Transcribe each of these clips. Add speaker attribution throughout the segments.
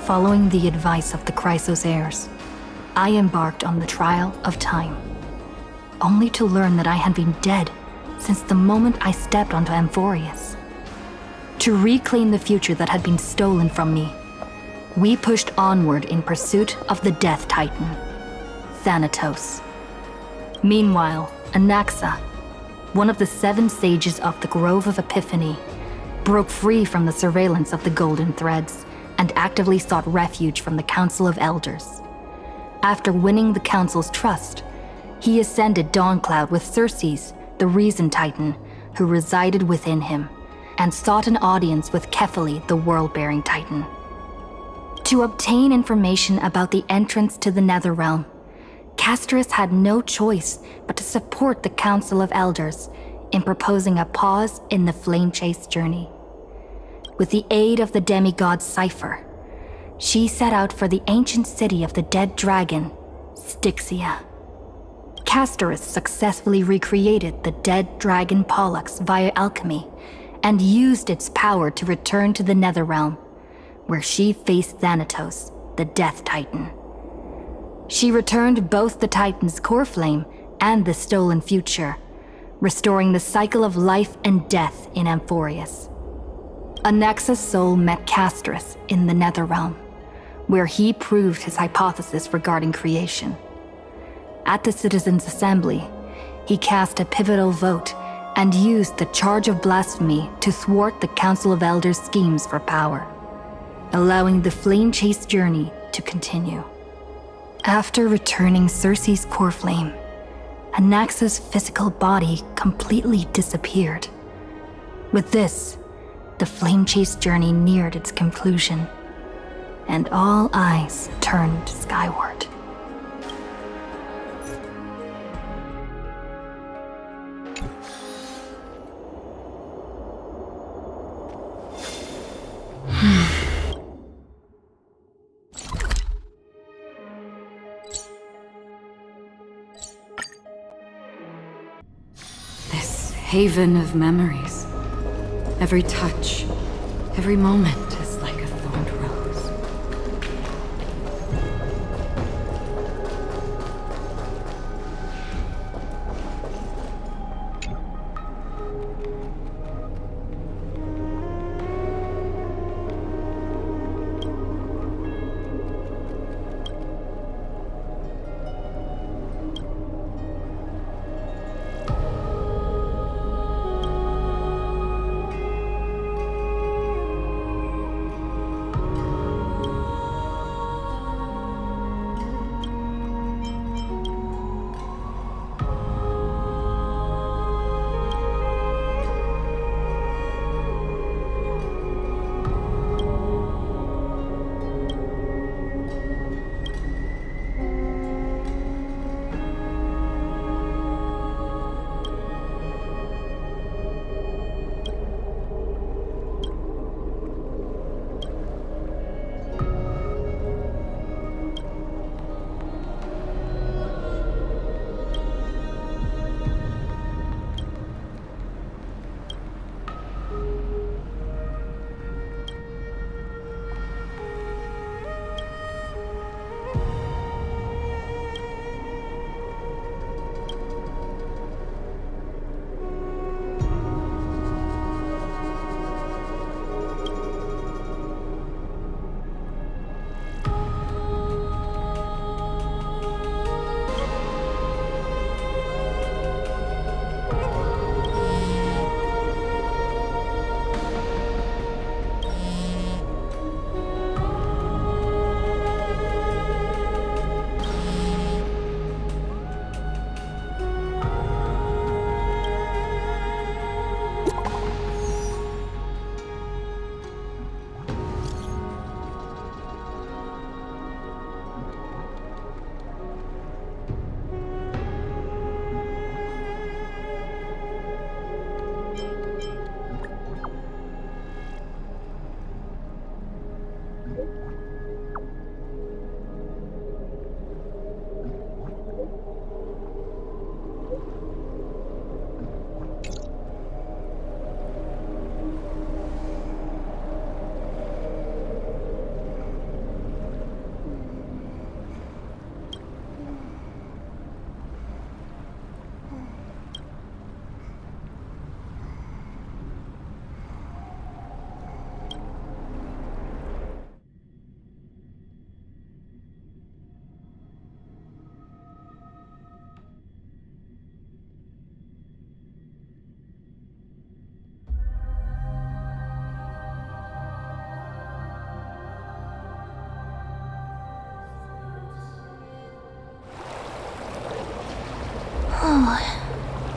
Speaker 1: Following the advice of the Chrysos heirs, I embarked on the trial of time, only to learn that I had been dead since the moment I stepped onto Amphoreus. To reclaim the future that had been stolen from me, we pushed onward in pursuit of the Death Titan, Thanatos. Meanwhile, Anaxa, one of the 7 sages of the Grove of Epiphany, broke free from the surveillance of the Golden Threads and actively sought refuge from the Council of Elders. After winning the Council's trust, he ascended Dawncloud with Circes, the Reason Titan, who resided within him, and sought an audience with Kefili, the World-Bearing Titan. To obtain information about the entrance to the Netherrealm, Castorice had no choice but to support the Council of Elders in proposing a pause in the flame chase journey. With the aid of the demigod Cipher, she set out for the ancient city of the dead dragon, Styxia. Castorice successfully recreated the dead dragon Pollux via alchemy and used its power to return to the Netherrealm, where she faced Thanatos, the Death Titan. She returned both the Titan's core flame and the stolen future, restoring the cycle of life and death in Amphoreus. Anaxa's soul met Castorice in the Netherrealm, where he proved his hypothesis regarding creation. At the Citizens' Assembly, he cast a pivotal vote and used the charge of blasphemy to thwart the Council of Elders' schemes for power, allowing the flame chase journey to continue. After returning Circe's core flame, Anaxa's physical body completely disappeared. With this, the flame chase journey neared its conclusion, and all eyes turned skyward.
Speaker 2: Haven of memories. Every touch, every moment is like a thorned rose.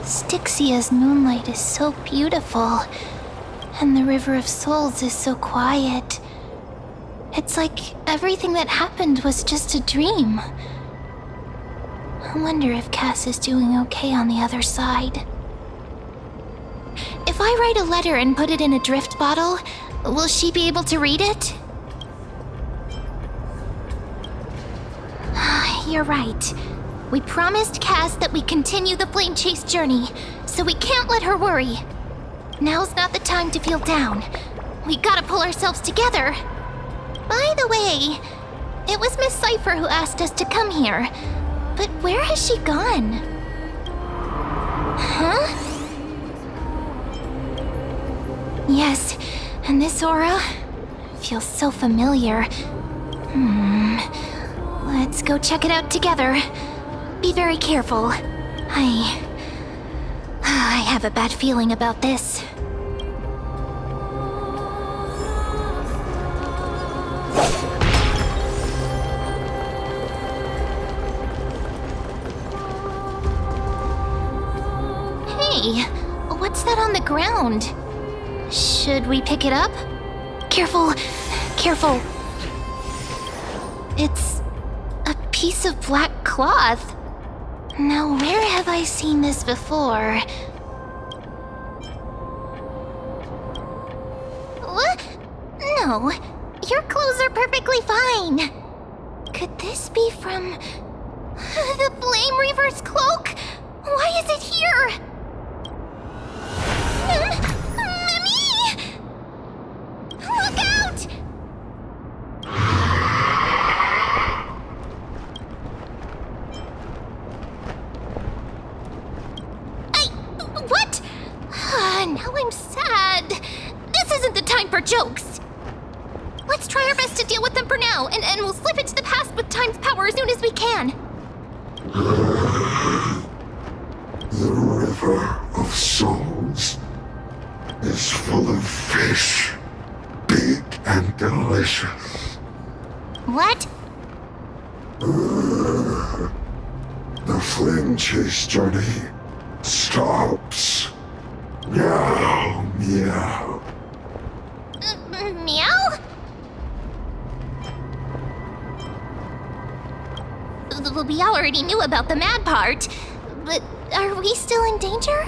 Speaker 3: Styxia's moonlight is so beautiful, and the River of Souls is so quiet. It's like everything that happened was just a dream. I wonder if Cass is doing okay on the other side. If I write a letter and put it in a drift bottle, will she be able to read it? You're right. We promised Cass that we continue the flame chase journey, so we can't let her worry. Now's not the time to feel down. We gotta pull ourselves together. By the way, it was Miss Cipher who asked us to come here. But where has she gone? Huh? Yes, and this aura feels so familiar. Let's go check it out together. Be very careful. I have a bad feeling about this. Hey, what's that on the ground? Should we pick it up? Careful, careful. It's a piece of black cloth. Now, where have I seen this before? What? No, your clothes are perfectly fine. Could this be from the Flame Reaver's cloak? Why is it here? Mimi! Look out! What? Now I'm sad. This isn't the time for jokes. Let's try our best to deal with them for now, and we'll slip into the past with time's power as soon as we can.
Speaker 4: The River of Souls is full of fish, big and delicious.
Speaker 3: What?
Speaker 4: The flame chase journey stops. Meow, meow.
Speaker 3: Meow? We already knew about the mad part, but are we still in danger?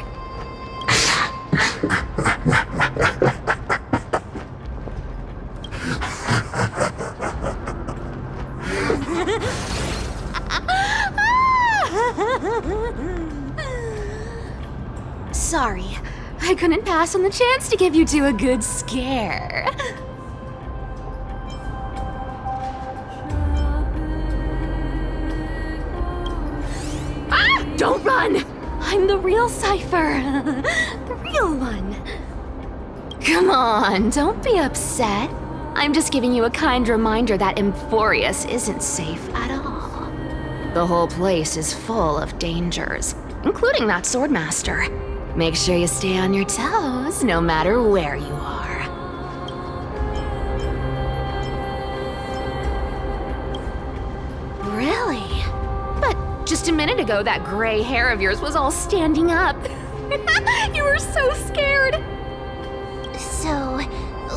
Speaker 2: Sorry, I couldn't pass on the chance to give you two a good scare. Don't run! I'm the real Cipher. The real one. Come on, don't be upset. I'm just giving you a kind reminder that Amphoreus isn't safe at all. The whole place is full of dangers, including that swordmaster. Make sure you stay on your toes, no matter where you are. Really? Just a minute ago, that gray hair of yours was all standing up. You were so scared.
Speaker 3: So,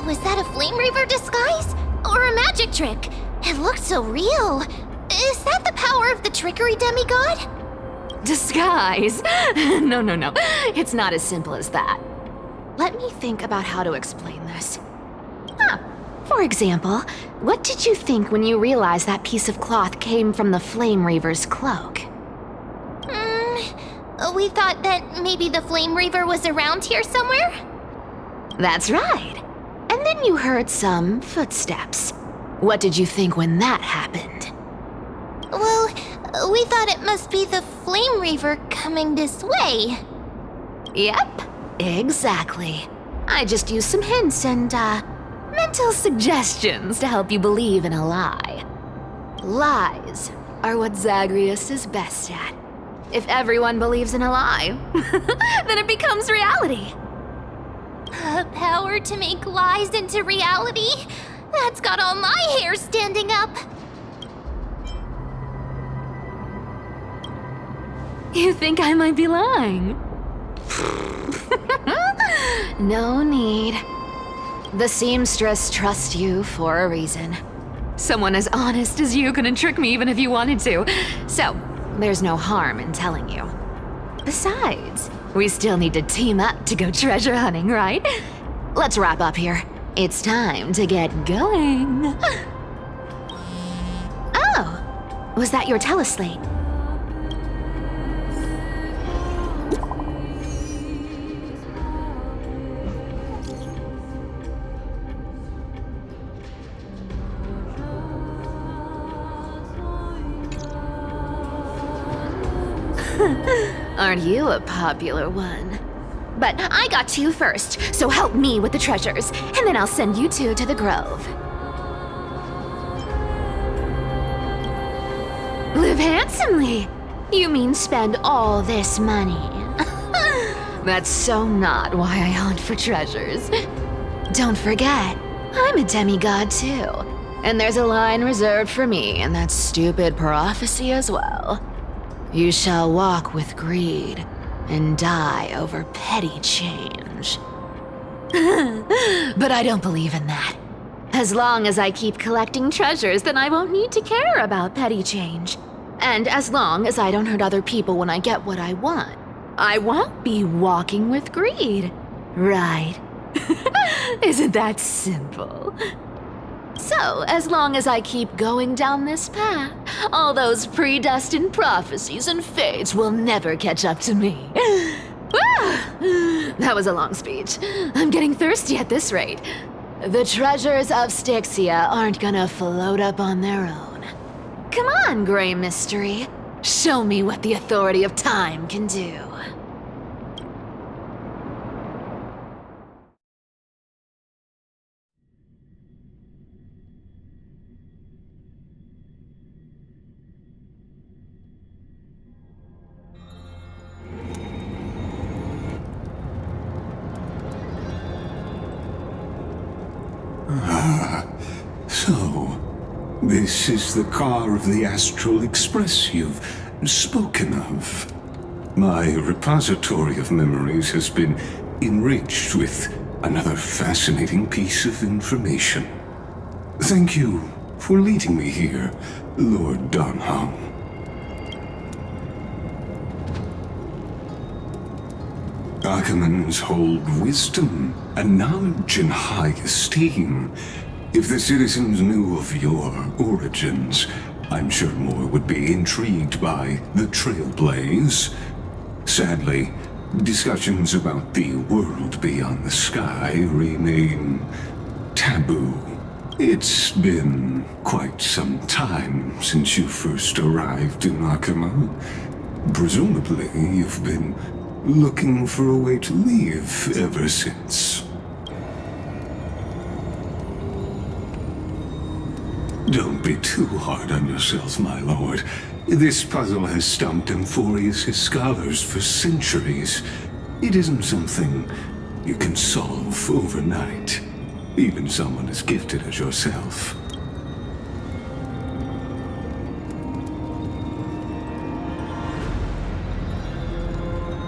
Speaker 3: was that a Flame Reaver disguise? Or a magic trick? It looked so real. Is that the power of the trickery demigod?
Speaker 2: Disguise? No. It's not as simple as that. Let me think about how to explain this. For example, what did you think when you realized that piece of cloth came from the Flame Reaver's cloak?
Speaker 3: We thought that maybe the Flame Reaver was around here somewhere?
Speaker 2: That's right. And then you heard some footsteps. What did you think when that happened?
Speaker 3: Well, we thought it must be the Flame Reaver coming this way.
Speaker 2: Yep, exactly. I just used some hints and, mental suggestions to help you believe in a lie. Lies are what Zagreus is best at. If everyone believes in a lie, then it becomes reality.
Speaker 3: A power to make lies into reality? That's got all my hair standing up.
Speaker 2: You think I might be lying? No need. The seamstress trusts you for a reason. Someone as honest as you couldn't trick me even if you wanted to. So, there's no harm in telling you. Besides, we still need to team up to go treasure hunting, right? Let's wrap up here. It's time to get going. Oh, was that your teleslate? Aren't you a popular one? But I got to you first, so help me with the treasures, and then I'll send you two to the grove. Live handsomely! You mean spend all this money? That's so not why I hunt for treasures. Don't forget, I'm a demigod too, and there's a line reserved for me in that stupid prophecy as well. You shall walk with greed and die over petty change. But I don't believe in that. As long as I keep collecting treasures, then I won't need to care about petty change. And as long as I don't hurt other people when I get what I want, I won't be walking with greed. Right? Isn't that simple? So, as long as I keep going down this path, all those predestined prophecies and fates will never catch up to me. That was a long speech. I'm getting thirsty at this rate. The treasures of Styxia aren't gonna float up on their own. Come on, Grey Mystery. Show me what the authority of time can do.
Speaker 5: So, this is the car of the Astral Express you've spoken of. My repository of memories has been enriched with another fascinating piece of information. Thank you for leading me here, Lord Donham. Okhemans hold wisdom and knowledge in high esteem. If the citizens knew of your origins, I'm sure more would be intrigued by the Trailblaze. Sadly, discussions about the world beyond the sky remain taboo. It's been quite some time since you first arrived in Okhema. Presumably, you've been looking for a way to leave ever since. Don't be too hard on yourself, my lord. This puzzle has stumped Amphoreus' scholars for centuries. It isn't something you can solve overnight, even someone as gifted as yourself.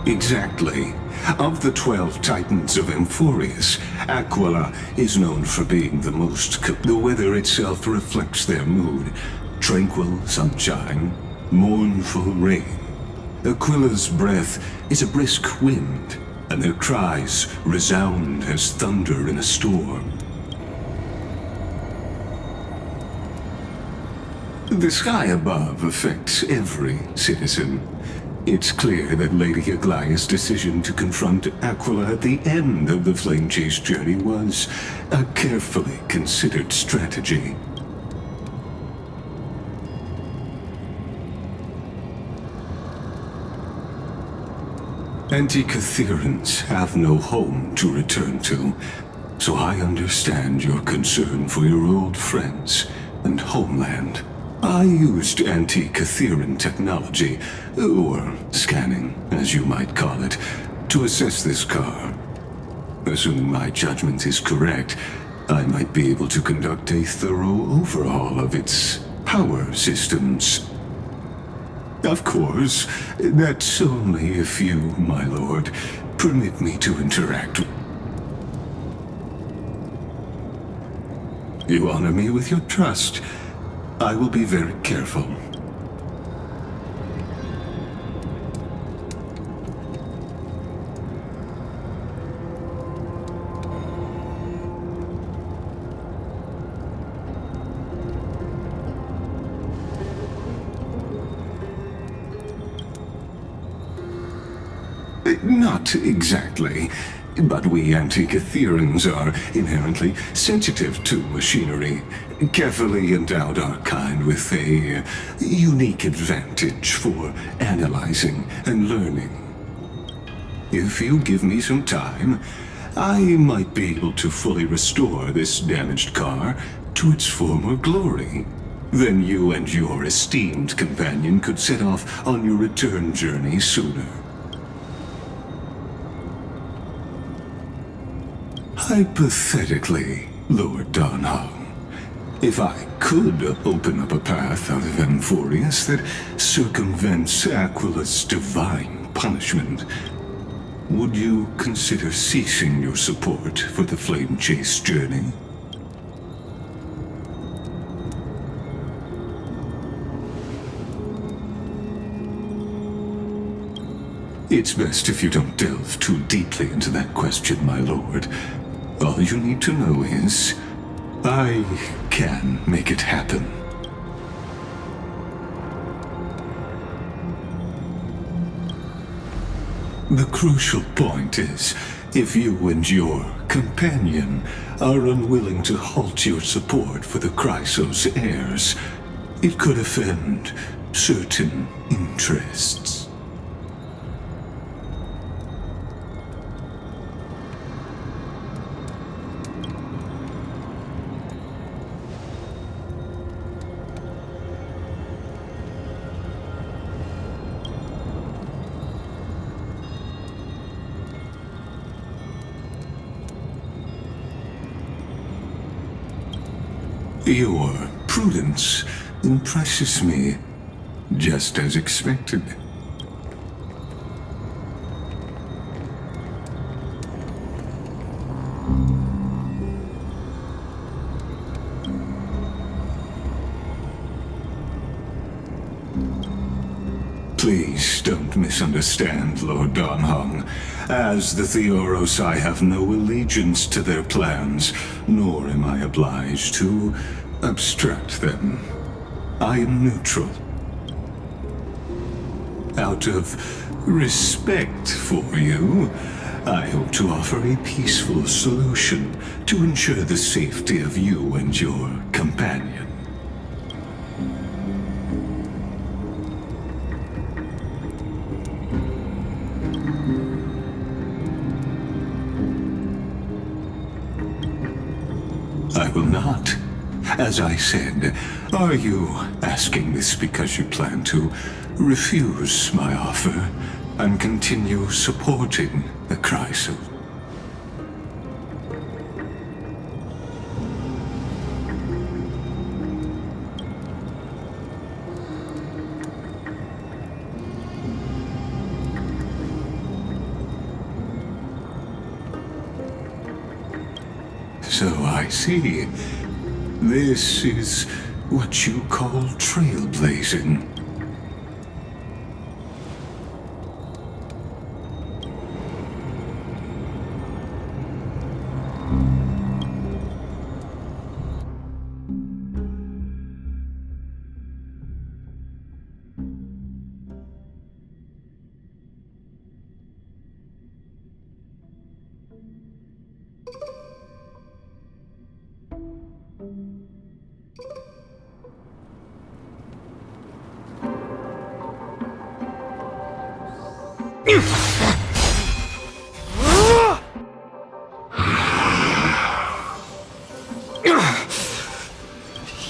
Speaker 5: Exactly. Of the 12 Titans of Amphoreus, Aglaea is known for being the most. The weather itself reflects their mood. Tranquil sunshine, mournful rain. Aquila's breath is a brisk wind, and their cries resound as thunder in a storm. The sky above affects every citizen. It's clear that Lady Aglaea's decision to confront Aglaea at the end of the flame chase journey was a carefully considered strategy. Anti-Catherans have no home to return to, so I understand your concern for your old friends and homeland. I used anti-Catheran technology, or scanning, as you might call it, to assess this car. Assuming my judgment is correct, I might be able to conduct a thorough overhaul of its power systems. Of course, that's only if you, my lord, permit me to interact. You honor me with your trust. I will be very careful. Not exactly, but we Antikytherians are inherently sensitive to machinery, carefully endowed our kind with a unique advantage for analyzing and learning. If you give me some time, I might be able to fully restore this damaged car to its former glory. Then you and your esteemed companion could set off on your return journey sooner. Hypothetically, Lord Donhong, if I could open up a path out of Amphoreus that circumvents Aquila's divine punishment, would you consider ceasing your support for the Flame Chase journey? It's best if you don't delve too deeply into that question, my lord. All you need to know is, I can make it happen. The crucial point is, if you and your companion are unwilling to halt your support for the Chrysos heirs, it could offend certain interests. Your prudence impresses me, just as expected. Please don't misunderstand, Lord Donhong. As the Theoros, I have no allegiance to their plans, nor am I obliged to obstruct them. I am neutral. Out of respect for you, I hope to offer a peaceful solution to ensure the safety of you and your companion. I will not. As I said, are you asking this because you plan to refuse my offer and continue supporting the Chrysos? So I see. This is what you call trailblazing.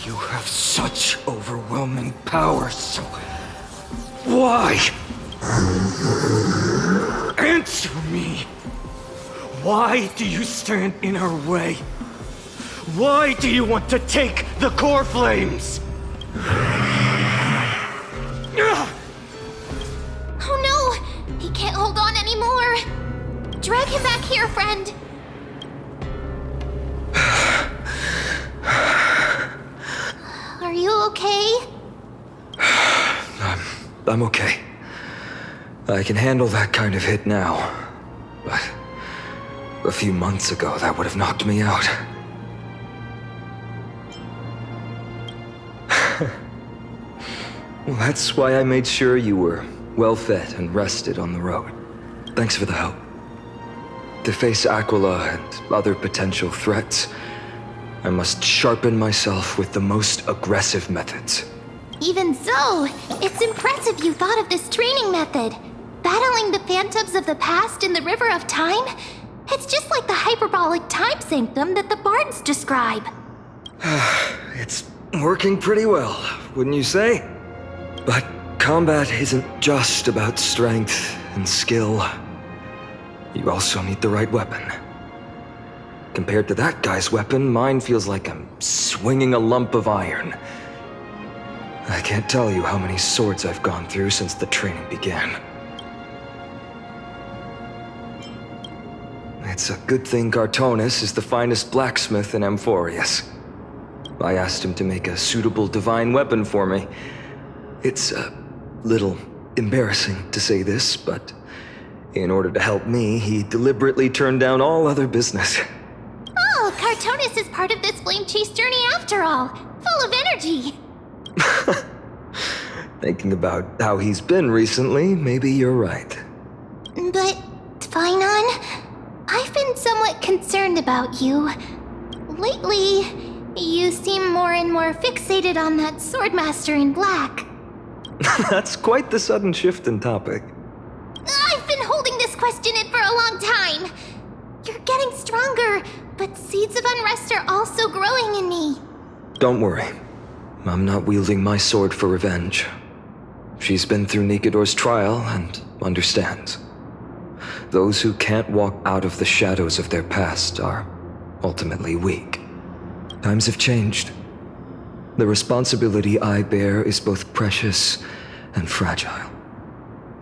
Speaker 6: You have such overwhelming power, so why? Answer me! Why do you stand in our way? Why do you want to take the core flames?
Speaker 3: here, friend. Are you okay?
Speaker 7: I'm okay. I can handle that kind of hit now. But a few months ago, that would have knocked me out. Well, that's why I made sure you were well fed and rested on the road. Thanks for the help. To face Aglaea and other potential threats, I must sharpen myself with the most aggressive methods.
Speaker 3: Even so, it's impressive you thought of this training method. Battling the phantoms of the past in the River of Time? It's just like the hyperbolic time sanctum that the bards describe.
Speaker 7: It's working pretty well, wouldn't you say? But combat isn't just about strength and skill. You also need the right weapon. Compared to that guy's weapon, mine feels like I'm swinging a lump of iron. I can't tell you how many swords I've gone through since the training began. It's a good thing Cartonis is the finest blacksmith in Amphoreus. I asked him to make a suitable divine weapon for me. It's a little embarrassing to say this, but in order to help me, he deliberately turned down all other business.
Speaker 3: Oh, Cartonis is part of this flame chase journey after all. Full of energy.
Speaker 7: Thinking about how he's been recently, maybe you're right.
Speaker 3: But, Phainon, I've been somewhat concerned about you. Lately, you seem more and more fixated on that Swordmaster in black.
Speaker 7: That's quite the sudden shift in topic.
Speaker 3: I've been holding this question in for a long time. You're getting stronger, but seeds of unrest are also growing in me.
Speaker 7: Don't worry. I'm not wielding my sword for revenge. She's been through Nikador's trial and understands. Those who can't walk out of the shadows of their past are ultimately weak. Times have changed. The responsibility I bear is both precious and fragile.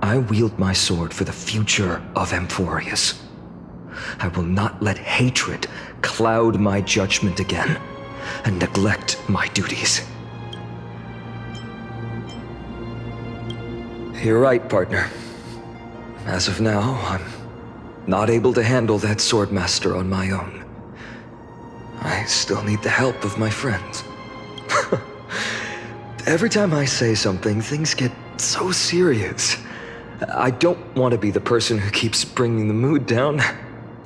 Speaker 7: I wield my sword for the future of Amphoreus. I will not let hatred cloud my judgment again and neglect my duties. You're right, partner. As of now, I'm not able to handle that Swordmaster on my own. I still need the help of my friends. Every time I say something, things get so serious. I don't want to be the person who keeps bringing the mood down.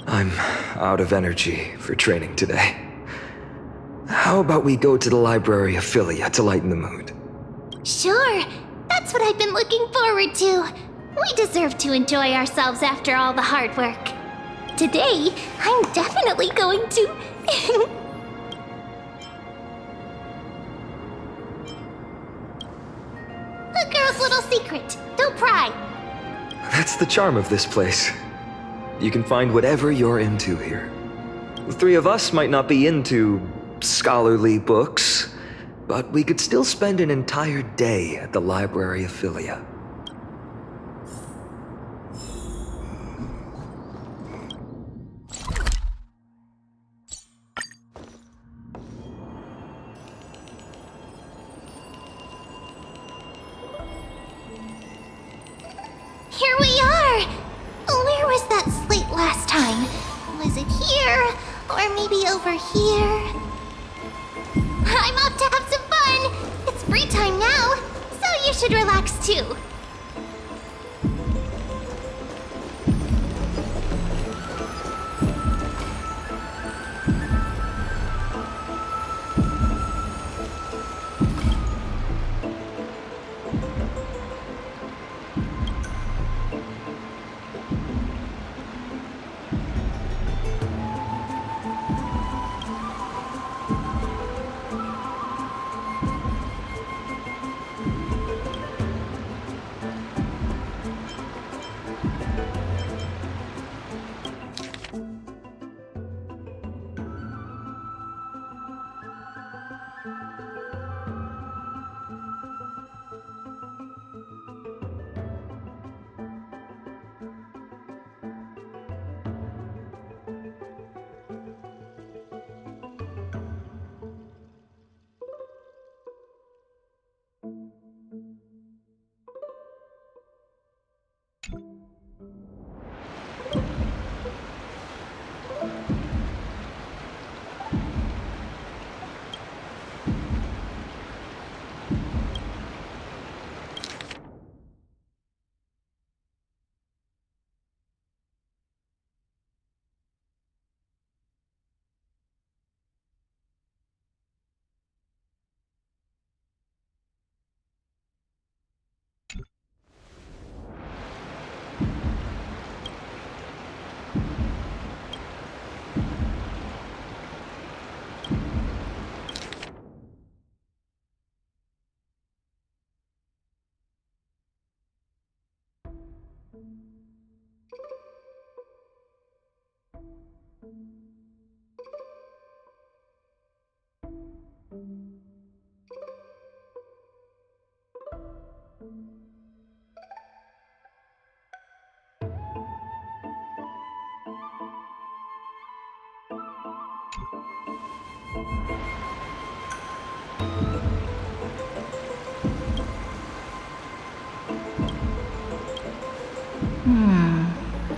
Speaker 7: I'm out of energy for training today. How about we go to the library of Philia to lighten the mood?
Speaker 3: Sure, that's what I've been looking forward to. We deserve to enjoy ourselves after all the hard work. Today, I'm definitely going to... A girl's little secret. Don't pry.
Speaker 7: That's the charm of this place. You can find whatever you're into here. The three of us might not be into scholarly books, but we could still spend an entire day at the library of Philia.
Speaker 3: Here we are! Where was that slate last time? Was it here? Or maybe over here? I'm off to have some fun! It's free time now, so you should relax too.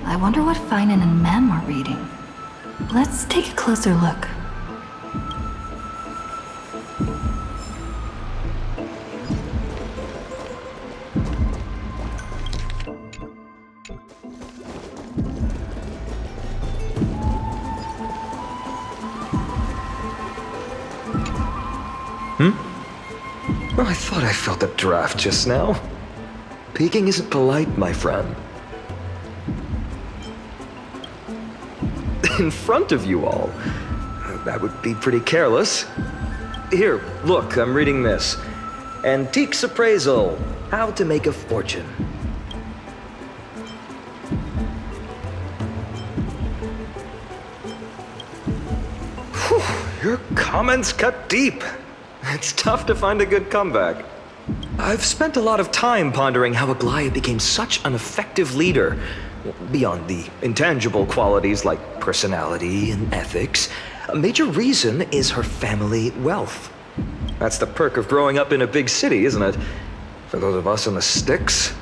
Speaker 1: I wonder what Phainon and Mem are reading. Let's take a closer look.
Speaker 7: I thought I felt a draft just now. Peeking isn't polite, my friend. In front of you all. That would be pretty careless. Here, look, I'm reading this. Antiques Appraisal. How to Make a Fortune. Whew, your comments cut deep. It's tough to find a good comeback. I've spent a lot of time pondering how Aglaea became such an effective leader. Beyond the intangible qualities like personality and ethics, a major reason is her family wealth. That's the perk of growing up in a big city, isn't it? For those of us in the sticks,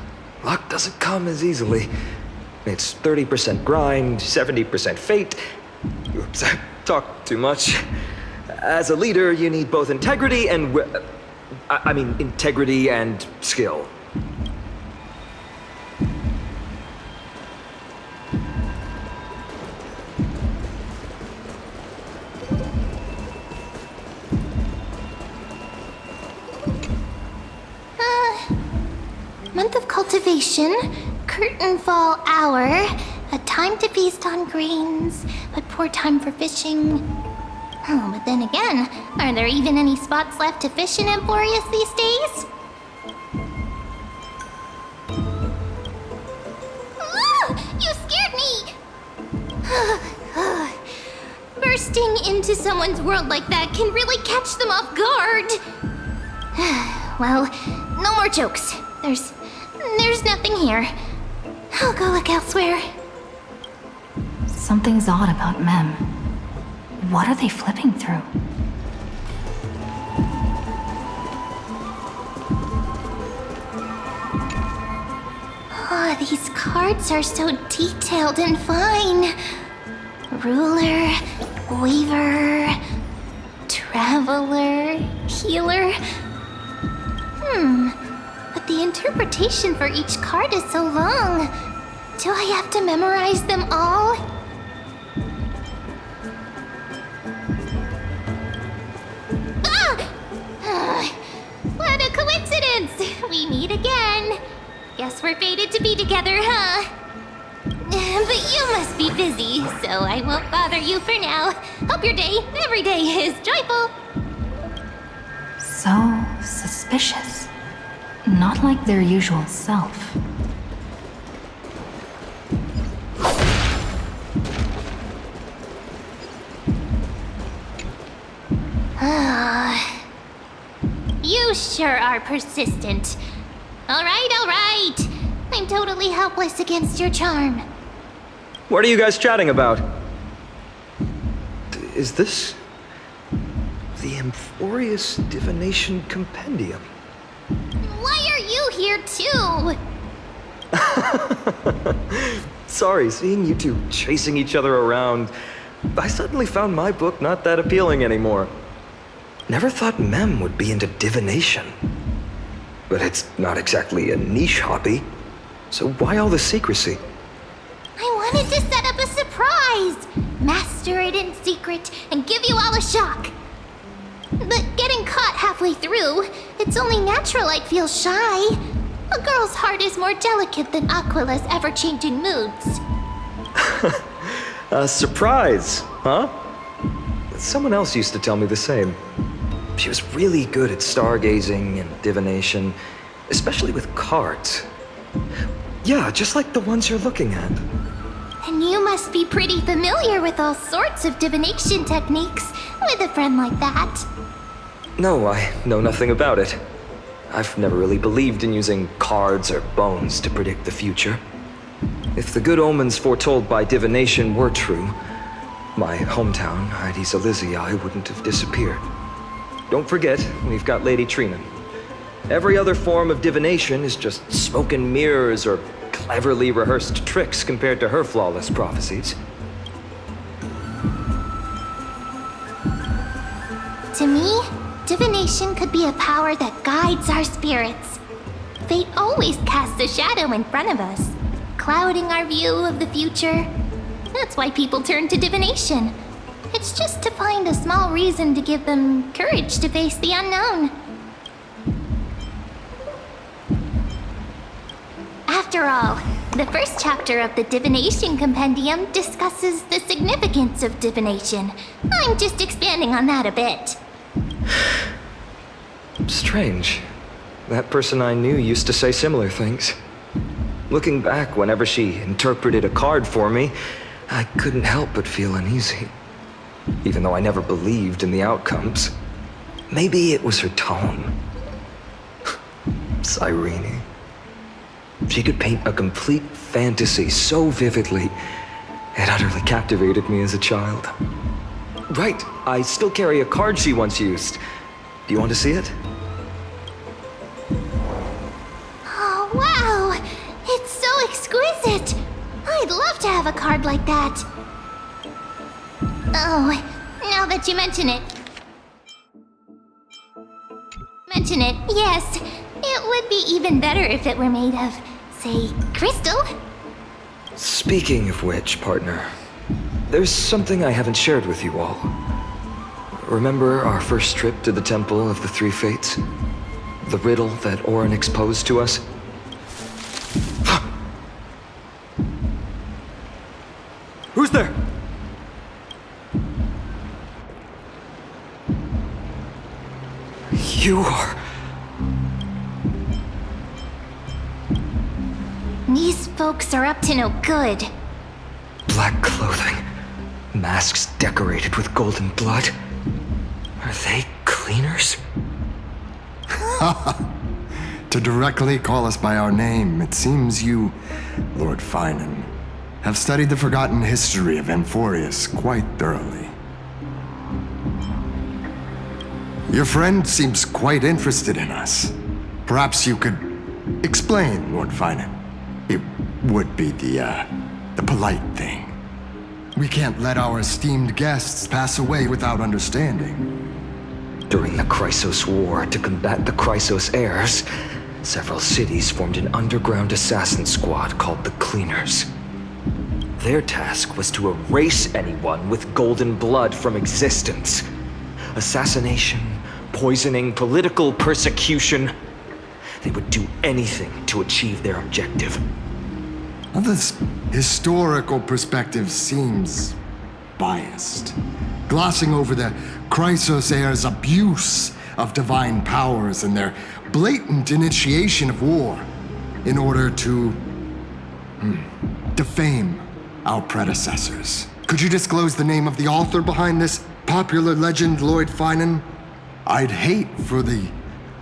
Speaker 7: luck doesn't come as easily. It's 30% grind, 70% fate. Oops, I talked too much. As a leader, you need both integrity and integrity and skill.
Speaker 3: Month of cultivation, curtain fall hour, a time to feast on grains, but poor time for fishing. Oh, but then again, are there even any spots left to fish in Amphoreus these days? You scared me! Bursting into someone's world like that can really catch them off guard. Well, no more jokes. There's nothing here. I'll go look elsewhere.
Speaker 1: Something's odd about Mem. What are they flipping through?
Speaker 3: Oh, these cards are so detailed and fine. Ruler, Weaver, Traveler, Healer. But the interpretation for each card is so long. Do I have to memorize them all? What a coincidence! We meet again. Guess we're fated to be together, huh? But you must be busy, so I won't bother you for now. Hope your day, every day, is joyful.
Speaker 1: So suspicious. Not like their usual self.
Speaker 3: You sure are persistent. All right. I'm totally helpless against your charm.
Speaker 7: What are you guys chatting about? Is this the Amphoreus Divination Compendium?
Speaker 3: Why are you here too?
Speaker 7: Sorry, seeing you two chasing each other around, I suddenly found my book not that appealing anymore. Never thought Mem would be into divination. But it's not exactly a niche hobby, so why all the secrecy?
Speaker 3: I wanted to set up a surprise! Master it in secret and give you all a shock. But getting caught halfway through, it's only natural I'd feel shy. A girl's heart is more delicate than Aquila's ever-changing moods.
Speaker 7: A surprise, huh? Someone else used to tell me the same. She was really good at stargazing and divination, especially with cards. Yeah, just like the ones you're looking at.
Speaker 3: And you must be pretty familiar with all sorts of divination techniques with a friend like that.
Speaker 7: No, I know nothing about it. I've never really believed in using cards or bones to predict the future. If the good omens foretold by divination were true, my hometown, Hydes Elysiae, wouldn't have disappeared. Don't forget, we've got Lady Trina. Every other form of divination is just smoke and mirrors or cleverly rehearsed tricks compared to her flawless prophecies.
Speaker 3: To me, divination could be a power that guides our spirits. Fate always casts a shadow in front of us, clouding our view of the future. That's why people turn to divination. It's just to find a small reason to give them courage to face the unknown. After all, the first chapter of the Divination Compendium discusses the significance of divination. I'm just expanding on that a bit.
Speaker 7: Strange. That person I knew used to say similar things. Looking back, whenever she interpreted a card for me, I couldn't help but feel uneasy. Even though I never believed in the outcomes. Maybe it was her tone. Cyrene. She could paint a complete fantasy so vividly, it utterly captivated me as a child. Right, I still carry a card she once used. Do you want to see it?
Speaker 3: Oh, wow! It's so exquisite! I'd love to have a card like that. Oh, now that you mention it. Yes. It would be even better if it were made of, say, crystal.
Speaker 7: Speaking of which, partner, there's something I haven't shared with you all. Remember our first trip to the Temple of the Three Fates? The riddle that Orynyx posed to us?
Speaker 6: Who's there?
Speaker 7: You are...
Speaker 3: These folks are up to no good.
Speaker 7: Black clothing, masks decorated with golden blood. Are they cleaners?
Speaker 8: To directly call us by our name, it seems you, Lord Phainon, have studied the forgotten history of Amphoreus quite thoroughly. Your friend seems quite interested in us. Perhaps you could explain, Lord Phainon. It would be the polite thing. We can't let our esteemed guests pass away without understanding.
Speaker 7: During the Chrysos War, to combat the Chrysos heirs, several cities formed an underground assassin squad called the Cleaners. Their task was to erase anyone with golden blood from existence. Assassination, poisoning, political persecution. They would do anything to achieve their objective.
Speaker 8: Well, this historical perspective seems biased, glossing over the Chrysos heirs' abuse of divine powers and their blatant initiation of war in order to defame our predecessors. Could you disclose the name of the author behind this popular legend, Lord Phainon? I'd hate for the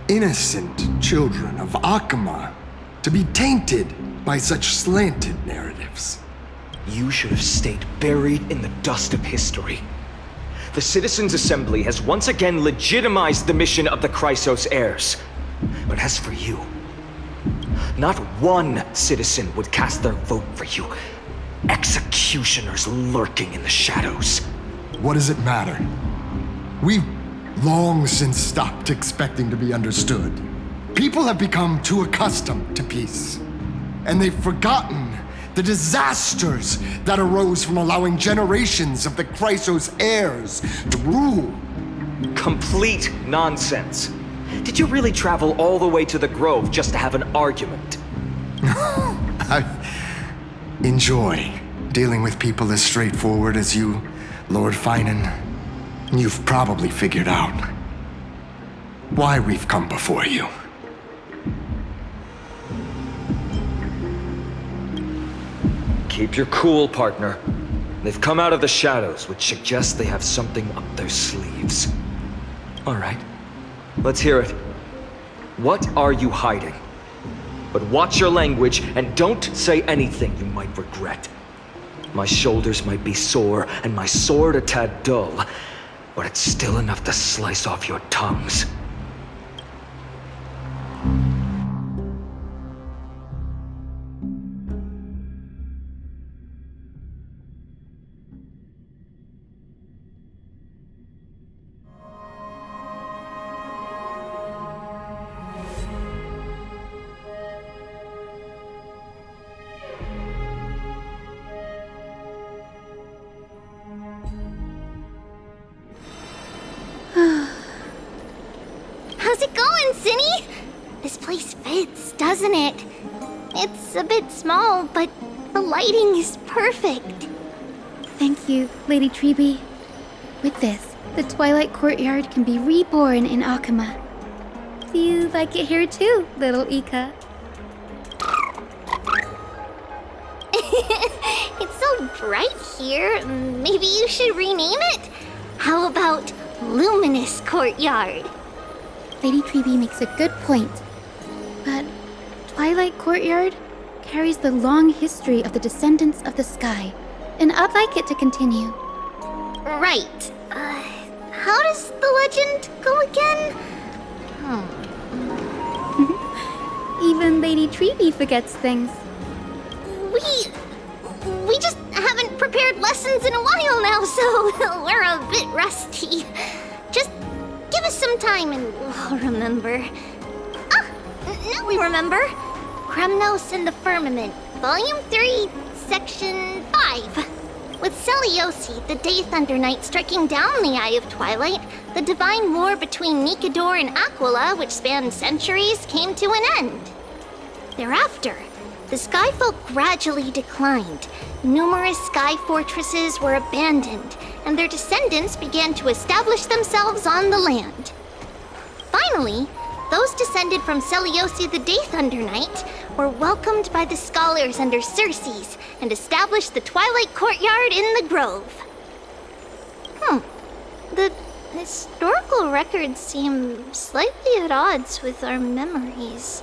Speaker 8: innocent children of Okhema to be tainted by such slanted narratives.
Speaker 7: You should have stayed buried in the dust of history. The Citizens' Assembly has once again legitimized the mission of the Chrysos heirs. But as for you, not one citizen would cast their vote for you. Executioners lurking in the shadows.
Speaker 8: What does it matter? We've long since stopped expecting to be understood. People have become too accustomed to peace, and they've forgotten the disasters that arose from allowing generations of the Chrysos heirs to rule.
Speaker 7: Complete nonsense. Did you really travel all the way to the Grove just to have an argument?
Speaker 8: I enjoy dealing with people as straightforward as you, Lord Phainon. You've probably figured out why we've come before you.
Speaker 7: Keep your cool, partner. They've come out of the shadows, which suggests they have something up their sleeves. All right, let's hear it. What are you hiding? But watch your language and don't say anything you might regret. My shoulders might be sore and my sword a tad dull, but it's still enough to slice off your tongues.
Speaker 3: How's it going, Cinny? This place fits, doesn't it? It's a bit small, but the lighting is perfect.
Speaker 9: Thank you, Lady Tribbie. With this, the Twilight Courtyard can be reborn in Okhema. Do you like it here too, little Ika?
Speaker 3: It's so bright here. Maybe you should rename it? How about Luminous Courtyard?
Speaker 9: Lady Tribbie makes a good point. But Twilight Courtyard carries the long history of the descendants of the sky, and I'd like it to continue.
Speaker 3: Right. How does the legend go again?
Speaker 9: Even Lady Tribbie forgets things.
Speaker 3: We just haven't prepared lessons in a while now, so we're a bit rusty. Just give us some time and we'll remember. Now we remember. Kremnos and the Firmament, Volume 3, Section 5. With Celiosi, the Day Thunder Knight, striking down the Eye of Twilight, the divine war between Nikador and Aquila, which spanned centuries, came to an end. Thereafter, the Skyfolk gradually declined. Numerous sky fortresses were abandoned, and their descendants began to establish themselves on the land. Finally, those descended from Celiosi the Day Thunder Knight were welcomed by the scholars under Circes and established the Twilight Courtyard in the Grove. The historical records seem slightly at odds with our memories,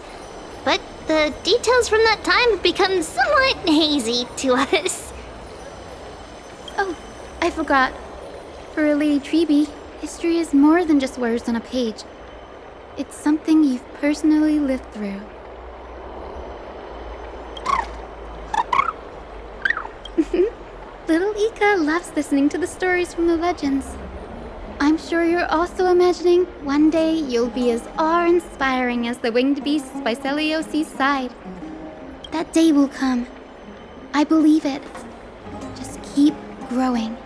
Speaker 3: but the details from that time have become somewhat hazy to us.
Speaker 9: Oh, I forgot. For Lady Tribbie, history is more than just words on a page. It's something you've personally lived through. Little Ika loves listening to the stories from the legends. I'm sure you're also imagining one day you'll be as awe-inspiring as the winged beasts by Celiosi's side. That day will come. I believe it. Just keep growing.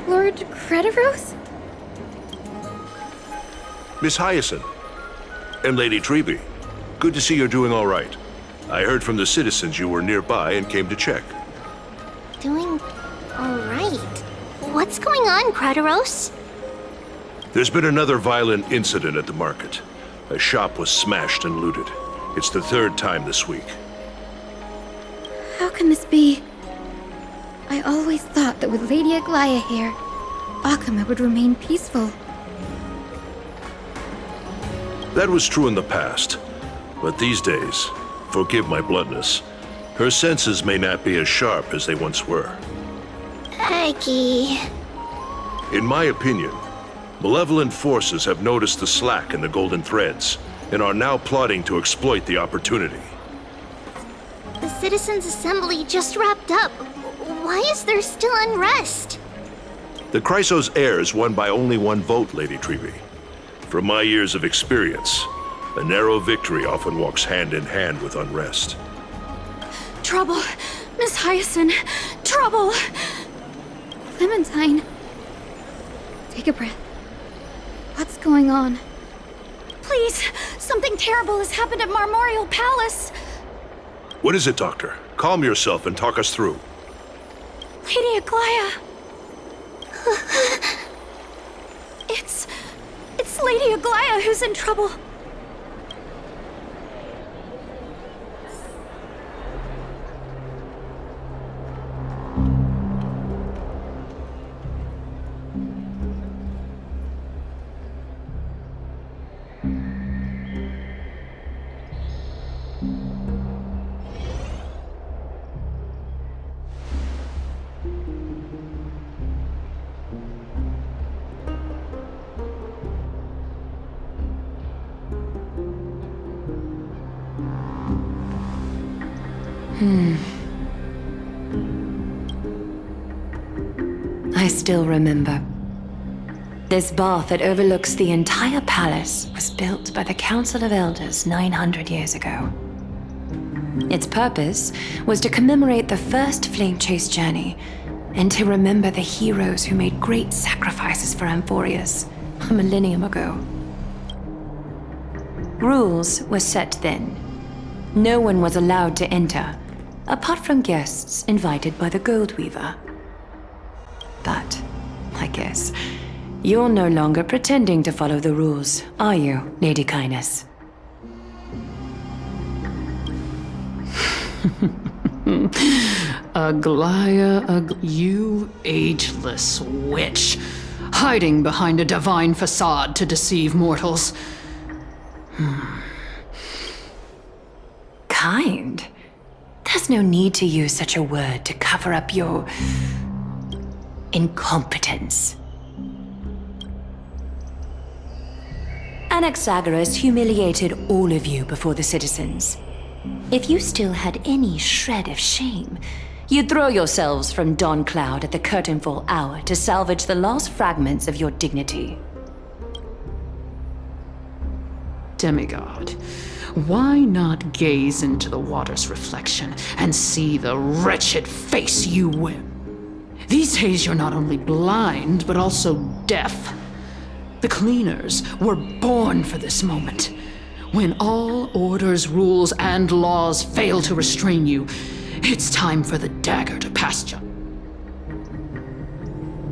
Speaker 9: Lord Crediros?
Speaker 10: Miss Hyacine and Lady Tribbie, good to see you're doing all right. I heard from the citizens you were nearby and came to check.
Speaker 3: Doing all right. What's going on, Crediros?
Speaker 10: There's been another violent incident at the market. A shop was smashed and looted. It's the third time this week.
Speaker 9: How can this be? I always thought that with Lady Aglaea here, Okhema would remain peaceful.
Speaker 10: That was true in the past, but these days, forgive my bluntness, her senses may not be as sharp as they once were.
Speaker 3: Aggie.
Speaker 10: In my opinion, malevolent forces have noticed the slack in the golden threads and are now plotting to exploit the opportunity.
Speaker 3: The Citizens' Assembly just wrapped up. Why is there still unrest?
Speaker 10: The Chrysos heirs won by only one vote, Lady Tribbie. From my years of experience, a narrow victory often walks hand in hand with unrest.
Speaker 2: Trouble! Miss Hyacine! Trouble!
Speaker 9: Clementine. Take a breath. What's going on?
Speaker 2: Please! Something terrible has happened at Marmoreal Palace!
Speaker 10: What is it, Doctor? Calm yourself and talk us through.
Speaker 2: Lady Aglaea! It's Lady Aglaea who's in trouble.
Speaker 11: I still remember. This bath that overlooks the entire palace was built by the Council of Elders 900 years ago. Its purpose was to commemorate the first flame chase journey and to remember the heroes who made great sacrifices for Amphoreus a millennium ago. Rules were set then. No one was allowed to enter, apart from guests invited by the Gold Weaver. But, I guess, you're no longer pretending to follow the rules, are you, Lady Kindness?
Speaker 12: Aglaea, you ageless witch, hiding behind a divine facade to deceive mortals.
Speaker 11: Kind? There's no need to use such a word to cover up your incompetence. Anaxa humiliated all of you before the citizens. If you still had any shred of shame, you'd throw yourselves from dawn cloud at the curtainfall hour to salvage the last fragments of your dignity.
Speaker 12: Demigod, why not gaze into the water's reflection and see the wretched face you wear? These days you're not only blind, but also deaf. The cleaners were born for this moment. When all orders, rules, and laws fail to restrain you, it's time for the dagger to pass you.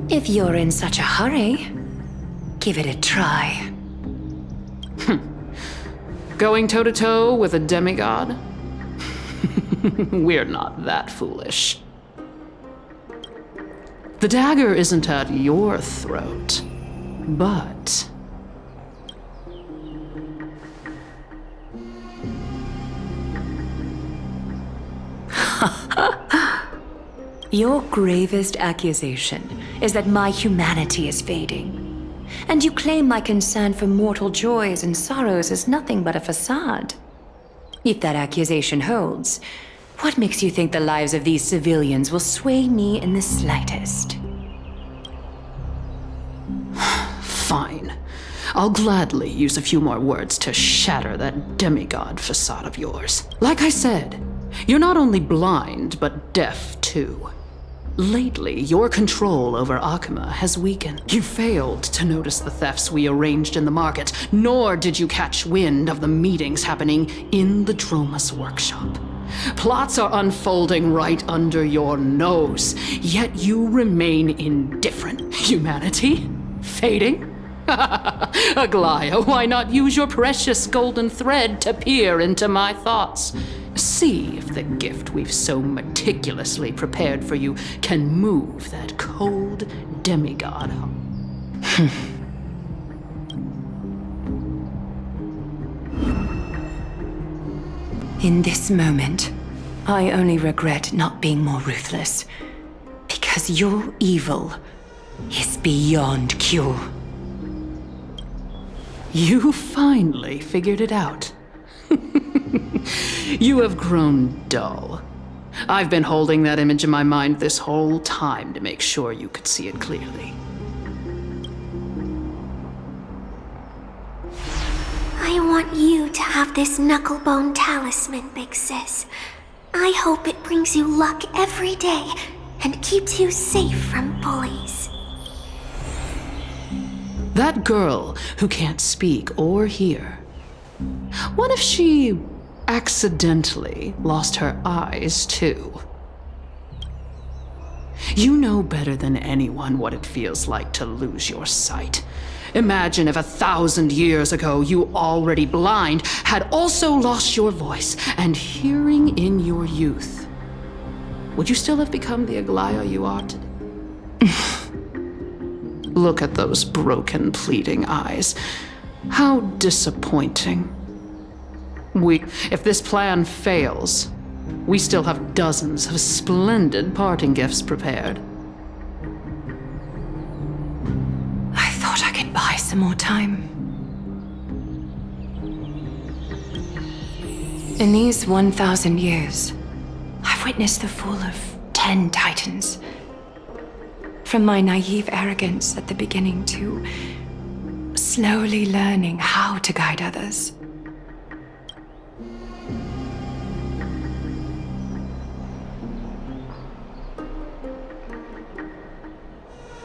Speaker 11: If you're in such a hurry, give it a try.
Speaker 12: Going toe-to-toe with a demigod? We're not that foolish. The dagger isn't at your throat, but...
Speaker 11: Your gravest accusation is that my humanity is fading. And you claim my concern for mortal joys and sorrows is nothing but a facade. If that accusation holds, what makes you think the lives of these civilians will sway me in the slightest?
Speaker 12: Fine. I'll gladly use a few more words to shatter that demigod facade of yours. Like I said, you're not only blind, but deaf too. Lately, your control over Okhema has weakened. You failed to notice the thefts we arranged in the market, nor did you catch wind of the meetings happening in the Droma's workshop. Plots are unfolding right under your nose, yet you remain indifferent. Humanity? Fading? Aglaea, why not use your precious golden thread to peer into my thoughts? See if the gift we've so meticulously prepared for you can move that cold demigod.
Speaker 11: In this moment, I only regret not being more ruthless, because your evil is beyond cure.
Speaker 12: You finally figured it out. You have grown dull. I've been holding that image in my mind this whole time to make sure you could see it clearly.
Speaker 13: I want you to have this knucklebone talisman, Big Sis. I hope it brings you luck every day and keeps you safe from bullies.
Speaker 12: That girl who can't speak or hear. What if she accidentally lost her eyes too? You know better than anyone what it feels like to lose your sight. Imagine if 1,000 years ago you, already blind, had also lost your voice and hearing in your youth. Would you still have become the Aglaea you are today? Look at those broken, pleading eyes. How disappointing. If this plan fails, we still have dozens of splendid parting gifts prepared.
Speaker 11: I thought I could buy some more time. In these 1,000 years, I've witnessed the fall of 10 titans. From my naive arrogance at the beginning to slowly learning how to guide others.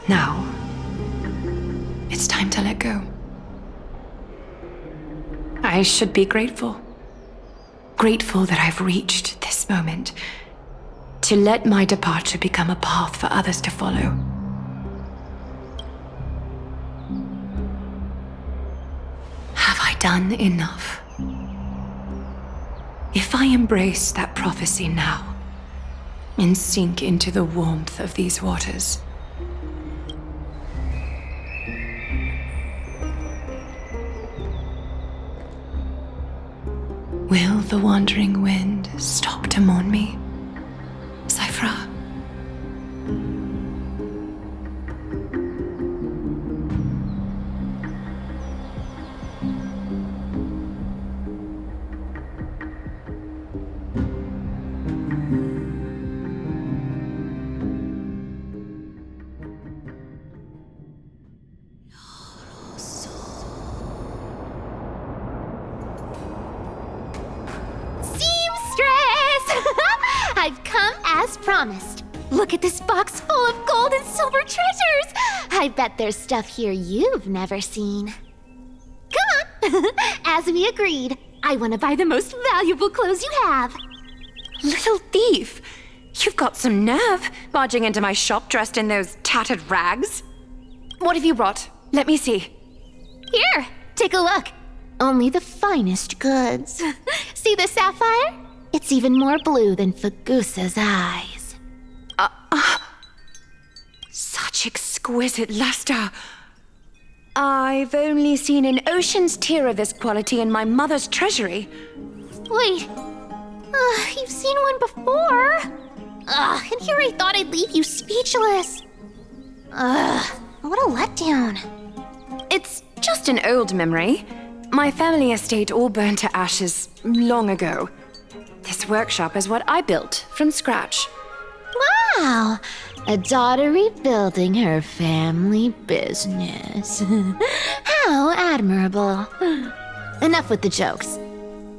Speaker 11: Now, it's time to let go. I should be grateful. Grateful that I've reached this moment. To let my departure become a path for others to follow. Have I done enough? If I embrace that prophecy now, and sink into the warmth of these waters, will the wandering wind stop to mourn me, Cipher?
Speaker 3: I've come as promised. Look at this box full of gold and silver treasures. I bet there's stuff here you've never seen. Come on. As we agreed, I want to buy the most valuable clothes you have.
Speaker 11: Little thief! You've got some nerve, barging into my shop dressed in those tattered rags. What have you brought? Let me see.
Speaker 3: Here, take a look. Only the finest goods. See the sapphire? It's even more blue than Fagusa's eyes.
Speaker 11: Such exquisite luster. I've only seen an ocean's tear of this quality in my mother's treasury.
Speaker 3: Wait. You've seen one before. And here I thought I'd leave you speechless. What a letdown.
Speaker 11: It's just an old memory. My family estate all burned to ashes long ago. This workshop is what I built from scratch.
Speaker 3: Wow, a daughter rebuilding her family business. How admirable. Enough with the jokes.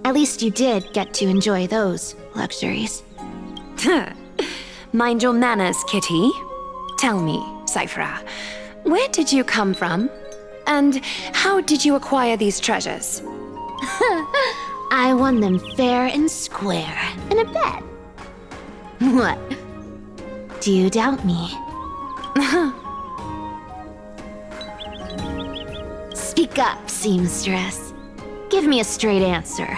Speaker 3: At least you did get to enjoy those luxuries.
Speaker 11: Mind your manners, kitty. Tell me, Cipher, where did you come from? And how did you acquire these treasures?
Speaker 3: I won them fair and square in a bet. What? Do you doubt me? Speak up, seamstress. Give me a straight answer.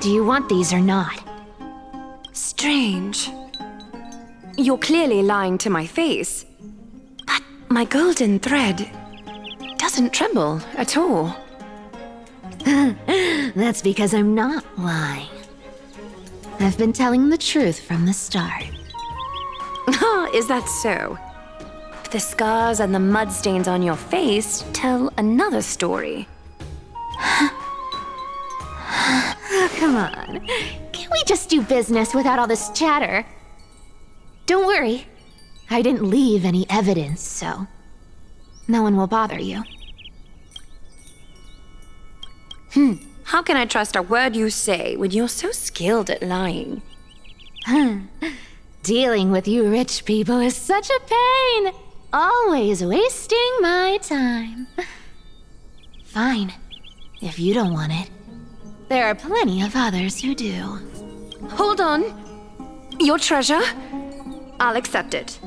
Speaker 3: Do you want these or not?
Speaker 11: Strange. You're clearly lying to my face. But my golden thread doesn't tremble at all.
Speaker 3: That's because I'm not lying. I've been telling the truth from the start.
Speaker 11: Is that so? The scars and the mud stains on your face tell another story.
Speaker 3: Come on. Can't we just do business without all this chatter? Don't worry. I didn't leave any evidence, so no one will bother you.
Speaker 11: How can I trust a word you say when you're so skilled at lying?
Speaker 3: Dealing with you rich people is such a pain. Always wasting my time. Fine, if you don't want it. There are plenty of others who do.
Speaker 11: Hold on. Your treasure? I'll accept it.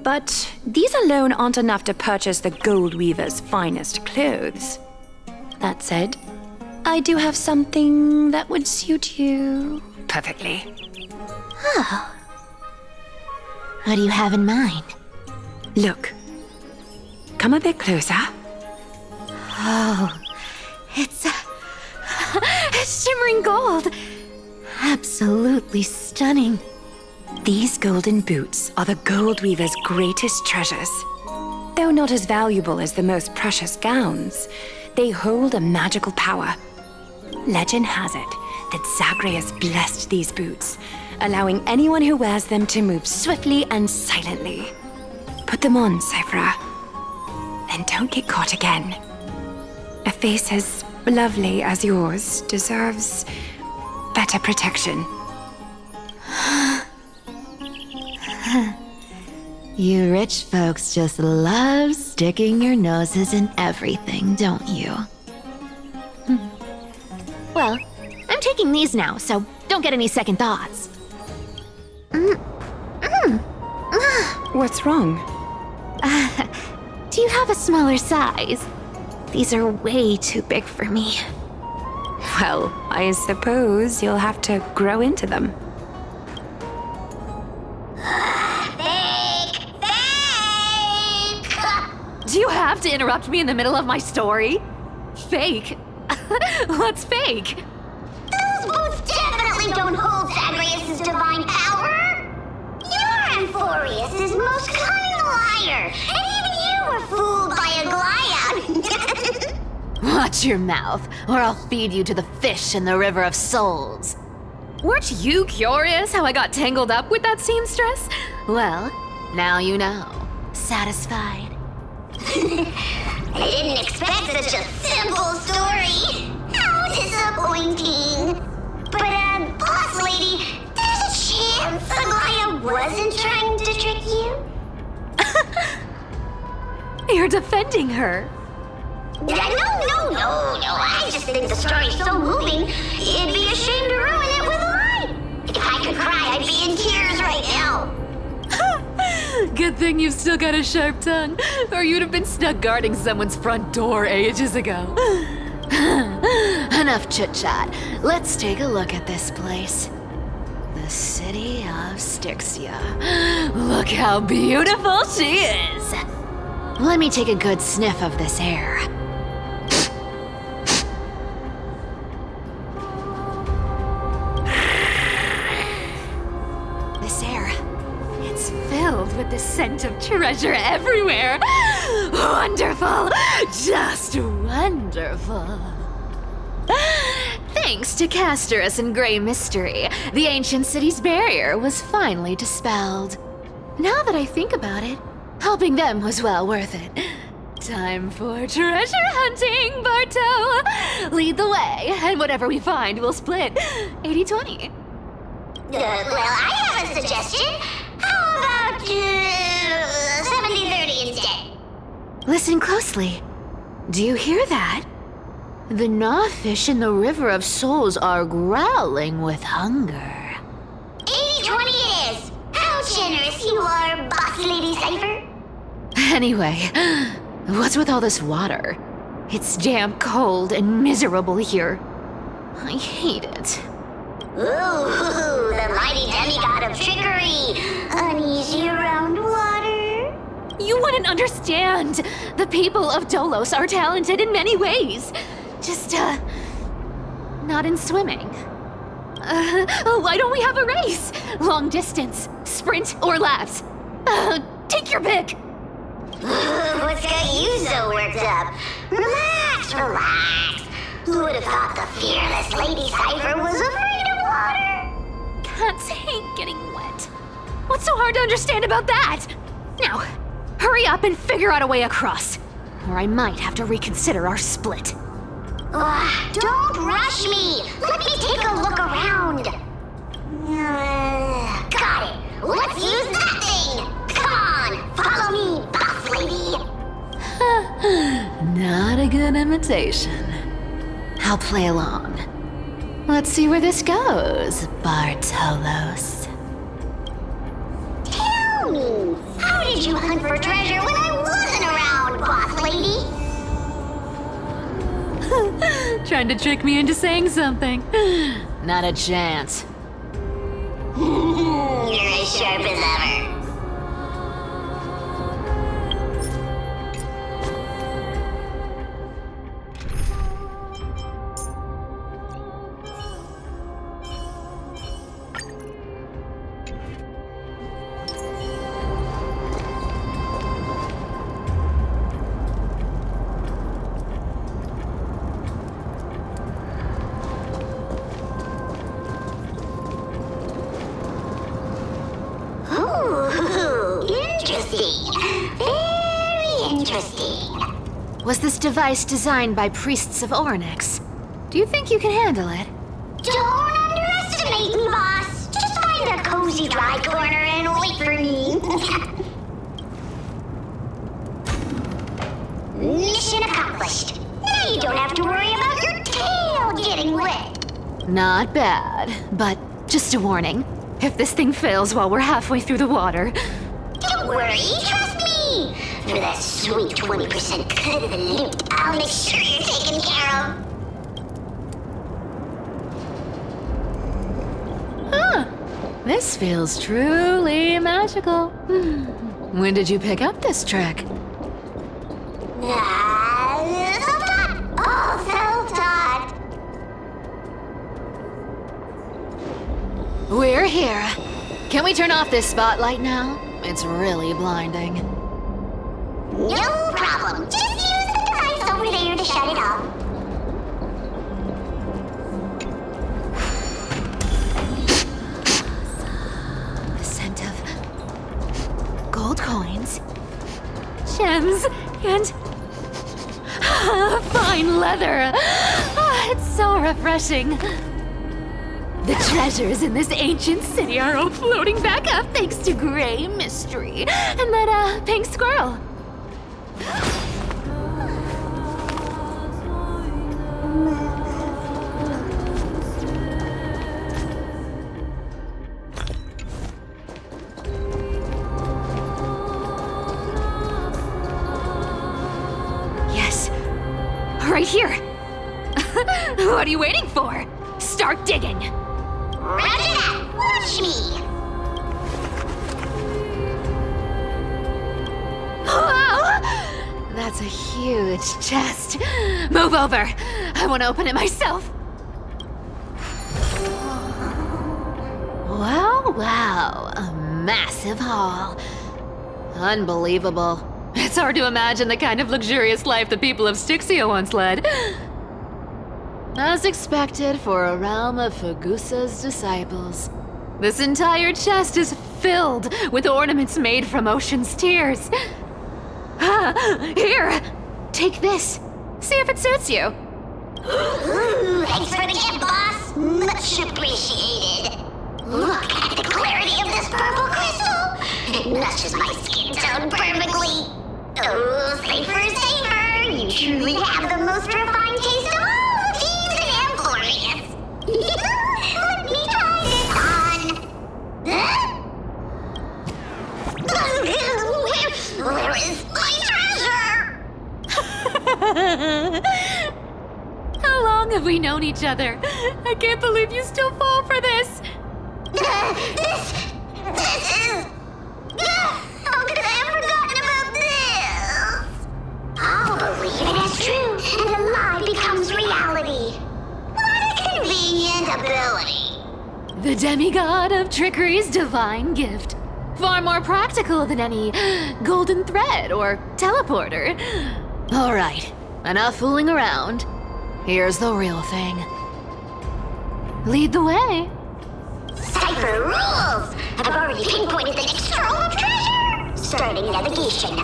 Speaker 11: But these alone aren't enough to purchase the gold weaver's finest clothes. That said, I do have something that would suit you perfectly.
Speaker 3: Oh. What do you have in mind?
Speaker 11: Look. Come a bit closer.
Speaker 3: Oh, it's shimmering gold. Absolutely stunning.
Speaker 11: These golden boots are the gold weaver's greatest treasures. Though not as valuable as the most precious gowns, they hold a magical power. Legend has it that Zagreus blessed these boots, allowing anyone who wears them to move swiftly and silently. Put them on, Cipher. Then don't get caught again. A face as lovely as yours deserves better protection.
Speaker 2: You rich folks just love sticking your noses in everything, don't you? Well, I'm taking these now, so don't get any second thoughts.
Speaker 11: What's wrong?
Speaker 2: Do you have a smaller size? These are way too big for me.
Speaker 11: Well, I suppose you'll have to grow into them.
Speaker 2: Do you have to interrupt me in the middle of my story? Fake? What's fake?
Speaker 3: Those boots definitely don't hold Aglaea's divine power! You're Amphoreus' most cunning liar, and even you were fooled by Aglaea!
Speaker 2: Watch your mouth, or I'll feed you to the fish in the River of Souls. Weren't you curious how I got tangled up with that seamstress? Well, now you know. Satisfied?
Speaker 3: I didn't expect such a simple story. How disappointing. But, boss lady, there's a chance Aglaea wasn't trying to trick you?
Speaker 2: You're defending her.
Speaker 3: No. I just think the story's so moving, it'd be a shame to ruin it with a lie. If I could cry, I'd be in tears right now.
Speaker 2: Good thing you've still got a sharp tongue, or you'd have been stuck guarding someone's front door ages ago. Enough chit-chat. Let's take a look at this place. The city of Styxia. Look how beautiful she is! Let me take a good sniff of this air. This air, it's filled with the scent of treasure everywhere. Wonderful! Just wonderful. Thanks to Castorice and Grey Mystery, the ancient city's barrier was finally dispelled. Now that I think about it, helping them was well worth it. Time for treasure hunting, Barto! Lead the way, and whatever we find, we'll split 80-20.
Speaker 3: Well, I have a suggestion. How about 70-30 instead?
Speaker 2: Listen closely. Do you hear that? The gnawfish in the River of Souls are growling with hunger.
Speaker 3: 80-20 it is! How generous you are, Boss Lady Cipher!
Speaker 2: Anyway, what's with all this water? It's damp, cold, and miserable here. I hate it.
Speaker 3: Ooh, the mighty demigod of trickery! Uneasy around water?
Speaker 2: You wouldn't understand! The people of Dolos are talented in many ways. Just, not in swimming. Why don't we have a race? Long distance, sprint, or laps? Take your pick!
Speaker 3: What's got you so worked up? Relax. Who would have thought the fearless Lady Cipher was afraid of water?
Speaker 2: Cats hate getting wet. What's so hard to understand about that? Now, hurry up and figure out a way across, or I might have to reconsider our split.
Speaker 3: Don't rush me! Let me take a look around! Got it! Let's use that thing! Come on! Follow me, boss lady!
Speaker 2: Not a good imitation. I'll play along. Let's see where this goes, Bartolos.
Speaker 3: Tell me, how did you hunt for treasure when I wasn't around, boss lady?
Speaker 2: Trying to trick me into saying something. Not a chance.
Speaker 3: You're as sharp as ever.
Speaker 13: Interesting. Very interesting.
Speaker 2: Was this device designed by priests of Ornyx? Do you think you can handle it?
Speaker 13: Don't underestimate me, boss. Just find a cozy dry corner and wait for me. Mission accomplished. Now you don't have to worry about your tail getting wet.
Speaker 2: Not bad, but just a warning. If this thing fails while we're halfway through the water...
Speaker 13: Don't worry, trust me. For that sweet 20% cut of the loot, I'll make sure you're taken care of.
Speaker 2: Huh. This feels truly magical. When did you pick up this trick?
Speaker 13: Self-taught. Oh, self-taught.
Speaker 2: We're here. Can we turn off this spotlight now? It's really blinding.
Speaker 13: No problem. Just use the device over there to shut it off.
Speaker 2: The scent of gold coins, gems, and fine leather. It's so refreshing. The treasures in this ancient city are all floating back up thanks to Grey Mystery and that pink squirrel. Yes, right here. What are you waiting for? Start digging.
Speaker 13: Roger that! Watch me!
Speaker 2: Wow! That's a huge chest. Move over. I want to open it myself. Wow. A massive haul. Unbelievable. It's hard to imagine the kind of luxurious life the people of Styxia once led. As expected for a realm of Fagusa's disciples. This entire chest is filled with ornaments made from ocean's tears. Here, take this. See if it suits you.
Speaker 13: Thanks for the gift, boss. Much appreciated. Look at the clarity of this purple crystal. It matches my skin tone perfectly. Oh, Cipher. You truly have the most refined taste of all thieves in Amphoreus. Let me try this on. Where is my treasure?
Speaker 2: How long have we known each other? I can't believe you still fall for this.
Speaker 13: This is... How could I have forgotten about this? I'll believe it as true, and the lie becomes reality. What a convenient ability.
Speaker 2: The demigod of trickery's divine gift. Far more practical than any golden thread or teleporter. All right, enough fooling around. Here's the real thing. Lead the way.
Speaker 13: Cipher rules! I've already pinpointed the next trove of treasure! Starting navigation.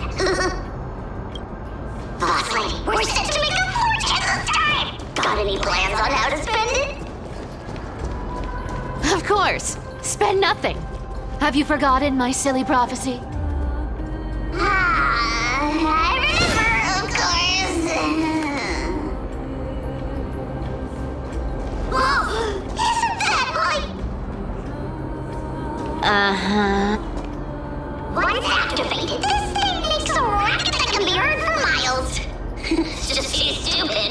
Speaker 13: Boss lady, we're set to make a fortune this time! Got any plans on how to spend it?
Speaker 2: Of course. Spend nothing. Have you forgotten my silly prophecy?
Speaker 13: I remember, of course. Whoa! Isn't that like...
Speaker 2: Uh-huh.
Speaker 13: Once activated, this thing makes a racket that can be heard for miles. It's just too stupid.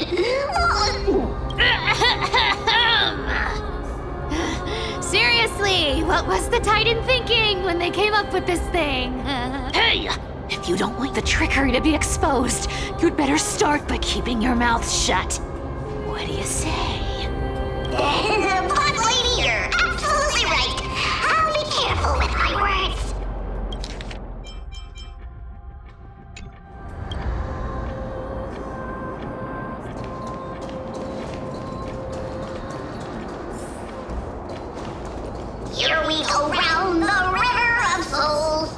Speaker 2: Seriously, what was the Titan thinking when they came up with this thing? Hey! If you don't want the trickery to be exposed, you'd better start by keeping your mouth shut. What do you say?
Speaker 13: Boss lady, you're absolutely right. I'll be careful with my words. Here we go round the river of souls.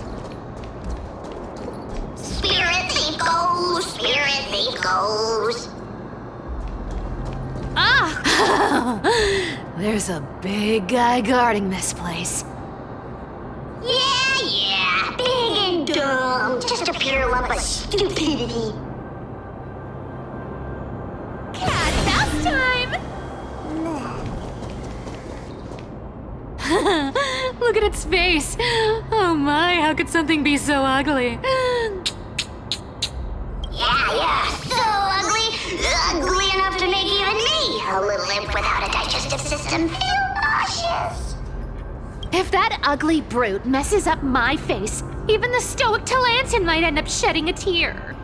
Speaker 13: goes.
Speaker 2: Ah! There's a big guy guarding this place.
Speaker 13: Yeah, big and dumb. Just a pure lump of stupidity.
Speaker 2: Cat mouse time! Look at its face. Oh my, how could something be so ugly?
Speaker 13: Yeah, so ugly. Ugly enough to make even me, a little imp without a digestive system, feel nauseous.
Speaker 2: If that ugly brute messes up my face, even the stoic Talantin might end up shedding a tear.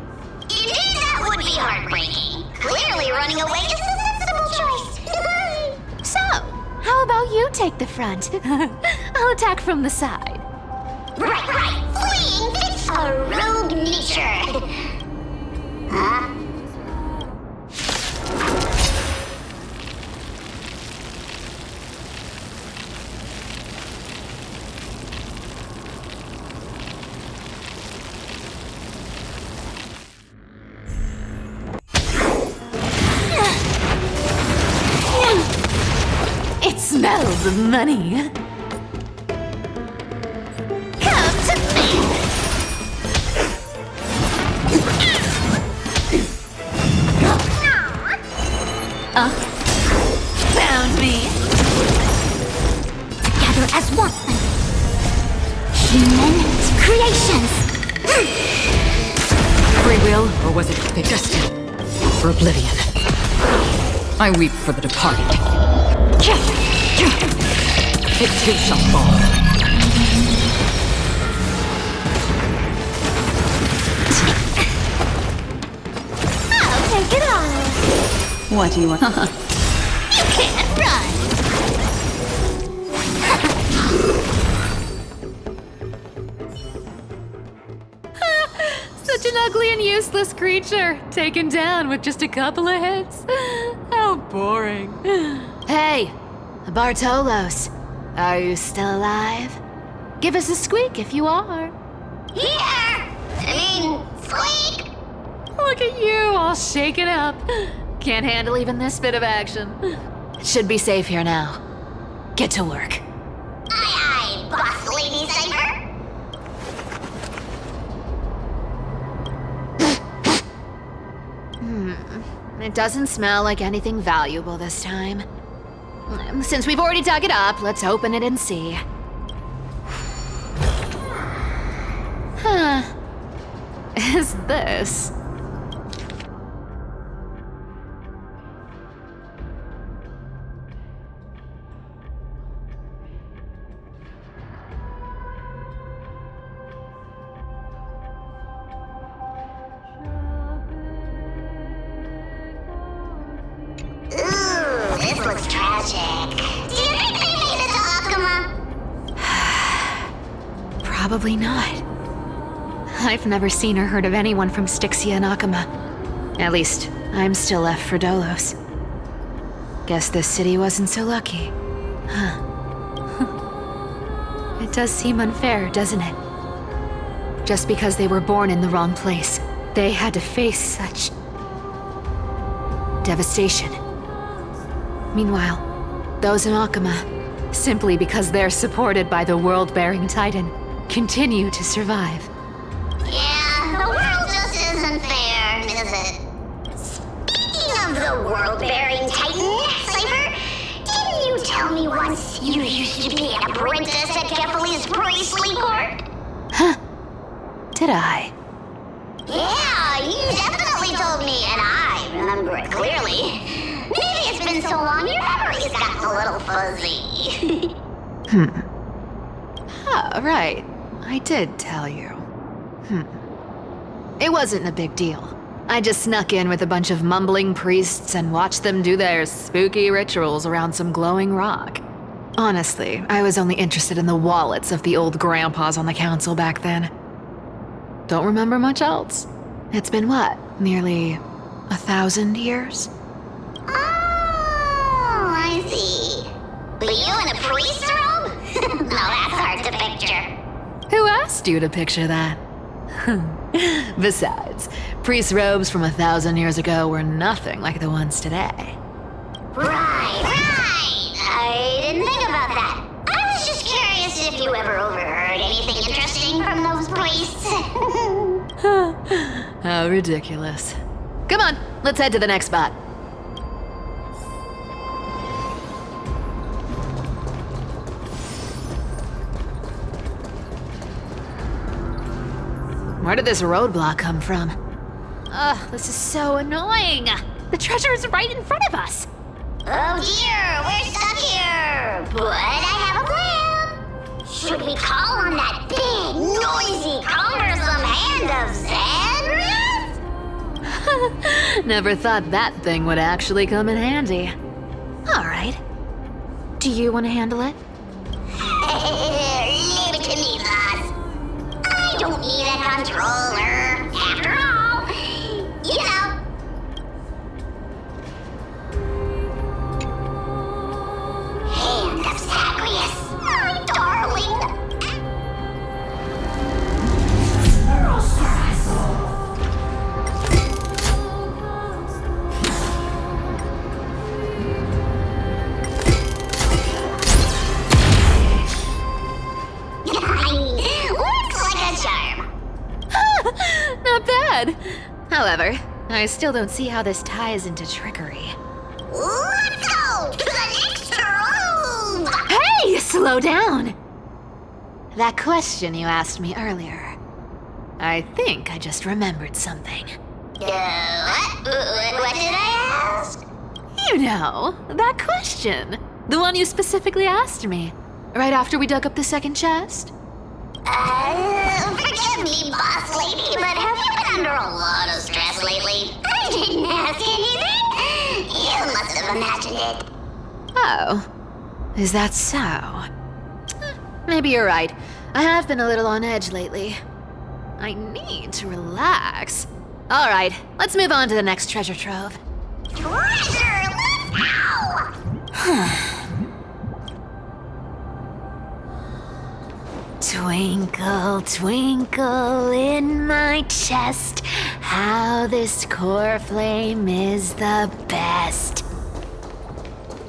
Speaker 13: Indeed, that would be heartbreaking. Clearly running away is the sensible choice.
Speaker 2: So, how about you take the front? I'll attack from the side.
Speaker 13: Right. Fleeing fits a rogue nature. Huh?
Speaker 2: It smells of money.
Speaker 13: Come to me.
Speaker 2: Found me.
Speaker 3: Together as one. Human creations.
Speaker 14: Free will, or was it fate? Destiny. For oblivion. I weep for the departed. It too shall fall.
Speaker 13: I'll take it all.
Speaker 14: What do you want?
Speaker 13: You can't run.
Speaker 2: Such an ugly and useless creature, taken down with just a couple of hits. How boring. Hey, Bartolos, are you still alive? Give us a squeak if you are.
Speaker 13: Squeak!
Speaker 2: Look at you, all shaken up. Can't handle even this bit of action. It should be safe here now. Get to work.
Speaker 13: Aye, boss lady Cipher.
Speaker 2: It doesn't smell like anything valuable this time. Since we've already dug it up, let's open it and see. Huh. Is this?
Speaker 13: Ooh, this looks tragic. Do you think they made it to Okhema?
Speaker 2: Probably not. I've never seen or heard of anyone from Styxia and Okhema. At least, I'm still left for Dolos. Guess this city wasn't so lucky. Huh. It does seem unfair, doesn't it? Just because they were born in the wrong place, they had to face such devastation. Meanwhile, those in Okhema, simply because they're supported by the world-bearing Titan, continue to survive.
Speaker 13: Yeah, the world just isn't fair, is it? Speaking of the world-bearing Titan, Cipher, didn't you tell me once you used to be an apprentice at Kefali's priestly court?
Speaker 2: Huh? Did I?
Speaker 13: Yeah, you definitely told me, and I remember it clearly. Maybe it's been so long your memory's gotten a little fuzzy.
Speaker 2: Oh, right. I did tell you. It wasn't a big deal. I just snuck in with a bunch of mumbling priests and watched them do their spooky rituals around some glowing rock. Honestly, I was only interested in the wallets of the old grandpas on the council back then. Don't remember much else. It's been what, nearly 1,000 years?
Speaker 13: Oh, I see. But you in a priest robe? No, that's hard to picture.
Speaker 2: Who asked you to picture that? Besides, Priest robes from 1,000 years ago were nothing like the ones today.
Speaker 13: Right. I didn't think about that. I was just curious if you ever overheard anything interesting from those priests.
Speaker 2: How ridiculous. Come on, let's head to the next spot. Where did this roadblock come from? Ugh, this is so annoying. The treasure is right in front of us.
Speaker 13: Oh dear, we're stuck here. But I have a plan. Should we call on that big, noisy, cumbersome hand of Xandrith?
Speaker 2: Never thought that thing would actually come in handy. All right. Do you want to handle it?
Speaker 13: Leave it to me, boss. I don't need a controller. After all, you know. Hand of Zagreus, my darling. Looks like a charm.
Speaker 2: Not bad. However, I still don't see how this ties into trickery.
Speaker 13: Let's go to the next room.
Speaker 2: Hey, slow down! That question you asked me earlier. I think I just remembered something.
Speaker 13: What did I ask?
Speaker 2: You know, that question. The one you specifically asked me. Right after we dug up the second chest.
Speaker 13: Forgive me, boss lady, but have you been under a lot of stress lately? I didn't ask anything. You must have imagined it.
Speaker 2: Oh, is that so? Maybe you're right. I have been a little on edge lately. I need to relax. All right, let's move on to the next treasure trove.
Speaker 13: Treasure, let's go!
Speaker 2: Twinkle, twinkle in my chest, how this core flame is the best.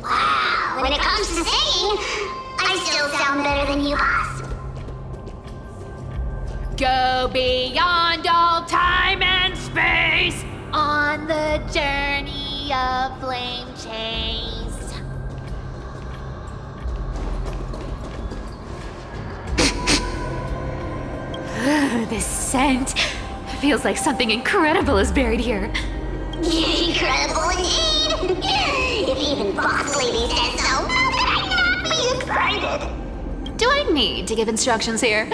Speaker 13: Wow, when it comes to singing, I still sound better than you, boss.
Speaker 2: Go beyond all time and space on the journey of flame chase. This scent feels like something incredible is buried here.
Speaker 13: Incredible indeed! If even Boss Lady said so, how could I not be excited?
Speaker 2: Do I need to give instructions here?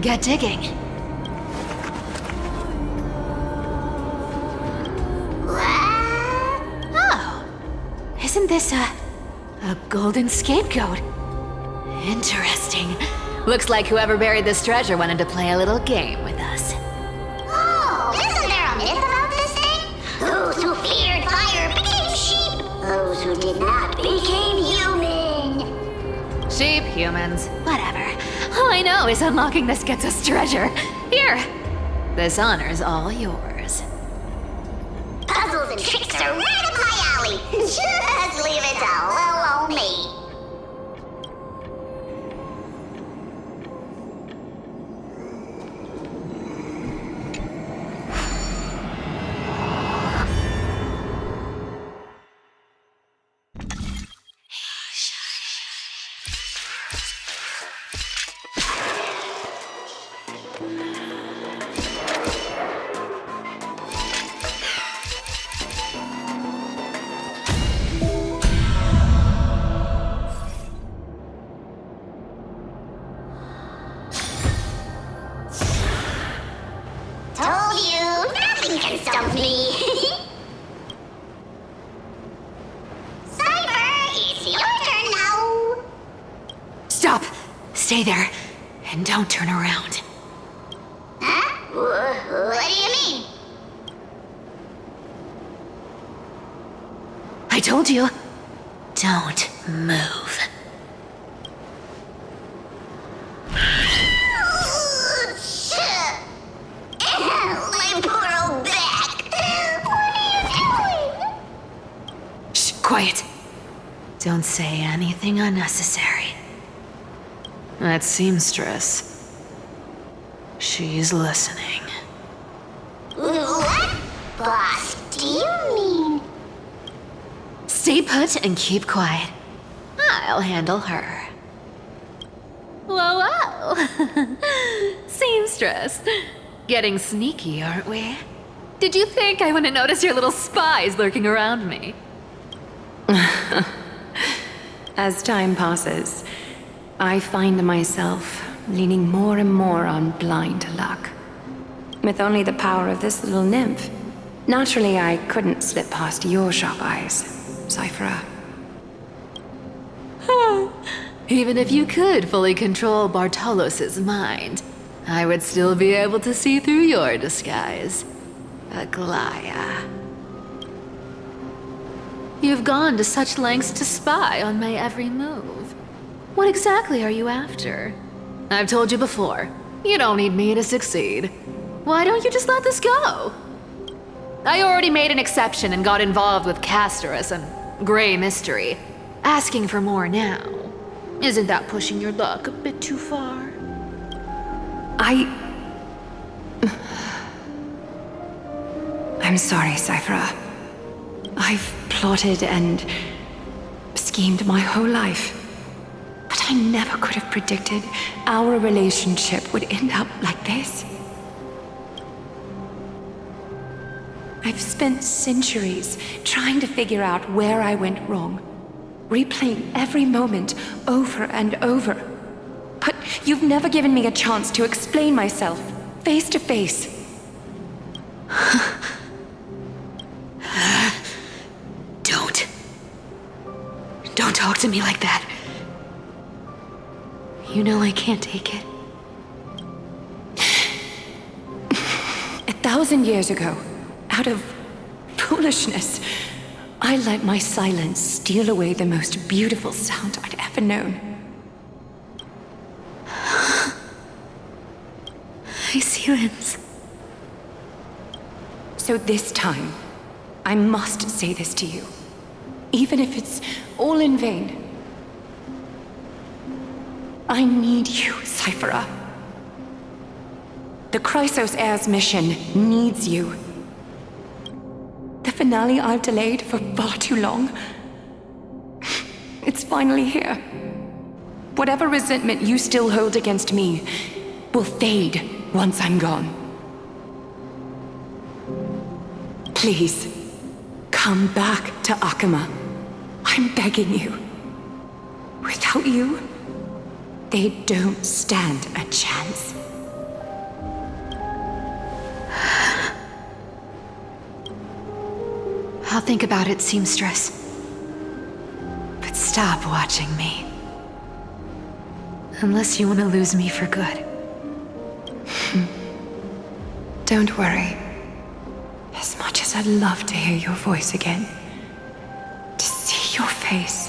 Speaker 2: Get digging.
Speaker 13: What?
Speaker 2: Oh, isn't this a golden scapegoat? Interesting. Looks like whoever buried this treasure wanted to play a little game with us.
Speaker 13: Oh, isn't there a myth about this thing? Those who feared fire became sheep. Those who did not became human.
Speaker 2: Sheep, humans, whatever. All I know is unlocking this gets us treasure. Here, this honor's all yours.
Speaker 13: Puzzles and tricks are right up my alley. Just leave it to little old me. Told you, nothing can stop me. Cipher, it's your turn now.
Speaker 2: Stop! Stay there, and don't turn around.
Speaker 13: Huh? What do you mean?
Speaker 2: I told you, don't move.
Speaker 13: My poor old back.
Speaker 2: Quiet. Don't say anything unnecessary. That seamstress. She's listening.
Speaker 13: What? Boss, do you mean?
Speaker 2: Stay put and keep quiet. I'll handle her. Whoa, whoa. Seamstress. Getting sneaky, aren't we? Did you think I wouldn't notice your little spies lurking around me?
Speaker 11: As time passes, I find myself leaning more and more on blind luck. With only the power of this little nymph, naturally I couldn't slip past your sharp eyes, Cipher.
Speaker 2: Even if you could fully control Bartolos's mind, I would still be able to see through your disguise, Aglaea. You've gone to such lengths to spy on my every move. What exactly are you after? I've told you before, you don't need me to succeed. Why don't you just let this go? I already made an exception and got involved with Castorice and Grey Mystery. Asking for more now. Isn't that pushing your luck a bit too far?
Speaker 11: I'm sorry, Cipher. I've plotted and schemed my whole life. But I never could have predicted our relationship would end up like this. I've spent centuries trying to figure out where I went wrong, replaying every moment over and over. But you've never given me a chance to explain myself, face to face.
Speaker 2: Don't talk to me like that. You know I can't take it.
Speaker 11: 1,000 years ago, out of foolishness, I let my silence steal away the most beautiful sound I'd ever known.
Speaker 2: I see lens.
Speaker 11: So this time, I must say this to you, even if it's all in vain. I need you, Cipher. The Chrysos Heir's mission needs you. The finale I've delayed for far too long. It's finally here. Whatever resentment you still hold against me will fade once I'm gone. Please, come back to Okhema. I'm begging you. Without you, they don't stand a chance.
Speaker 2: I'll think about it, seamstress. But stop watching me. Unless you want to lose me for good.
Speaker 11: Don't worry. As much as I'd love to hear your voice again, to see your face,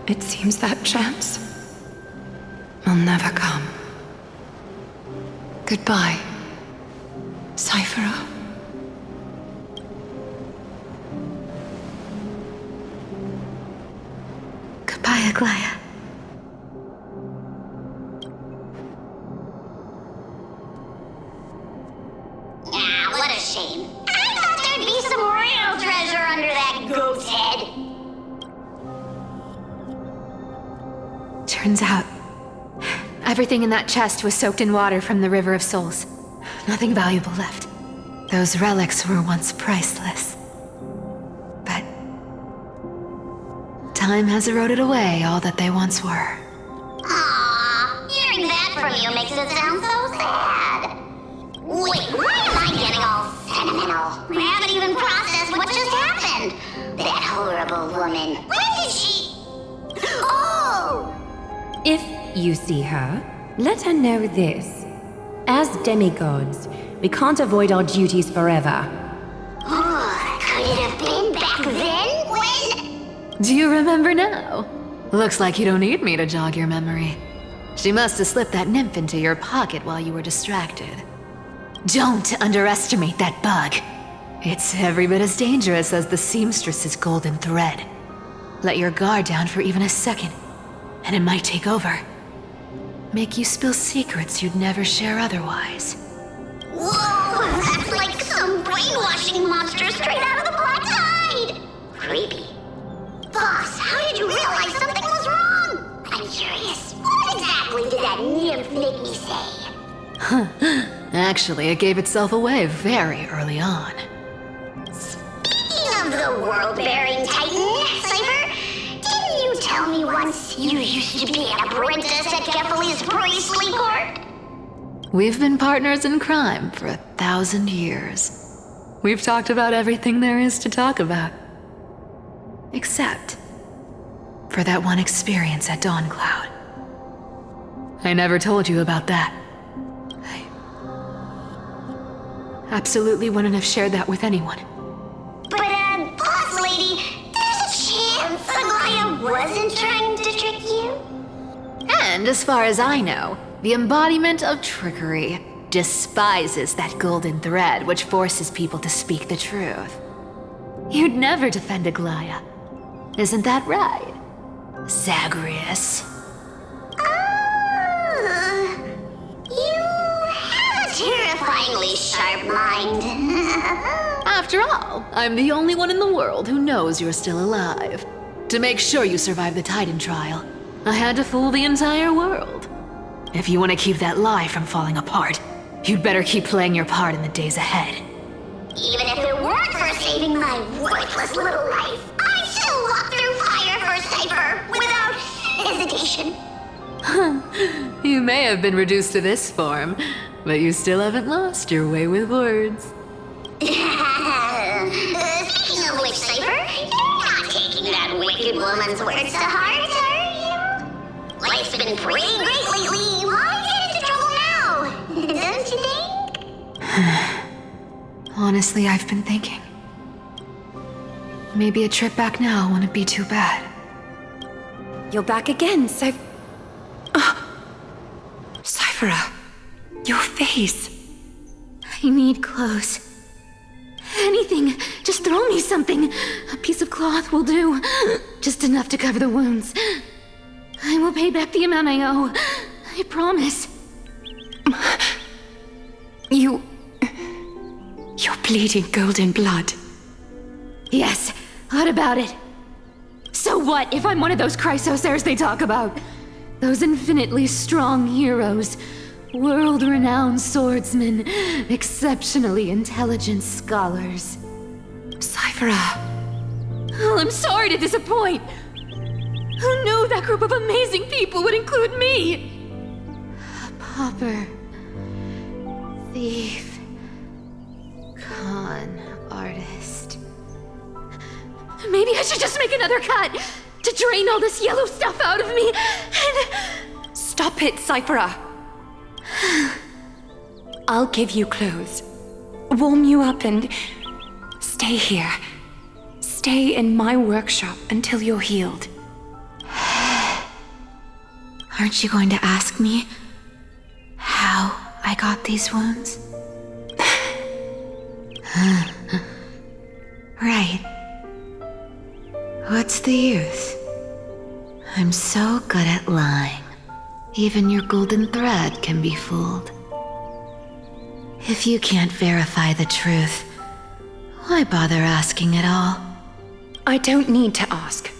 Speaker 11: it seems that chance will never come. Goodbye, Cipher.
Speaker 2: Goodbye, Aglaea.
Speaker 13: What a shame. I thought there'd be some real treasure under that goat's head.
Speaker 2: Turns out, everything in that chest was soaked in water from the River of Souls. Nothing valuable left. Those relics were once priceless. But time has eroded away all that they once were.
Speaker 13: Aww, hearing that from you makes it sound so sad. Wait, why am I getting all sentimental? I haven't even processed what just happened. That horrible woman. When did she... Oh!
Speaker 15: If you see her, let her know this. As demigods, we can't avoid our duties forever.
Speaker 13: Could it have been back then? When?
Speaker 2: Do you remember now? Looks like you don't need me to jog your memory. She must have slipped that nymph into your pocket while you were distracted. Don't underestimate that bug.
Speaker 16: It's every bit as dangerous as the seamstress's golden thread. Let your guard down for even a second, and it might take over. Make you spill secrets you'd never share otherwise.
Speaker 13: Whoa, that's like some brainwashing monster straight out of the Black Tide! Creepy. Boss, how did you realize something was wrong? I'm curious, what exactly did that nymph make me say?
Speaker 16: Huh. Actually, it gave itself away very early on.
Speaker 13: Speaking of the world-bearing titan, Cipher, didn't you tell me once you used to be an apprentice at Kefali's priestly court?
Speaker 16: We've been partners in crime for 1,000 years. We've talked about everything there is to talk about. Except for that one experience at Dawncloud. I never told you about that. I absolutely wouldn't have shared that with anyone.
Speaker 13: But, boss lady, there's a chance Aglaea wasn't trying to trick you?
Speaker 16: And as far as I know, the embodiment of trickery despises that golden thread which forces people to speak the truth. You'd never defend Aglaea. Isn't that right, Zagreus?
Speaker 13: You have a terrifyingly sharp mind.
Speaker 16: After all, I'm the only one in the world who knows you're still alive. To make sure you survive the Titan trial, I had to fool the entire world. If you want to keep that lie from falling apart, you'd better keep playing your part in the days ahead.
Speaker 13: Even if it weren't for saving my worthless little life, I'd still walk through fire for Cipher without hesitation.
Speaker 16: You may have been reduced to this form, but you still haven't lost your way with words.
Speaker 13: Speaking of which, Cipher, you're not taking that wicked woman's words to heart, are you? Life's been pretty great lately. Why get into trouble now? Don't you think?
Speaker 16: Honestly, I've been thinking. Maybe a trip back now wouldn't be too bad.
Speaker 11: You're back again, Cypher. Cyphera, your face.
Speaker 2: I need clothes. Anything. Just throw me something. A piece of cloth will do. Just enough to cover the wounds. I will pay back the amount I owe. I promise.
Speaker 11: You're bleeding golden blood.
Speaker 2: Yes, what about it? So what if I'm one of those Chrysosairs they talk about? Those infinitely strong heroes, world-renowned swordsmen, exceptionally intelligent scholars.
Speaker 11: Cyphera.
Speaker 2: Oh, I'm sorry to disappoint. Who knew that group of amazing people would include me? A pauper, thief, con artist. Maybe I should just make another cut to drain all this yellow stuff out of me and...
Speaker 11: Stop it, Cyphera. I'll give you clothes, warm you up, and stay here. Stay in my workshop until you're healed.
Speaker 2: Aren't you going to ask me how I got these wounds? Right. What's the use? I'm so good at lying. Even your golden thread can be fooled. If you can't verify the truth, why bother asking at all?
Speaker 11: I don't need to ask.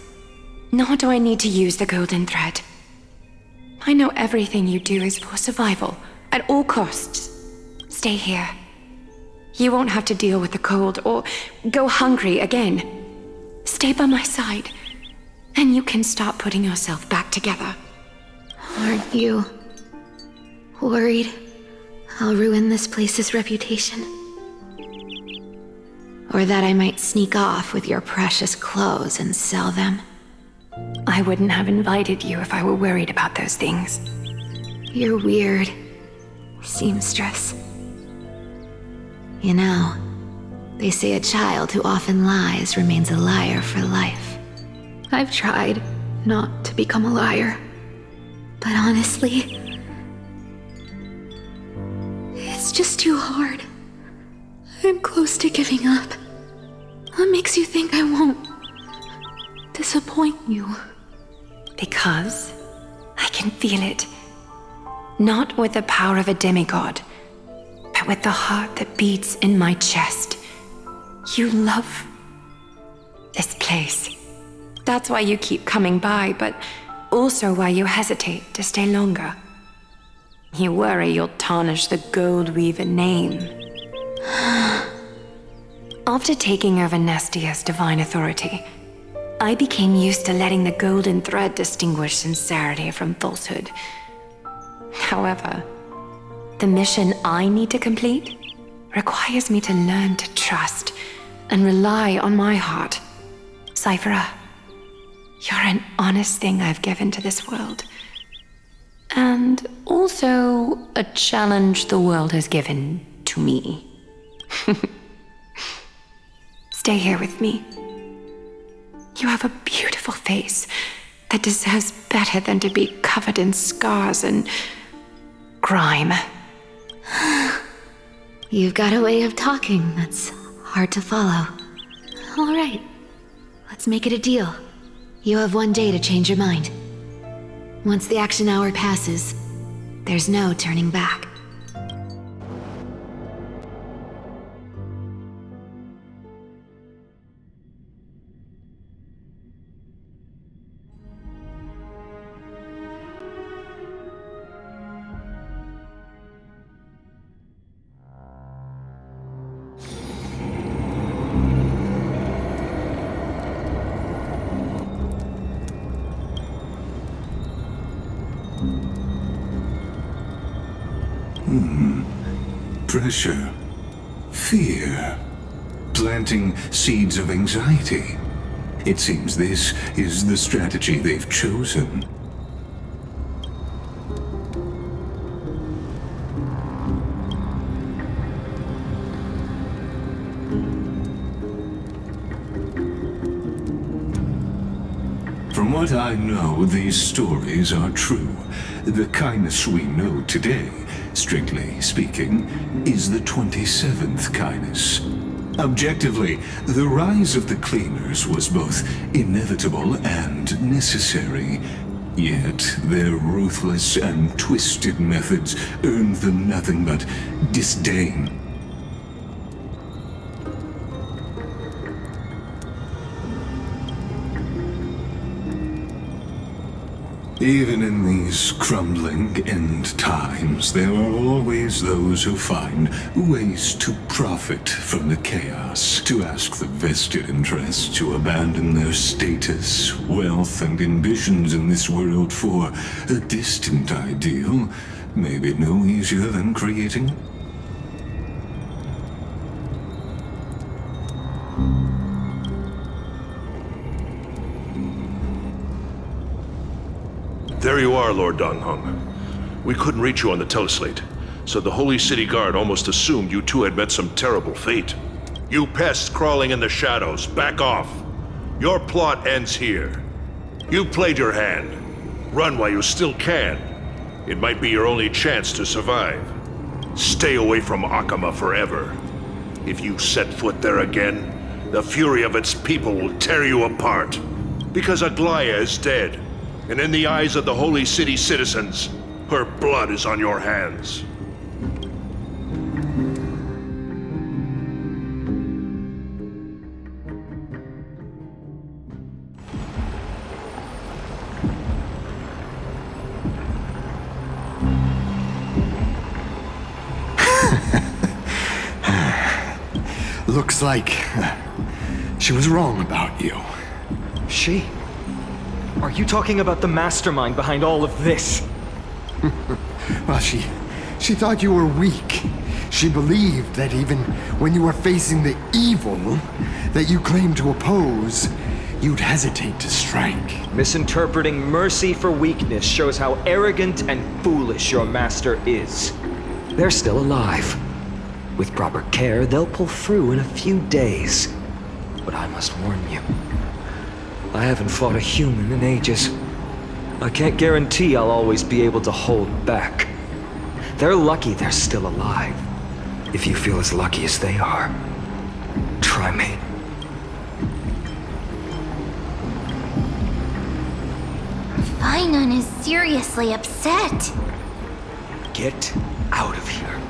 Speaker 11: Nor do I need to use the golden thread. I know everything you do is for survival, at all costs. Stay here. You won't have to deal with the cold or go hungry again. Stay by my side, and you can start putting yourself back together.
Speaker 2: Aren't you worried I'll ruin this place's reputation? Or that I might sneak off with your precious clothes and sell them?
Speaker 11: I wouldn't have invited you if I were worried about those things.
Speaker 2: You're weird, seamstress. You know, they say a child who often lies remains a liar for life. I've tried not to become a liar, but honestly, it's just too hard.
Speaker 12: I'm close to giving up. What makes you think I won't disappoint you?
Speaker 11: Because I can feel it. Not with the power of a demigod, but with the heart that beats in my chest. You love this place. That's why you keep coming by, but also why you hesitate to stay longer. You worry you'll tarnish the Gold Weaver name. After taking over Nestia's divine authority, I became used to letting the golden thread distinguish sincerity from falsehood. However, the mission I need to complete requires me to learn to trust and rely on my heart. Cipher, you're an honest thing I've given to this world. And also a challenge the world has given to me. Stay here with me. You have a beautiful face that deserves better than to be covered in scars and grime.
Speaker 2: You've got a way of talking that's hard to follow. All right, let's make it a deal. You have 1 day to change your mind. Once the action hour passes, there's no turning back.
Speaker 5: Pressure, fear, planting seeds of anxiety. It seems this is the strategy they've chosen. From what I know, these stories are true. The kindness we know today, strictly speaking, is the 27th kindness. Objectively, the rise of the Cleaners was both inevitable and necessary. Yet their ruthless and twisted methods earned them nothing but disdain. Even in these crumbling end times, there are always those who find ways to profit from the chaos, to ask the vested interests to abandon their status, wealth, and ambitions in this world for a distant ideal, maybe no easier than creating.
Speaker 10: There you are, Lord Donghong. We couldn't reach you on the teleslate, so the Holy City Guard almost assumed you two had met some terrible fate. You pests crawling in the shadows, back off. Your plot ends here. You played your hand. Run while you still can. It might be your only chance to survive. Stay away from Okhema forever. If you set foot there again, the fury of its people will tear you apart. Because Aglaea is dead. And in the eyes of the Holy City citizens, her blood is on your hands.
Speaker 8: Looks like she was wrong about you.
Speaker 6: She? Are you talking about the mastermind behind all of this?
Speaker 8: Well, she thought you were weak. She believed that even when you were facing the evil that you claimed to oppose, you'd hesitate to strike.
Speaker 6: Misinterpreting mercy for weakness shows how arrogant and foolish your master is.
Speaker 7: They're still alive. With proper care, they'll pull through in a few days. But I must warn you, I haven't fought a human in ages. I can't guarantee I'll always be able to hold back. They're lucky they're still alive. If you feel as lucky as they are, try me.
Speaker 3: Phainon is seriously upset.
Speaker 7: Get out of here.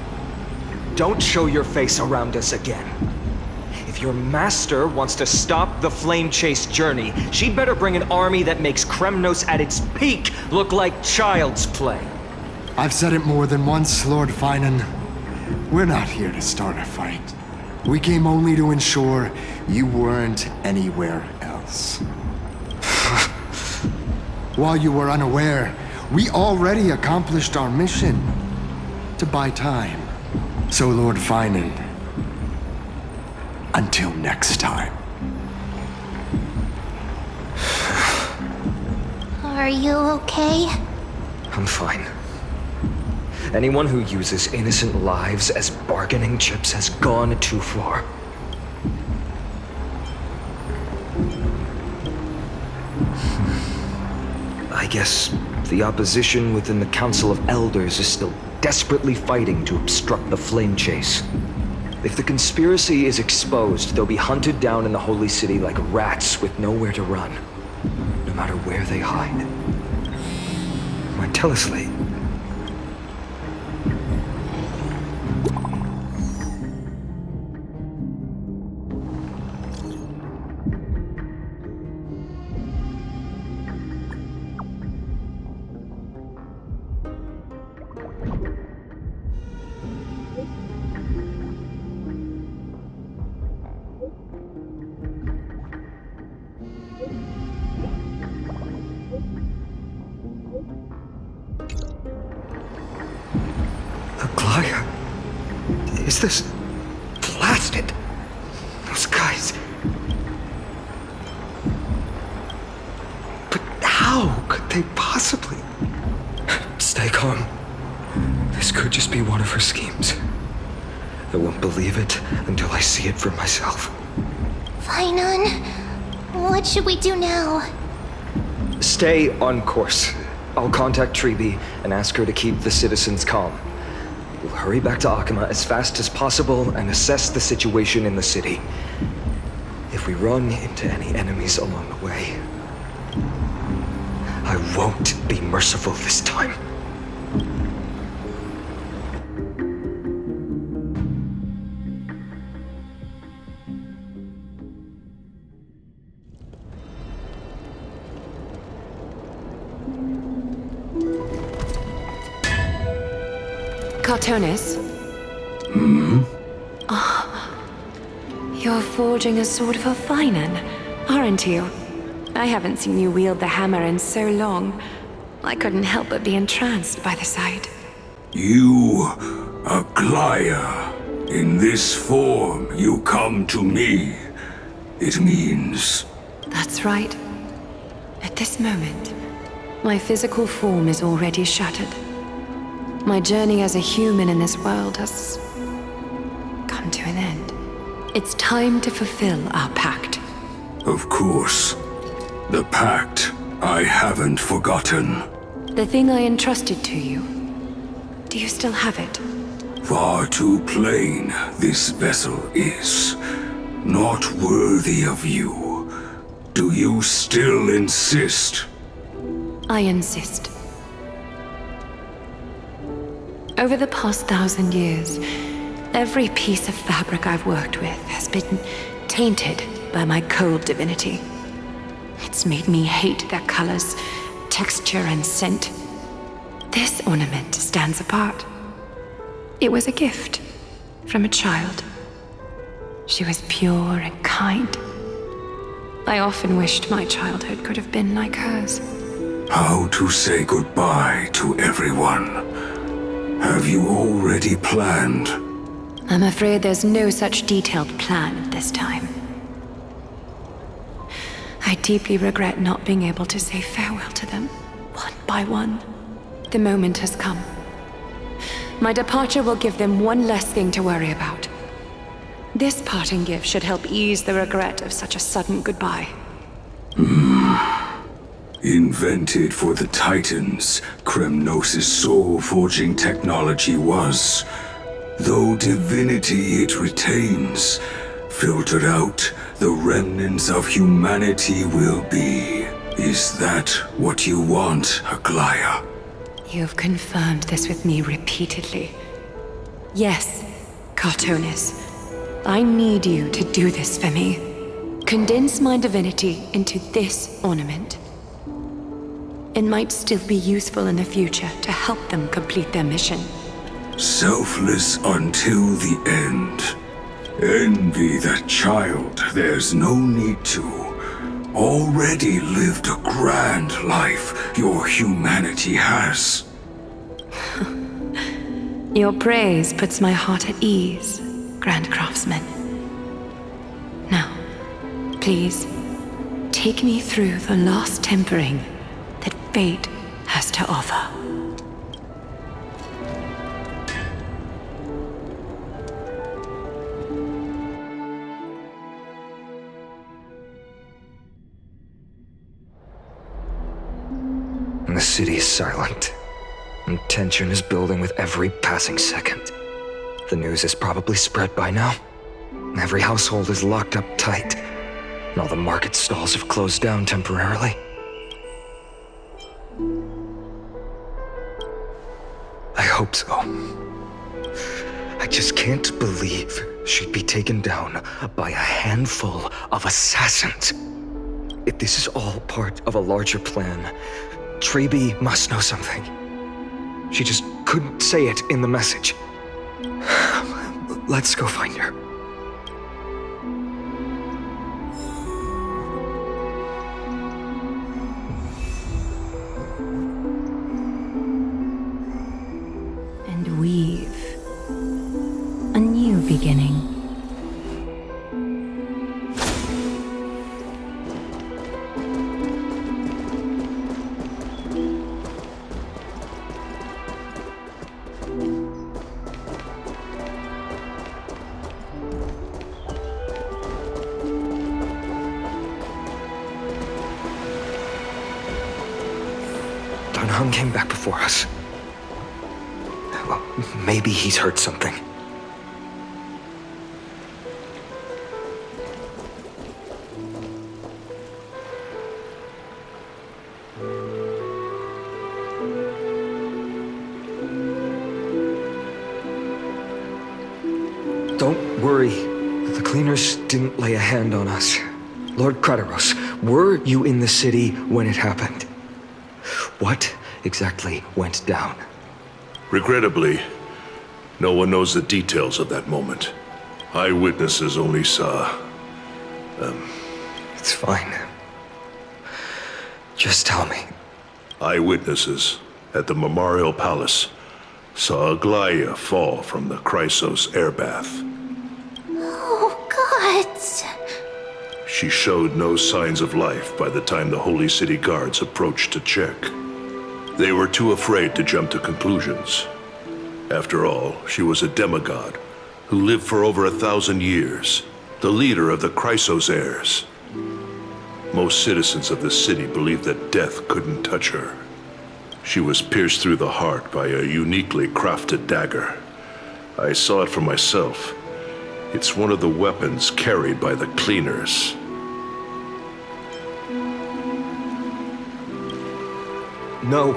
Speaker 7: Don't show your face around us again. If your master wants to stop the flame chase journey, she'd better bring an army that makes Kremnos at its peak look like child's play.
Speaker 8: I've said it more than once, Lord Phainon. We're not here to start a fight. We came only to ensure you weren't anywhere else. While you were unaware, we already accomplished our mission to buy time. So, Lord Phainon, until next time.
Speaker 3: Are you okay?
Speaker 7: I'm fine. Anyone who uses innocent lives as bargaining chips has gone too far. I guess the opposition within the Council of Elders is still desperately fighting to obstruct the flame chase. If the conspiracy is exposed, they'll be hunted down in the Holy City like rats with nowhere to run, no matter where they hide. My teleslate. Aglaea? Is this blasted? Those guys. But how could they possibly? Stay calm. This could just be one of her schemes. I won't believe it until I see it for myself.
Speaker 3: Phainon, what should we do now?
Speaker 7: Stay on course. I'll contact Tribbie and ask her to keep the citizens calm. We'll hurry back to Okhema as fast as possible and assess the situation in the city. If we run into any enemies along the way, I won't be merciful this time.
Speaker 11: Cartonis? You're forging a sword for Phainon, aren't you? I haven't seen you wield the hammer in so long. I couldn't help but be entranced by the sight.
Speaker 5: You, Aglaea, in this form you come to me. It means...
Speaker 11: That's right. At this moment, my physical form is already shattered. My journey as a human in this world has come to an end. It's time to fulfill our pact.
Speaker 5: Of course. The pact I haven't forgotten.
Speaker 11: The thing I entrusted to you. Do you still have it?
Speaker 5: Far too plain this vessel is. Not worthy of you. Do you still insist?
Speaker 11: I insist. Over the past 1,000 years, every piece of fabric I've worked with has been tainted by my cold divinity. It's made me hate their colors, texture, and scent. This ornament stands apart. It was a gift from a child. She was pure and kind. I often wished my childhood could have been like hers.
Speaker 5: How to say goodbye to everyone? Have you already planned?
Speaker 11: I'm afraid there's no such detailed plan at this time. I deeply regret not being able to say farewell to them, one by one. The moment has come. My departure will give them one less thing to worry about. This parting gift should help ease the regret of such a sudden goodbye.
Speaker 5: Invented for the Titans, Kremnos' soul-forging technology was Though divinity it retains, filtered out, the remnants of humanity will be. Is that what you want, Aglaea?
Speaker 11: You've confirmed this with me repeatedly. Yes, Cartonis. I need you to do this for me. Condense my divinity into this ornament. It might still be useful in the future to help them complete their mission.
Speaker 5: Selfless until the end. Envy that child, there's no need to. Already lived a grand life your humanity has.
Speaker 11: Your praise puts my heart at ease, Grand Craftsman. Now, please, take me through the last tempering that fate has to offer.
Speaker 7: The city is silent, and tension is building with every passing second. The news is probably spread by now. Every household is locked up tight, and all the market stalls have closed down temporarily. I hope so. I just can't believe she'd be taken down by a handful of assassins. If this is all part of a larger plan, Tribbie must know something. She just couldn't say it in the message. Let's go find her.
Speaker 15: And weave a new beginning.
Speaker 7: Heng came back before us. Well, maybe he's heard something. Don't worry. The cleaners didn't lay a hand on us. Lord Crataros, were you in the city when it happened? What exactly went down?
Speaker 10: Regrettably, no one knows the details of that moment. Eyewitnesses only saw...
Speaker 7: It's fine. Just tell me.
Speaker 10: Eyewitnesses at the Marmoreal Palace saw Aglaea fall from the Chrysos airbath.
Speaker 3: Oh, gods!
Speaker 10: She showed no signs of life by the time the Holy City guards approached to check. They were too afraid to jump to conclusions. After all, she was a demigod who lived for over 1,000 years, the leader of the Chrysos heirs. Most citizens of the city believed that death couldn't touch her. She was pierced through the heart by a uniquely crafted dagger. I saw it for myself. It's one of the weapons carried by the cleaners.
Speaker 7: No,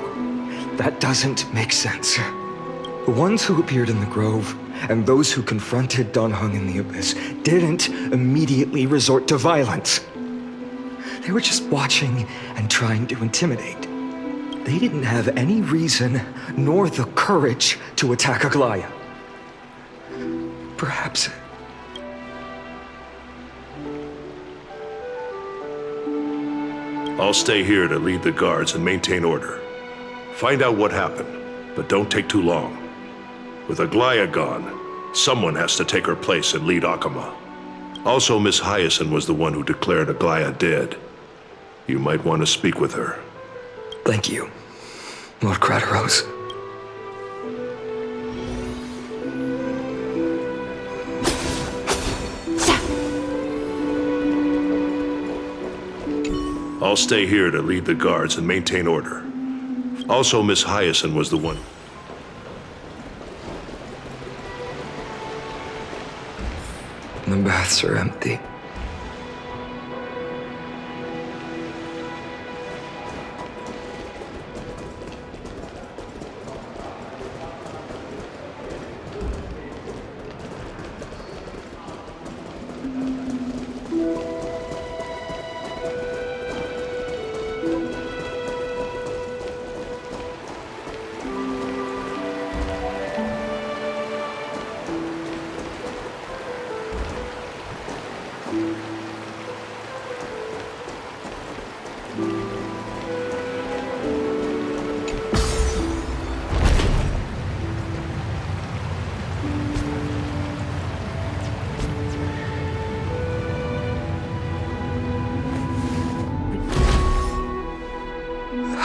Speaker 7: that doesn't make sense. The ones who appeared in the Grove and those who confronted Don Heng in the Abyss didn't immediately resort to violence. They were just watching and trying to intimidate. They didn't have any reason nor the courage to attack Aglaea. Perhaps...
Speaker 10: I'll stay here to lead the guards and maintain order. Find out what happened, but don't take too long. With Aglaea gone, someone has to take her place and lead Okhema. Also, Miss Hyacine was the one who declared Aglaea dead. You might want to speak with her.
Speaker 7: Thank you, Lord Crataros.
Speaker 10: I'll stay here to lead the guards and maintain order. Also, Miss Hyacine was the one...
Speaker 7: The baths are empty.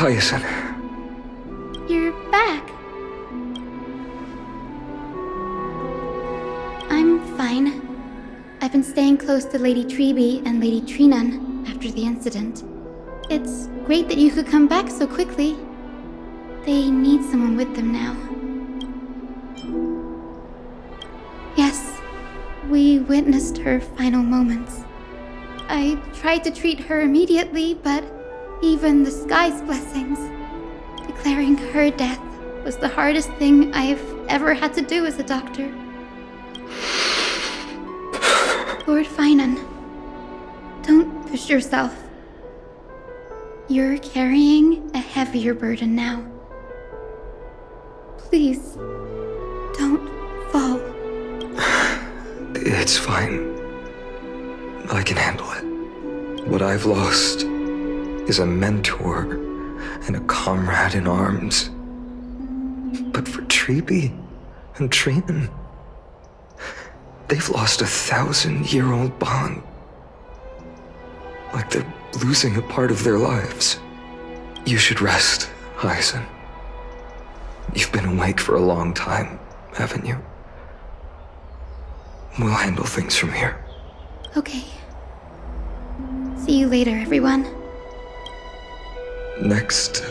Speaker 7: Hyacine.
Speaker 9: You're back. I'm fine. I've been staying close to Lady Tribbie and Lady Phainon after the incident. It's great that you could come back so quickly. They need someone with them now. Yes, we witnessed her final moments. I tried to treat her immediately, but even the sky's blessings. Declaring her death was the hardest thing I've ever had to do as a doctor. Lord Phainon, don't push yourself. You're carrying a heavier burden now. Please, don't fall.
Speaker 7: It's fine. I can handle it. What I've lost is a mentor and a comrade in arms. But for Tribbie and Phainon, they've lost a 1,000-year-old bond. Like they're losing a part of their lives. You should rest, Hyacine. You've been awake for a long time, haven't you? We'll handle things from here.
Speaker 9: Okay. See you later, everyone.
Speaker 7: Next,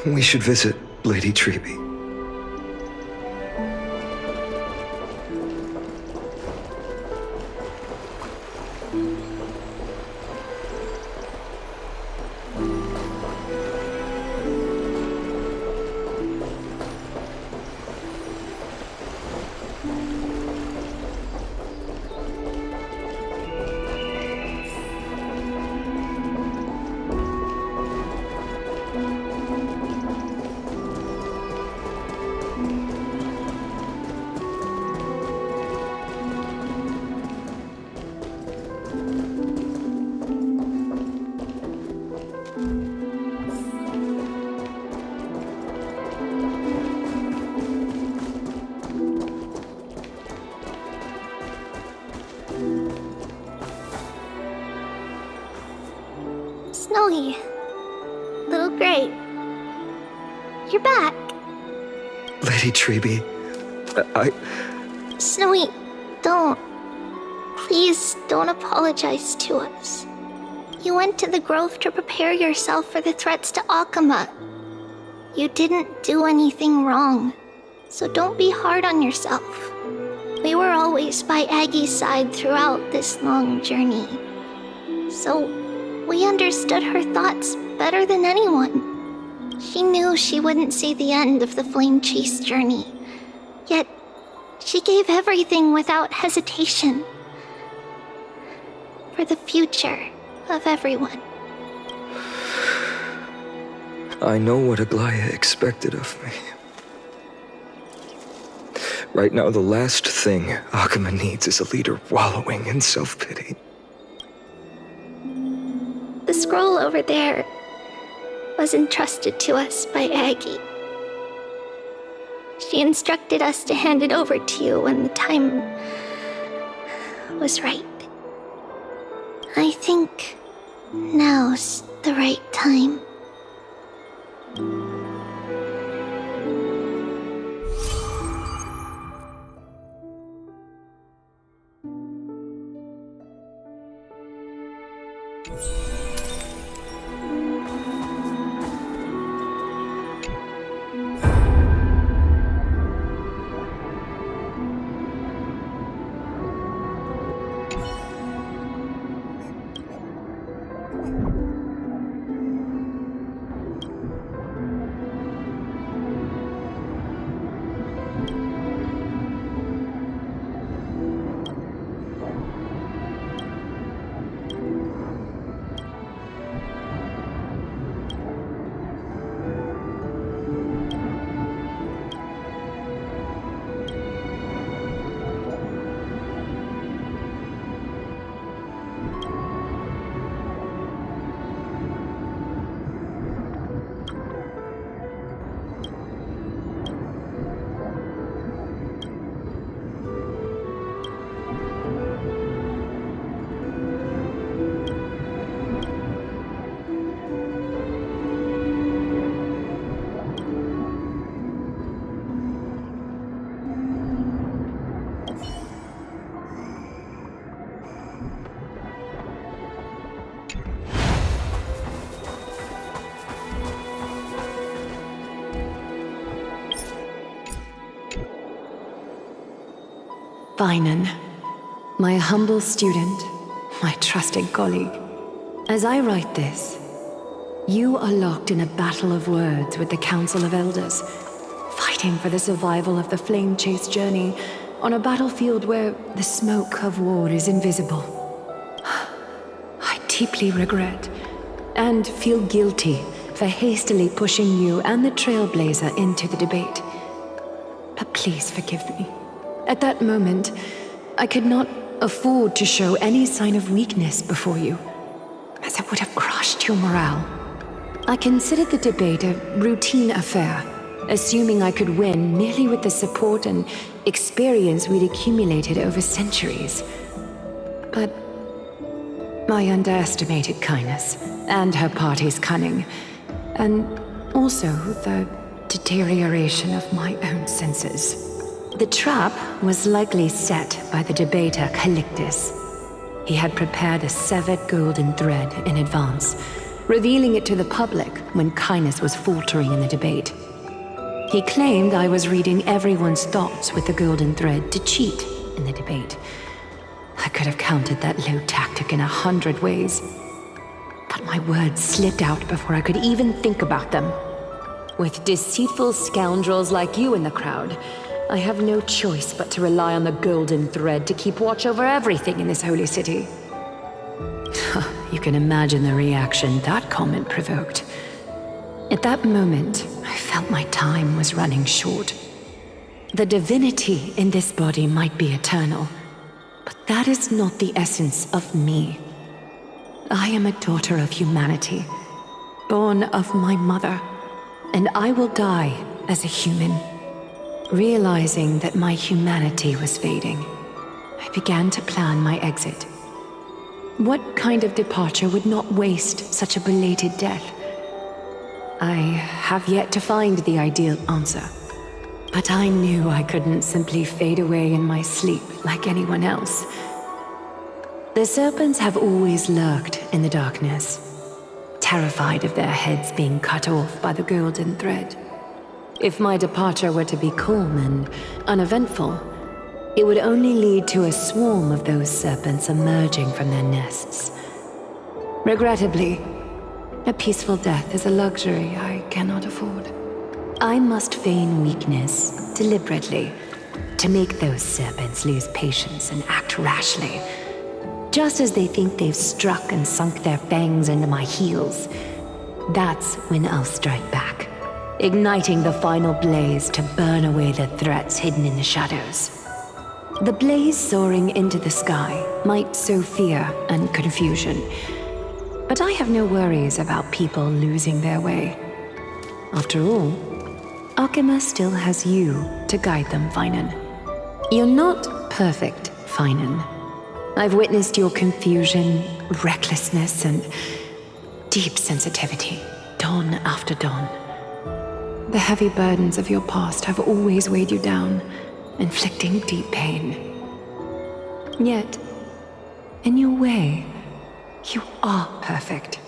Speaker 7: we should visit Lady Tribbie.
Speaker 3: Snowy. Little Gray. You're back.
Speaker 7: Lady Tribbie,
Speaker 3: Snowy, don't. Please don't apologize to us. You went to the Grove to prepare yourself for the threats to Okhema. You didn't do anything wrong, so don't be hard on yourself. We were always by Aggie's side throughout this long journey, so we understood her thoughts better than anyone. She knew she wouldn't see the end of the flame chase journey, yet she gave everything without hesitation. For the future of everyone.
Speaker 7: I know what Aglaea expected of me. Right now, the last thing Okhema needs is a leader wallowing in self-pity.
Speaker 3: The scroll over there was entrusted to us by Aggie. She instructed us to hand it over to you when the time was right. I think now's the right time.
Speaker 11: Phainon, my humble student, my trusted colleague. As I write this, you are locked in a battle of words with the Council of Elders, fighting for the survival of the flame chase journey on a battlefield where the smoke of war is invisible. I deeply regret and feel guilty for hastily pushing you and the Trailblazer into the debate. But please forgive me. At that moment, I could not afford to show any sign of weakness before you, as it would have crushed your morale. I considered the debate a routine affair, assuming I could win merely with the support and experience we'd accumulated over centuries. But I underestimated kindness and her party's cunning, and also the deterioration of my own senses. The trap was likely set by the debater Calictus. He had prepared a severed golden thread in advance, revealing it to the public when kindness was faltering in the debate. He claimed I was reading everyone's thoughts with the golden thread to cheat in the debate. I could have countered that low tactic in 100 ways, but my words slipped out before I could even think about them. With deceitful scoundrels like you in the crowd, I have no choice but to rely on the golden thread to keep watch over everything in this holy city. You can imagine the reaction that comment provoked. At that moment, I felt my time was running short. The divinity in this body might be eternal, but that is not the essence of me. I am a daughter of humanity, born of my mother, and I will die as a human. Realizing that my humanity was fading, I began to plan my exit. What kind of departure would not waste such a belated death? I have yet to find the ideal answer, but I knew I couldn't simply fade away in my sleep like anyone else. The serpents have always lurked in the darkness, terrified of their heads being cut off by the golden thread. If my departure were to be calm and uneventful, it would only lead to a swarm of those serpents emerging from their nests. Regrettably, a peaceful death is a luxury I cannot afford. I must feign weakness deliberately to make those serpents lose patience and act rashly. Just as they think they've struck and sunk their fangs into my heels, that's when I'll strike back, igniting the final blaze to burn away the threats hidden in the shadows. The blaze soaring into the sky might sow fear and confusion, but I have no worries about people losing their way. After all, Okhema still has you to guide them, Phainon. You're not perfect, Phainon. I've witnessed your confusion, recklessness, and deep sensitivity, dawn after dawn. The heavy burdens of your past have always weighed you down, inflicting deep pain. Yet, in your way, you are perfect.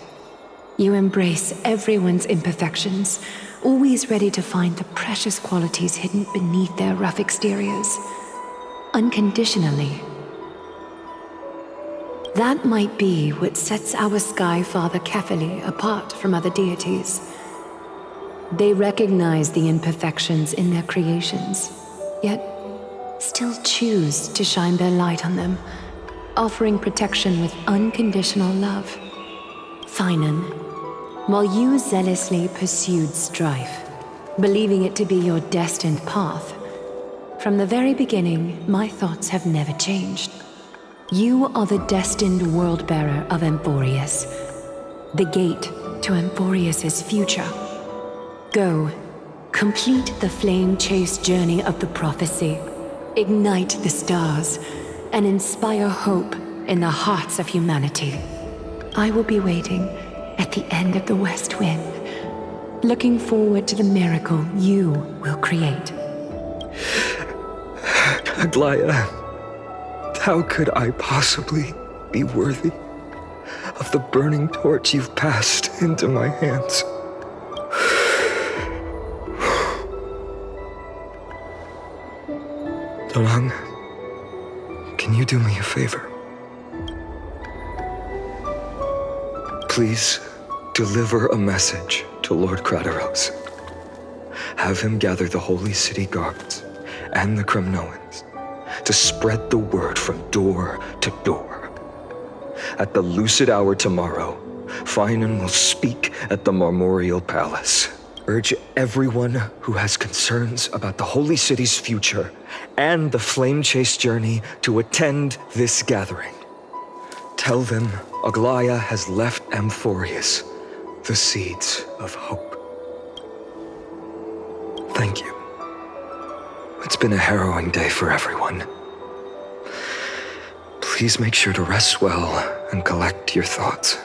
Speaker 11: You embrace everyone's imperfections, always ready to find the precious qualities hidden beneath their rough exteriors. Unconditionally. That might be what sets our Sky Father Philia apart from other deities. They recognize the imperfections in their creations, yet still choose to shine their light on them, offering protection with unconditional love. Phainon, while you zealously pursued strife, believing it to be your destined path, from the very beginning, my thoughts have never changed. You are the destined world-bearer of Amphoreus, the gate to Amphoreus' future. Go, complete the flame chase journey of the prophecy, ignite the stars, and inspire hope in the hearts of humanity. I will be waiting at the end of the west wind, looking forward to the miracle you will create.
Speaker 7: Aglaea, how could I possibly be worthy of the burning torch you've passed into my hands? Donang, Can you do me a favor? Please deliver a message to Lord Crateros. Have him gather the Holy City guards and the Kremnoans to spread the word from door to door. At the lucid hour tomorrow, Phainon will speak at the Marmoreal Palace. Urge everyone who has concerns about the Holy City's future and the Flame Chase journey to attend this gathering. Tell them Aglaea has left Amphoreus the seeds of hope. Thank you. It's been a harrowing day for everyone. Please make sure to rest well and collect your thoughts.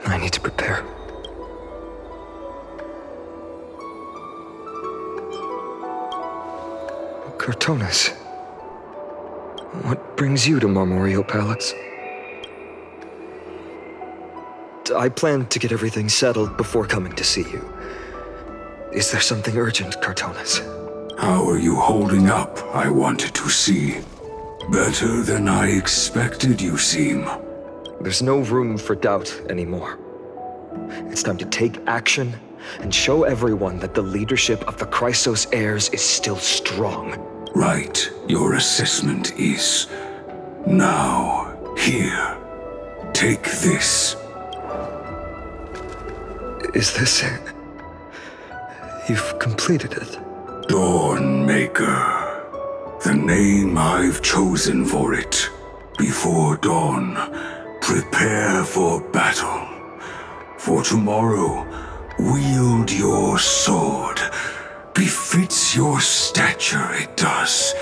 Speaker 7: I need to prepare. Cartonis, what brings you to Marmoreal Palace? I planned to get everything settled before coming to see you. Is there something urgent, Cartonis?
Speaker 5: How are you holding up, I wanted to see. Better than I expected, you seem.
Speaker 7: There's no room for doubt anymore. It's time to take action and show everyone that the leadership of the Chrysos heirs is still strong.
Speaker 5: Right, your assessment is. Now, here. Take this.
Speaker 7: Is this it? You've completed it.
Speaker 5: Dawnmaker. The name I've chosen for it. Before dawn, prepare for battle. For tomorrow, wield your sword. Befits your stature, it does.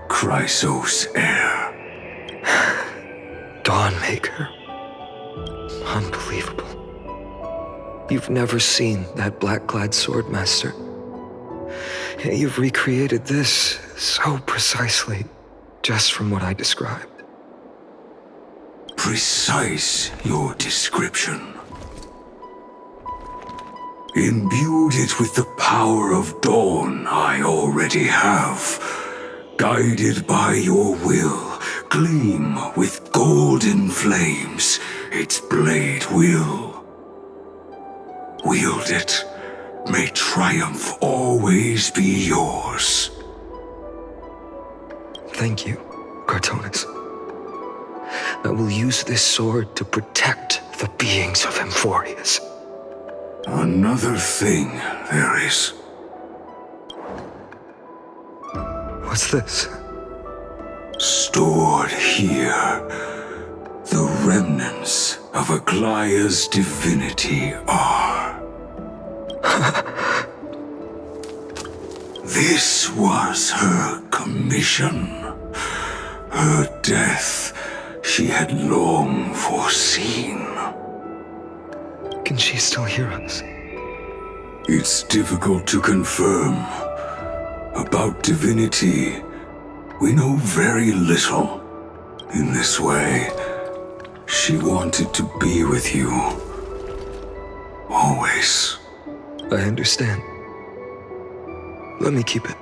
Speaker 5: Chrysos heir.
Speaker 7: Dawnmaker. Unbelievable. You've never seen that black-clad swordmaster. You've recreated this so precisely, just from what I described.
Speaker 5: Precise, your description. Imbued it with the power of dawn I already have. Guided by your will, gleam with golden flames, its blade will. Wield it, may triumph always be yours.
Speaker 7: Thank you, Cartonis. I will use this sword to protect the beings of Amphoreus.
Speaker 5: Another thing there is.
Speaker 7: What's this?
Speaker 5: Stored here, the remnants of Aglaea's divinity are. This was her commission. Her death she had long foreseen.
Speaker 7: Can she still hear us?
Speaker 5: It's difficult to confirm. About divinity, we know very little. In this way, she wanted to be with you. Always.
Speaker 7: I understand. Let me keep it.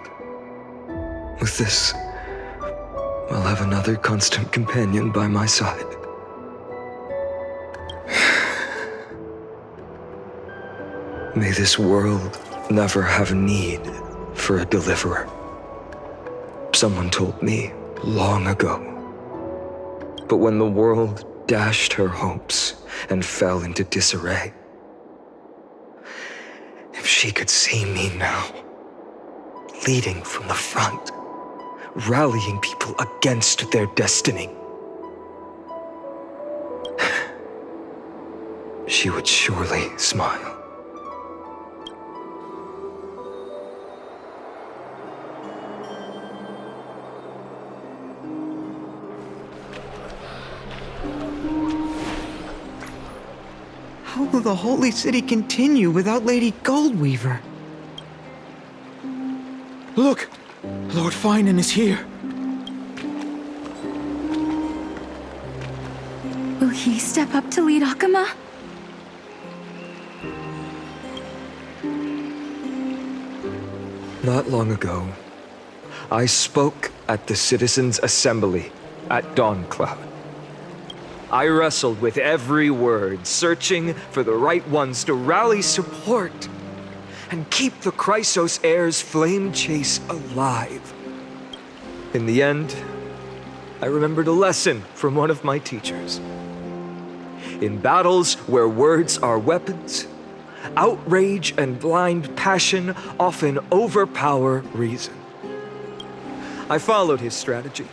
Speaker 7: With this, I'll have another constant companion by my side. May this world never have need for a deliverer. Someone told me long ago. But when the world dashed her hopes and fell into disarray, if she could see me now, leading from the front, rallying people against their destiny, she would surely smile.
Speaker 17: How will the Holy City continue without Lady Goldweaver? Look! Lord Phainon is here.
Speaker 9: Will he step up to lead Okhema?
Speaker 7: Not long ago, I spoke at the Citizens' Assembly at Dawncloud. I wrestled with every word, searching for the right ones to rally support and keep the Chrysos Heir's flame chase alive. In the end, I remembered a lesson from one of my teachers. In battles where words are weapons, outrage and blind passion often overpower reason. I followed his strategy.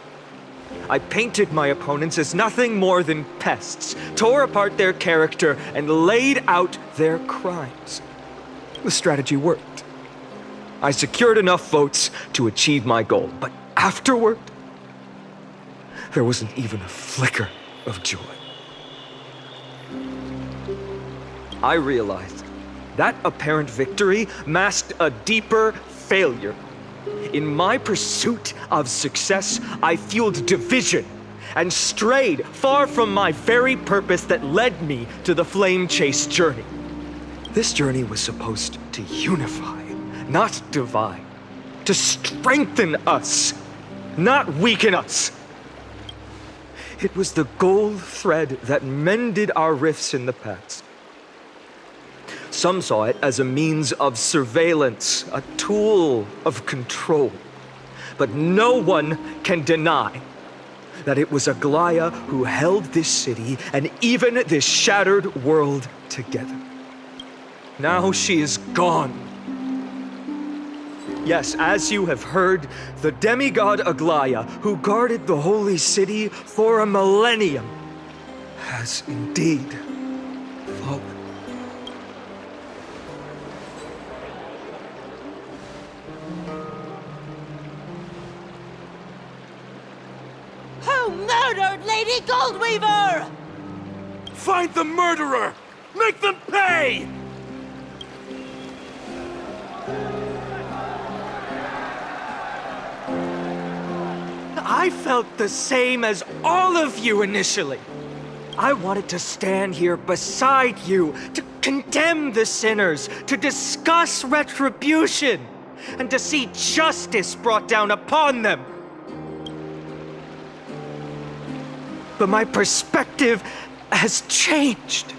Speaker 7: I painted my opponents as nothing more than pests, tore apart their character, and laid out their crimes. The strategy worked. I secured enough votes to achieve my goal, but afterward, there wasn't even a flicker of joy. I realized that apparent victory masked a deeper failure. In my pursuit of success, I fueled division and strayed far from my very purpose that led me to the flame chase journey. This journey was supposed to unify, not divide, to strengthen us, not weaken us. It was the gold thread that mended our rifts in the past. Some saw it as a means of surveillance, a tool of control. But no one can deny that it was Aglaea who held this city and even this shattered world together. Now she is gone. Yes, as you have heard, the demigod Aglaea, who guarded the holy city for a millennium, has indeed fallen.
Speaker 18: Who murdered Lady Goldweaver?
Speaker 6: Find the murderer! Make them pay! I felt the same as all of you initially. I wanted to stand here beside you, to condemn the sinners, to discuss retribution, and to see justice brought down upon them. But my perspective has changed.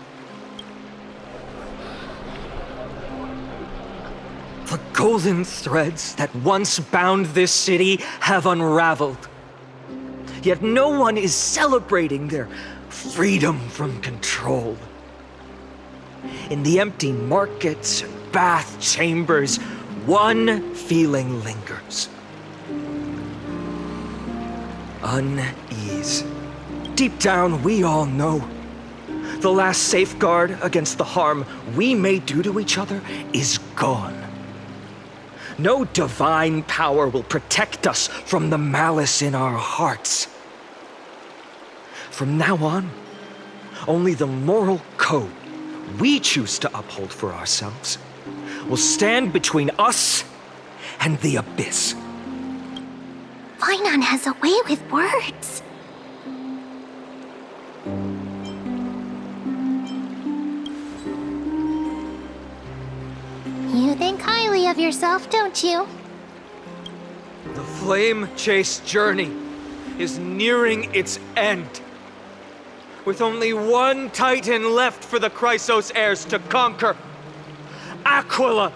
Speaker 6: The golden threads that once bound this city have unraveled. Yet no one is celebrating their freedom from control. In the empty markets and bath chambers, one feeling lingers. Unease. Deep down, we all know the last safeguard against the harm we may do to each other is gone. No divine power will protect us from the malice in our hearts. From now on, only the moral code we choose to uphold for ourselves will stand between us and the abyss.
Speaker 3: Phainon has a way with words. You think highly of yourself, don't you?
Speaker 6: The flame chase journey is nearing its end. With only one titan left for the Chrysos heirs to conquer. Aquila!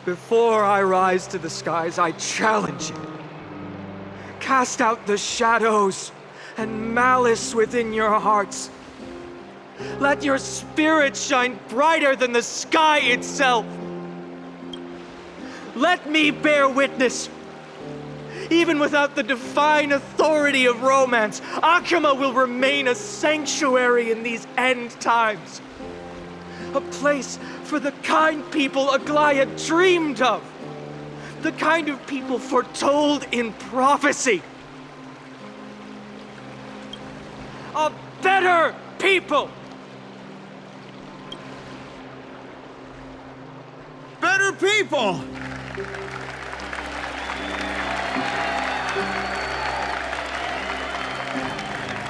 Speaker 6: Before I rise to the skies, I challenge you. Cast out the shadows and malice within your hearts. Let your spirit shine brighter than the sky itself. Let me bear witness. Even without the divine authority of romance, Okhema will remain a sanctuary in these end times. A place for the kind people Aglaea dreamed of. The kind of people foretold in prophecy. A better people!
Speaker 17: Better people!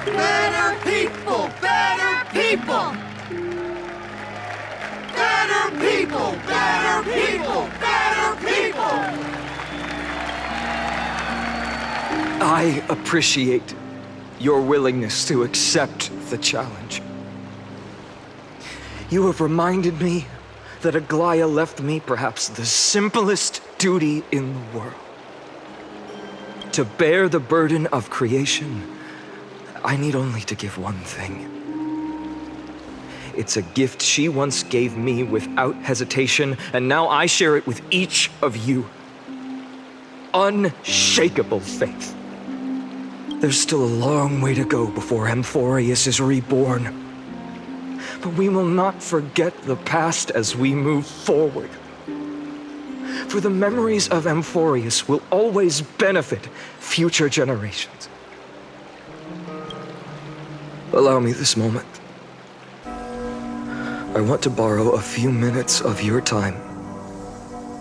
Speaker 18: Better people! Better people! Better people! Better people! Better people!
Speaker 7: I appreciate your willingness to accept the challenge. You have reminded me that Aglaea left me perhaps the simplest duty in the world. To bear the burden of creation, I need only to give one thing. It's a gift she once gave me without hesitation, and now I share it with each of you. Unshakable faith. There's still a long way to go before Amphoreus is reborn. But we will not forget the past as we move forward. For the memories of Amphoreus will always benefit future generations. Allow me this moment. I want to borrow a few minutes of your time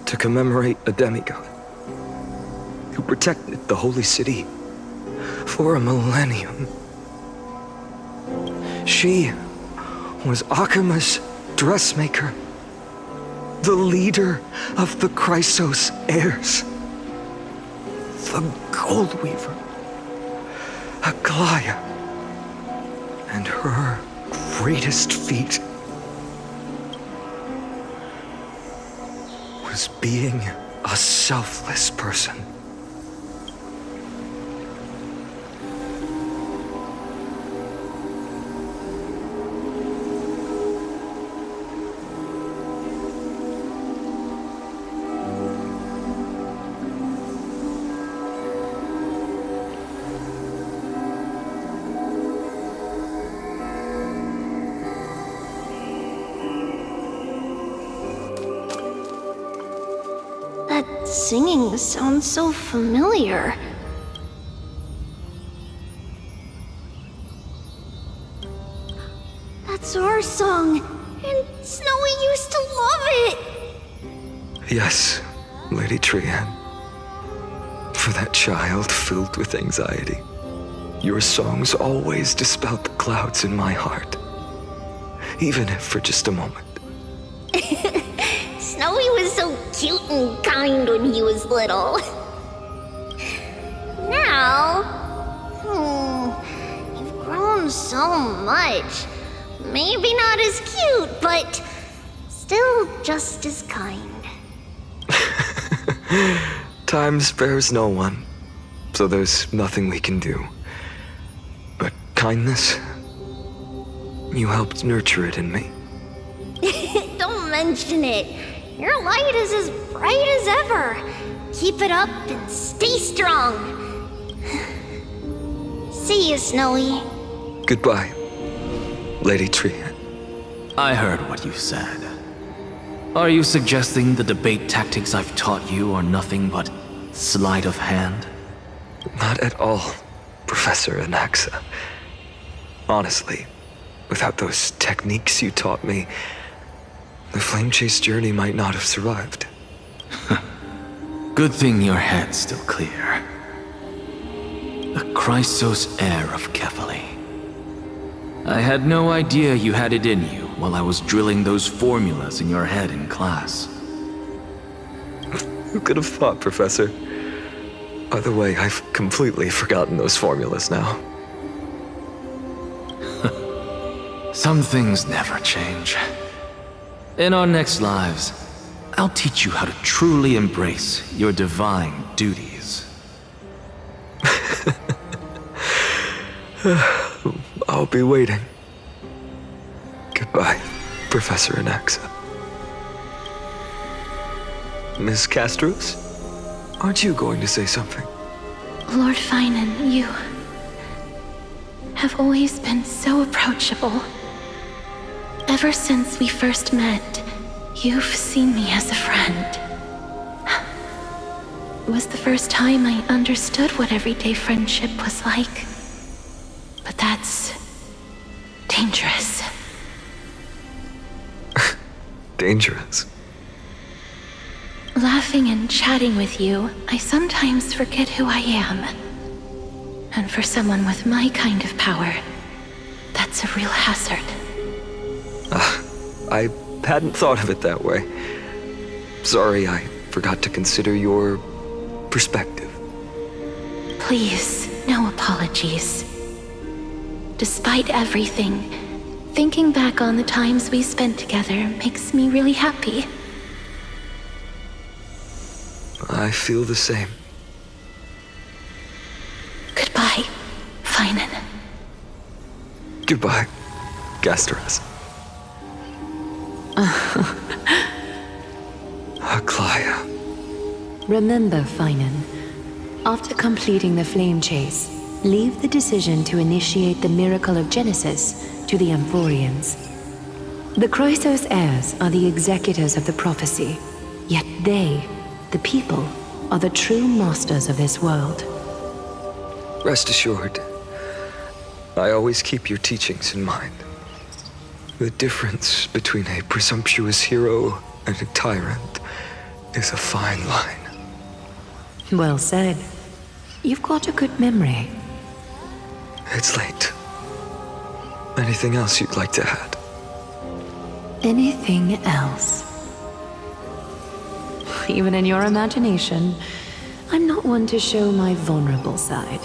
Speaker 7: to commemorate a demigod who protected the holy city for a millennium. She was Okhema's dressmaker, the leader of the Chrysos heirs, the Gold Weaver, Aglaea, and her greatest feat was being a selfless person.
Speaker 3: Singing sounds so familiar. That's our song, and Snowy used to love it!
Speaker 7: Yes, Lady Trian. For that child filled with anxiety, your songs always dispelled the clouds in my heart. Even if for just a moment.
Speaker 13: Snowy was so cute and kind when he was little. Now, you've grown so much. Maybe not as cute, but still just as kind.
Speaker 7: Time spares no one, so there's nothing we can do. But kindness, you helped nurture it in me.
Speaker 13: Don't mention it. Your light is as bright as ever. Keep it up and stay strong. See you, Snowy.
Speaker 7: Goodbye, Lady Trian.
Speaker 19: I heard what you said. Are you suggesting the debate tactics I've taught you are nothing but sleight of hand?
Speaker 7: Not at all, Professor Anaxa. Honestly, without those techniques you taught me, the flame chase journey might not have survived.
Speaker 19: Good thing your head's still clear. The Chrysos heir of Kefali. I had no idea you had it in you while I was drilling those formulas in your head in class.
Speaker 7: Who could have thought, Professor? By the way, I've completely forgotten those formulas now.
Speaker 19: Some things never change. In our next lives, I'll teach you how to truly embrace your divine duties.
Speaker 7: I'll be waiting. Goodbye, Professor Anaxa. Miss Castorice, aren't you going to say something?
Speaker 9: Lord Phainon, you have always been so approachable. Ever since we first met, you've seen me as a friend. It was the first time I understood what everyday friendship was like. But that's dangerous.
Speaker 7: Dangerous?
Speaker 9: Laughing and chatting with you, I sometimes forget who I am. And for someone with my kind of power, that's a real hazard.
Speaker 7: I hadn't thought of it that way. Sorry, I forgot to consider your perspective.
Speaker 3: Please, no apologies. Despite everything, thinking back on the times we spent together makes me really happy.
Speaker 7: I feel the same.
Speaker 3: Goodbye, Phainon.
Speaker 7: Goodbye, Castorice. Aglaea.
Speaker 15: Remember, Phainon, after completing the flame chase, leave the decision to initiate the miracle of Genesis to the Amphoreans. The Chrysos heirs are the executors of the prophecy, yet they, the people, are the true masters of this world.
Speaker 7: Rest assured, I always keep your teachings in mind. The difference between a presumptuous hero and a tyrant is a fine line.
Speaker 15: Well said. You've got a good memory.
Speaker 7: It's late. Anything else you'd like to add?
Speaker 15: Anything else? Even in your imagination, I'm not one to show my vulnerable side.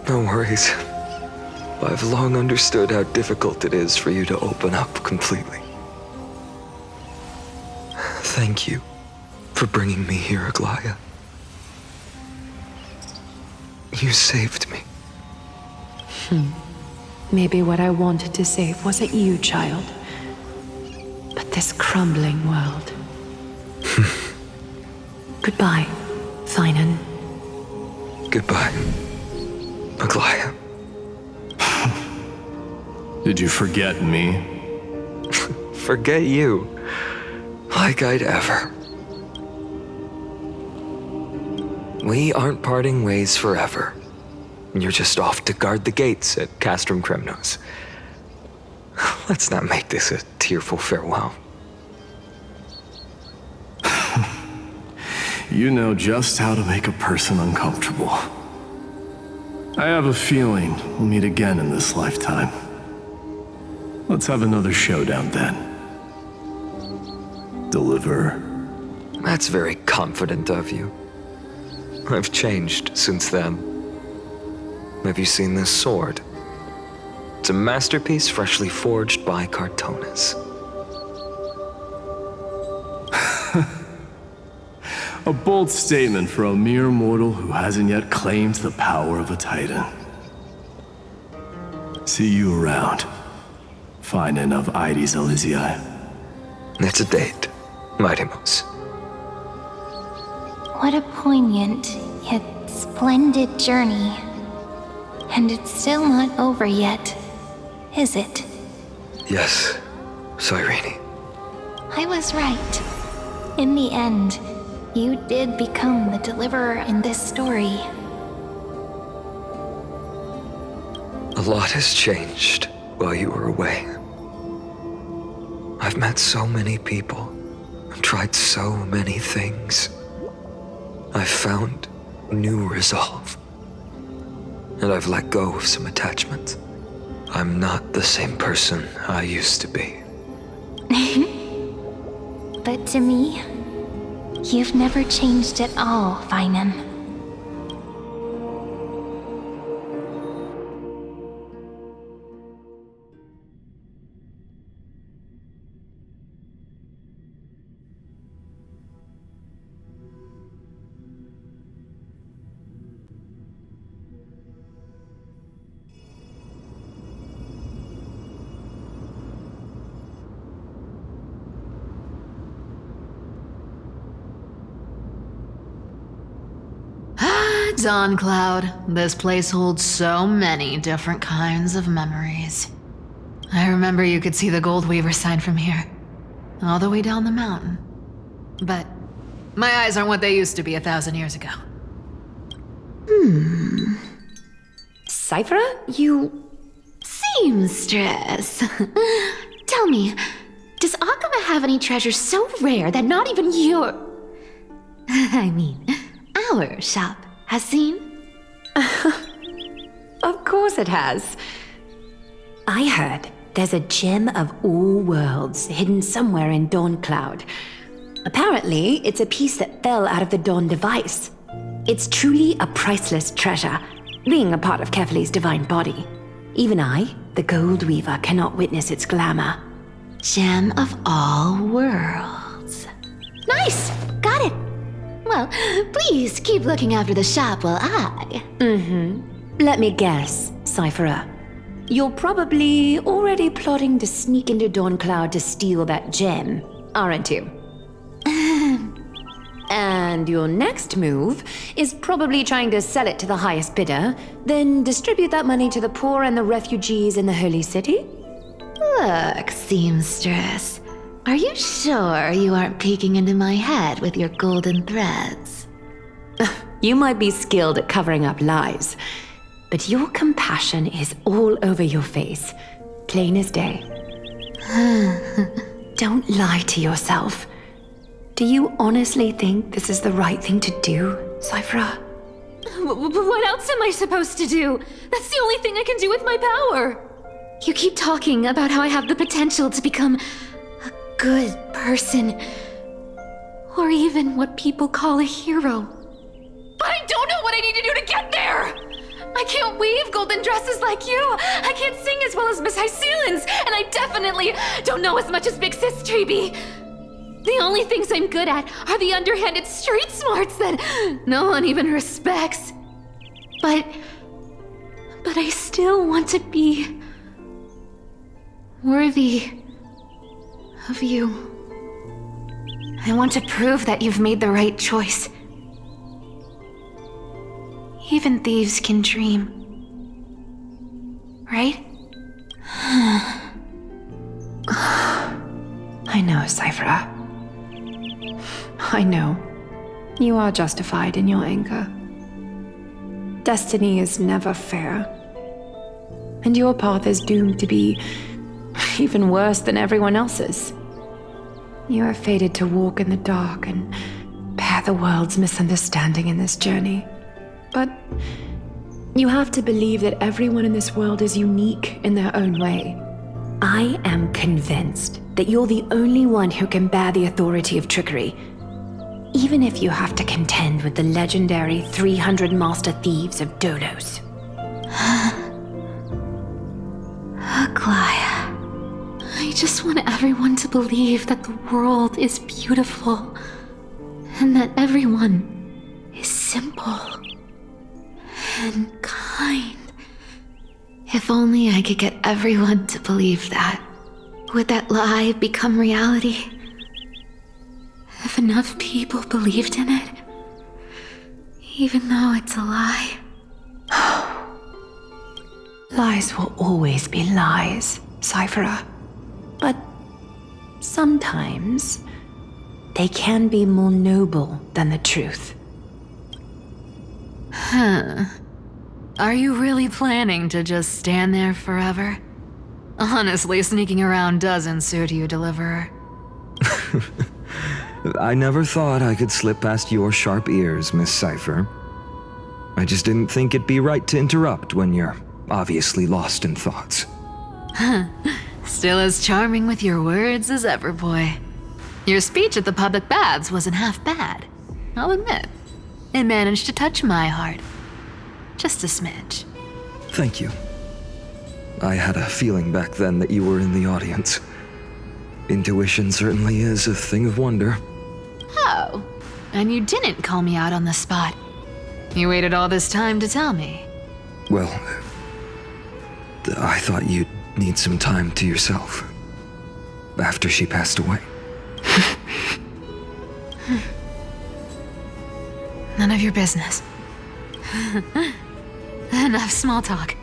Speaker 7: No worries. I've long understood how difficult it is for you to open up completely. Thank you for bringing me here, Aglaea. You saved me.
Speaker 15: Maybe what I wanted to save wasn't you, child, but this crumbling world. Goodbye, Phainon.
Speaker 7: Goodbye, Aglaea.
Speaker 19: Did you forget me?
Speaker 7: Forget you? Like I'd ever. We aren't parting ways forever. You're just off to guard the gates at Castrum Kremnos. Let's not make this a tearful farewell.
Speaker 19: You know just how to make a person uncomfortable. I have a feeling we'll meet again in this lifetime. Let's have another showdown then. Deliver.
Speaker 7: That's very confident of you. I've changed since then. Have you seen this sword? It's a masterpiece freshly forged by Cartonis.
Speaker 19: A bold statement for a mere mortal who hasn't yet claimed the power of a titan. See you around, Phainon of Ides Elysiae.
Speaker 7: It's a date, Mydei.
Speaker 3: What a poignant, yet splendid journey. And it's still not over yet, is it?
Speaker 7: Yes, Cyrene.
Speaker 3: I was right. In the end, you did become the deliverer in this story.
Speaker 7: A lot has changed while you were away. I've met so many people and tried so many things. I've found new resolve. And I've let go of some attachment. I'm not the same person I used to be.
Speaker 3: But to me, you've never changed at all, Phainon.
Speaker 16: Dawn Cloud, this place holds so many different kinds of memories. I remember you could see the Goldweaver sign from here, all the way down the mountain. But my eyes aren't what they used to be 1,000 years ago.
Speaker 15: Cipher, you...
Speaker 2: Seamstress. Tell me, does Okhema have any treasures so rare that not even your... our shop has seen?
Speaker 15: Of course it has. I heard there's a gem of all worlds hidden somewhere in Dawn Cloud. Apparently, it's a piece that fell out of the Dawn device. It's truly a priceless treasure, being a part of Kefali's divine body. Even I, the Gold Weaver, cannot witness its glamour.
Speaker 2: Gem of all worlds. Nice! Got it! Well, please keep looking after the shop while I...
Speaker 15: Let me guess, Cipher. You're probably already plotting to sneak into Dawncloud to steal that gem, aren't you? And your next move is probably trying to sell it to the highest bidder, then distribute that money to the poor and the refugees in the Holy City?
Speaker 2: Look, seamstress. Are you sure you aren't peeking into my head with your golden threads?
Speaker 15: You might be skilled at covering up lies, but your compassion is all over your face, plain as day. Don't lie to yourself. Do you honestly think this is the right thing to do, Cipher?
Speaker 2: What else am I supposed to do? That's the only thing I can do with my power. You keep talking about how I have the potential to become a good person, or even what people call a hero. But I don't know what I need to do to get there! I can't weave golden dresses like you! I can't sing as well as Miss Hyacine, and I definitely don't know as much as Big Sis Tribbie. The only things I'm good at are the underhanded street smarts that no one even respects. But I still want to be worthy of you. I want to prove that you've made the right choice. Even thieves can dream. Right?
Speaker 15: I know, Cipher. I know. You are justified in your anger. Destiny is never fair. And your path is doomed to be even worse than everyone else's. You are fated to walk in the dark and bear the world's misunderstanding in this journey. But you have to believe that everyone in this world is unique in their own way. I am convinced that you're the only one who can bear the authority of trickery, even if you have to contend with the legendary 300 master thieves of Dolos.
Speaker 2: Aglaea. I just want everyone to believe that the world is beautiful, and that everyone is simple and kind. If only I could get everyone to believe that. Would that lie become reality? If enough people believed in it, even though it's a lie.
Speaker 15: Lies will always be lies, Cipher. But sometimes they can be more noble than the truth.
Speaker 16: Are you really planning to just stand there forever? Honestly, sneaking around doesn't suit you, Deliverer.
Speaker 7: I never thought I could slip past your sharp ears, Miss Cipher. I just didn't think it'd be right to interrupt when you're obviously lost in thoughts.
Speaker 16: Still as charming with your words as ever, boy. Your speech at the public baths wasn't half bad, I'll admit. It managed to touch my heart. Just a smidge.
Speaker 7: Thank you. I had a feeling back then that you were in the audience. Intuition certainly is a thing of wonder.
Speaker 16: Oh, and you didn't call me out on the spot. You waited all this time to tell me.
Speaker 7: Well, I thought you'd need some time to yourself. After she passed away.
Speaker 16: None of your business. Enough small talk.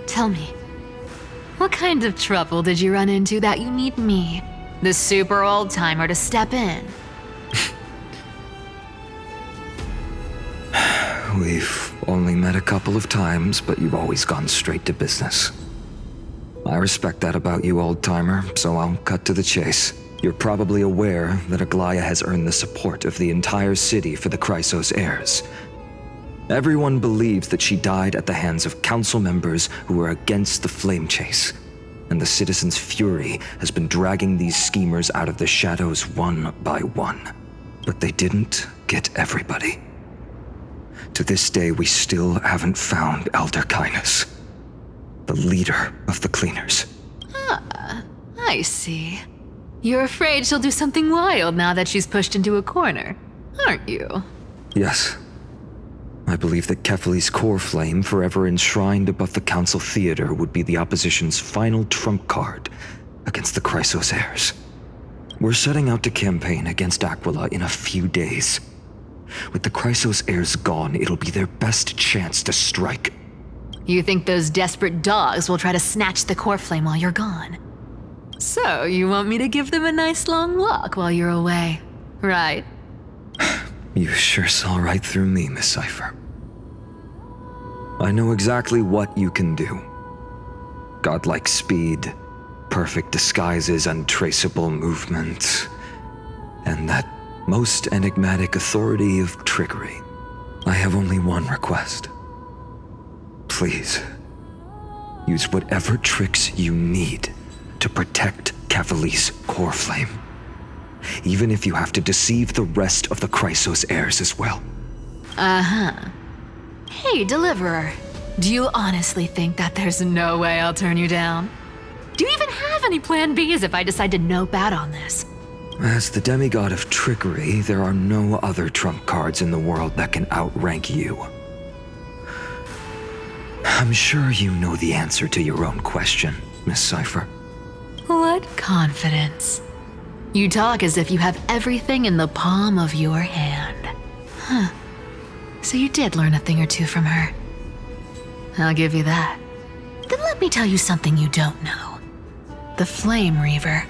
Speaker 16: Tell me, what kind of trouble did you run into that you need me, the super old-timer, to step in?
Speaker 7: We've only met a couple of times, but you've always gone straight to business. I respect that about you, old-timer, so I'll cut to the chase. You're probably aware that Aglaea has earned the support of the entire city for the Chrysos heirs. Everyone believes that she died at the hands of council members who were against the flame chase. and the citizens' fury has been dragging these schemers out of the shadows one by one. But they didn't get everybody. To this day, we still haven't found Elder Kainos, the leader of the Cleaners.
Speaker 16: Ah, I see. You're afraid she'll do something wild now that she's pushed into a corner, aren't you?
Speaker 7: Yes. I believe that Kefali's core flame, forever enshrined above the Council Theater, would be the opposition's final trump card against the Chrysos heirs. We're setting out to campaign against Aquila in a few days. With the Chrysos heirs gone, it'll be their best chance to strike.
Speaker 16: You think those desperate dogs will try to snatch the core flame while you're gone? So, you want me to give them a nice long walk while you're away, right?
Speaker 7: You sure saw right through me, Miss Cipher. I know exactly what you can do. Godlike speed, perfect disguises, untraceable movement, and that most enigmatic authority of trickery. I have only one request. Please, use whatever tricks you need to protect Kefali's core flame. Even if you have to deceive the rest of the Chrysos heirs as well.
Speaker 16: Uh-huh. Hey, Deliverer. Do you honestly think that there's no way I'll turn you down? Do you even have any plan Bs if I decide to nope out on this?
Speaker 7: As the demigod of trickery, there are no other trump cards in the world that can outrank you. I'm sure you know the answer to your own question, Miss Cipher.
Speaker 16: What confidence. You talk as if you have everything in the palm of your hand. Huh. So you did learn a thing or two from her. I'll give you that. Then let me tell you something you don't know. The Flame Reaver.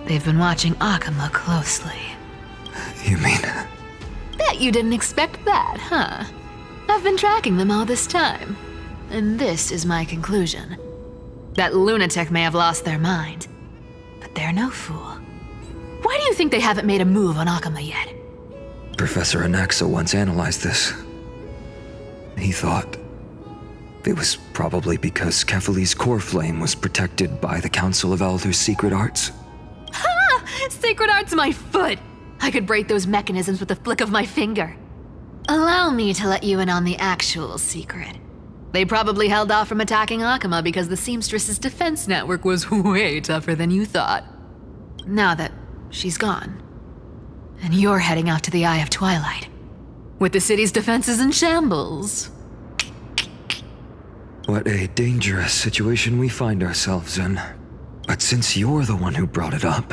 Speaker 16: They've been watching Okhema closely.
Speaker 7: You mean?
Speaker 16: Bet you didn't expect that, huh? I've been tracking them all this time. And this is my conclusion. That lunatic may have lost their mind, but they're no fool. Why do you think they haven't made a move on Okhema yet?
Speaker 7: Professor Anaxa once analyzed this. He thought it was probably because Kefali's core flame was protected by the Council of Elders' secret arts.
Speaker 16: Ha! Secret arts my foot! I could break those mechanisms with a flick of my finger. Allow me to let you in on the actual secret. They probably held off from attacking Okhema because the seamstress's defense network was way tougher than you thought. Now that she's gone, and you're heading out to the Eye of Twilight, with the city's defenses in shambles.
Speaker 7: What a dangerous situation we find ourselves in. But since you're the one who brought it up,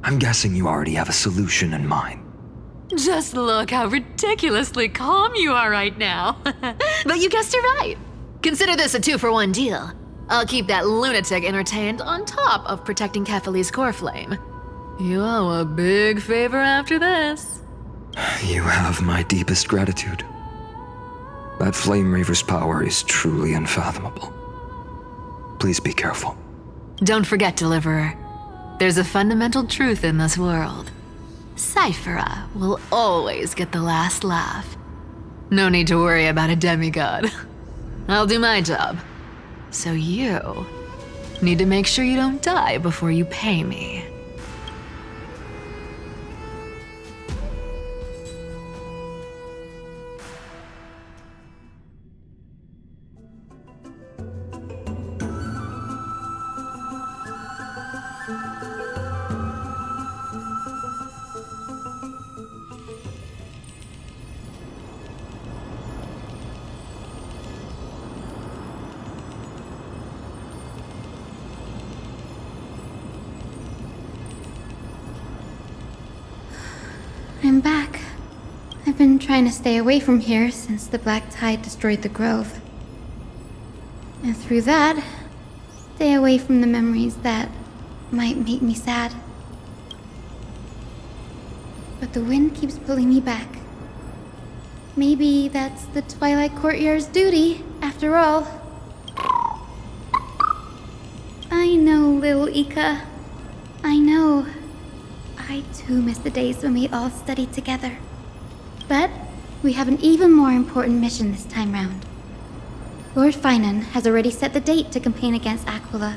Speaker 7: I'm guessing you already have a solution in mind.
Speaker 16: Just look how ridiculously calm you are right now. But you guessed it right. Consider this a 2-for-1 deal. I'll keep that lunatic entertained on top of protecting Kefali's core flame. You owe a big favor after this.
Speaker 7: You have my deepest gratitude. That Flame Reaver's power is truly unfathomable. Please be careful.
Speaker 16: Don't forget, Deliverer. There's a fundamental truth in this world. Cyphera will always get the last laugh. No need to worry about a demigod. I'll do my job. So you need to make sure you don't die before you pay me.
Speaker 9: I'm back. I've been trying to stay away from here since the Black Tide destroyed the grove. And through that, stay away from the memories that might make me sad. But the wind keeps pulling me back. Maybe that's the Twilight Courtyard's duty, after all. I know, little Ika. I know. I too miss the days when we all studied together. But we have an even more important mission this time round. Lord Phainon has already set the date to campaign against Aglaea.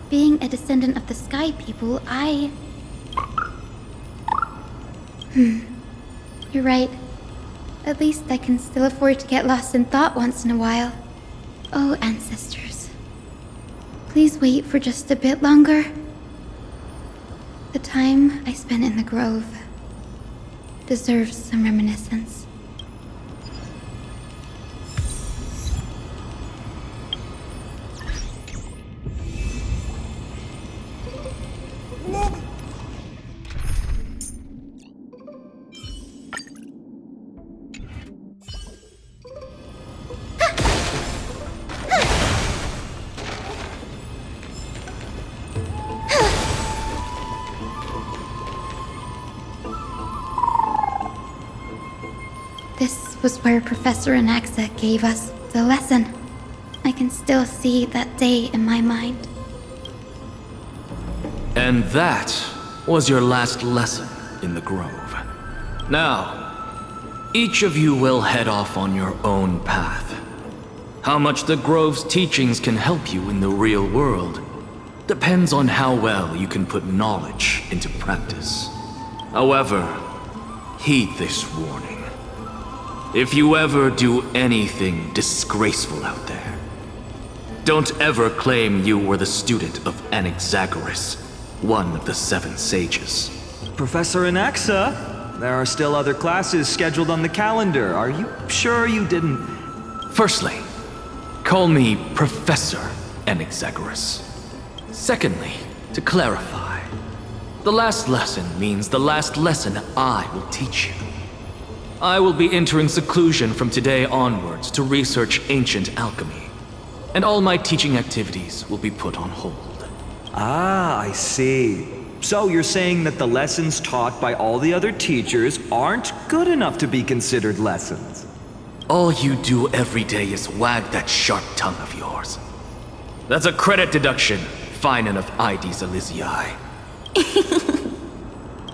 Speaker 9: Being a descendant of the Sky People, You're right. At least I can still afford to get lost in thought once in a while. Oh, ancestors. Please wait for just a bit longer. The time I spent in the grove deserves some reminiscence. This was where Professor Anaxa gave us the lesson. I can still see that day in my mind.
Speaker 19: And that was your last lesson in the Grove. Now, each of you will head off on your own path. How much the Grove's teachings can help you in the real world depends on how well you can put knowledge into practice. However, heed this warning. If you ever do anything disgraceful out there, don't ever claim you were the student of Anaxagoras, one of the 7 sages.
Speaker 7: Professor Anaxa, there are still other classes scheduled on the calendar. Are you sure you didn't...
Speaker 19: Firstly, call me Professor Anaxagoras. Secondly, to clarify, the last lesson means the last lesson I will teach you. I will be entering seclusion from today onwards to research ancient alchemy, and all my teaching activities will be put on hold.
Speaker 7: Ah, I see. So you're saying that the lessons taught by all the other teachers aren't good enough to be considered lessons?
Speaker 19: All you do every day is wag that sharp tongue of yours. That's a credit deduction, Phainon of Ides Elysiae.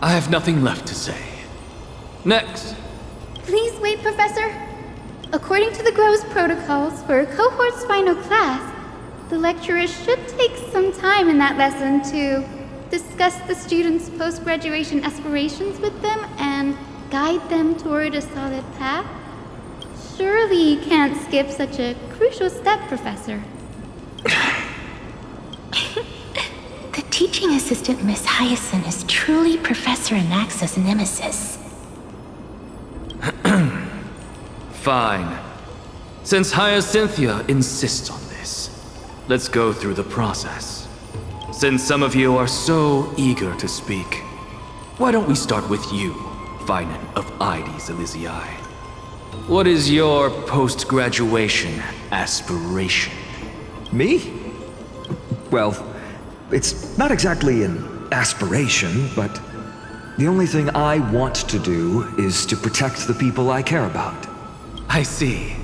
Speaker 19: I have nothing left to say. Next.
Speaker 9: Please wait, Professor. According to the Grove's protocols for a cohort's final class, the lecturer should take some time in that lesson to discuss the students' post-graduation aspirations with them and guide them toward a solid path. Surely you can't skip such a crucial step, Professor.
Speaker 3: The teaching assistant, Miss Hyacine, is truly Professor Anaxa's nemesis.
Speaker 19: Fine. Since Hyacinthia insists on this, let's go through the process. Since some of you are so eager to speak, why don't we start with you, Phainon of Ides Elysiae? What is your post-graduation aspiration?
Speaker 7: Me? Well, it's not exactly an aspiration, but the only thing I want to do is to protect the people I care about.
Speaker 19: I see.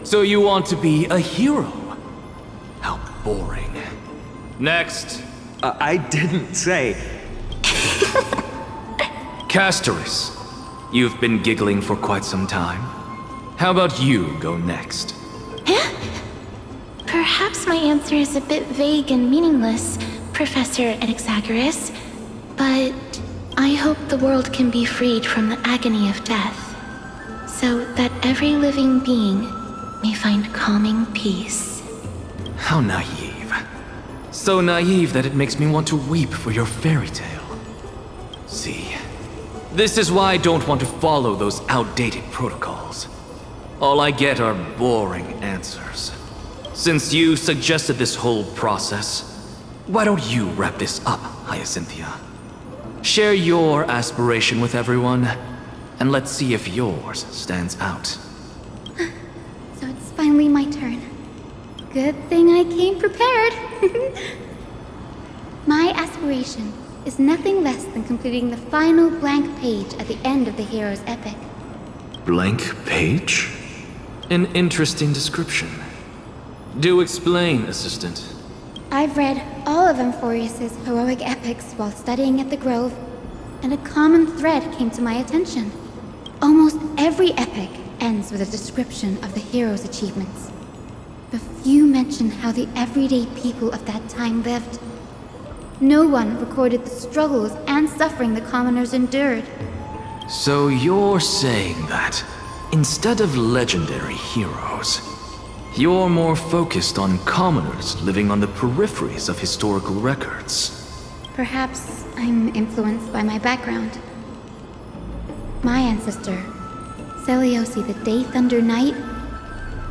Speaker 19: So you want to be a hero? How boring. Next.
Speaker 7: I didn't say...
Speaker 19: Castorice, you've been giggling for quite some time. How about you go next?
Speaker 3: Perhaps my answer is a bit vague and meaningless, Professor Anaxagoras, but I hope the world can be freed from the agony of death, so that every living being may find calming peace.
Speaker 19: How naive. So naive that it makes me want to weep for your fairy tale. See, this is why I don't want to follow those outdated protocols. All I get are boring answers. Since you suggested this whole process, why don't you wrap this up, Hyacinthia? Share your aspiration with everyone, and let's see if yours stands out.
Speaker 9: So it's finally my turn. Good thing I came prepared. My aspiration is nothing less than completing the final blank page at the end of the hero's epic.
Speaker 19: Blank page? An interesting description. Do explain, Assistant.
Speaker 9: I've read all of Amphoreus' heroic epics while studying at the Grove, and a common thread came to my attention. Almost every epic ends with a description of the hero's achievements. but few mention how the everyday people of that time lived. No one recorded the struggles and suffering the commoners endured.
Speaker 19: So you're saying that, instead of legendary heroes, you're more focused on commoners living on the peripheries of historical records.
Speaker 9: Perhaps I'm influenced by my background. My ancestor, Seliosi the Day Thunder Knight,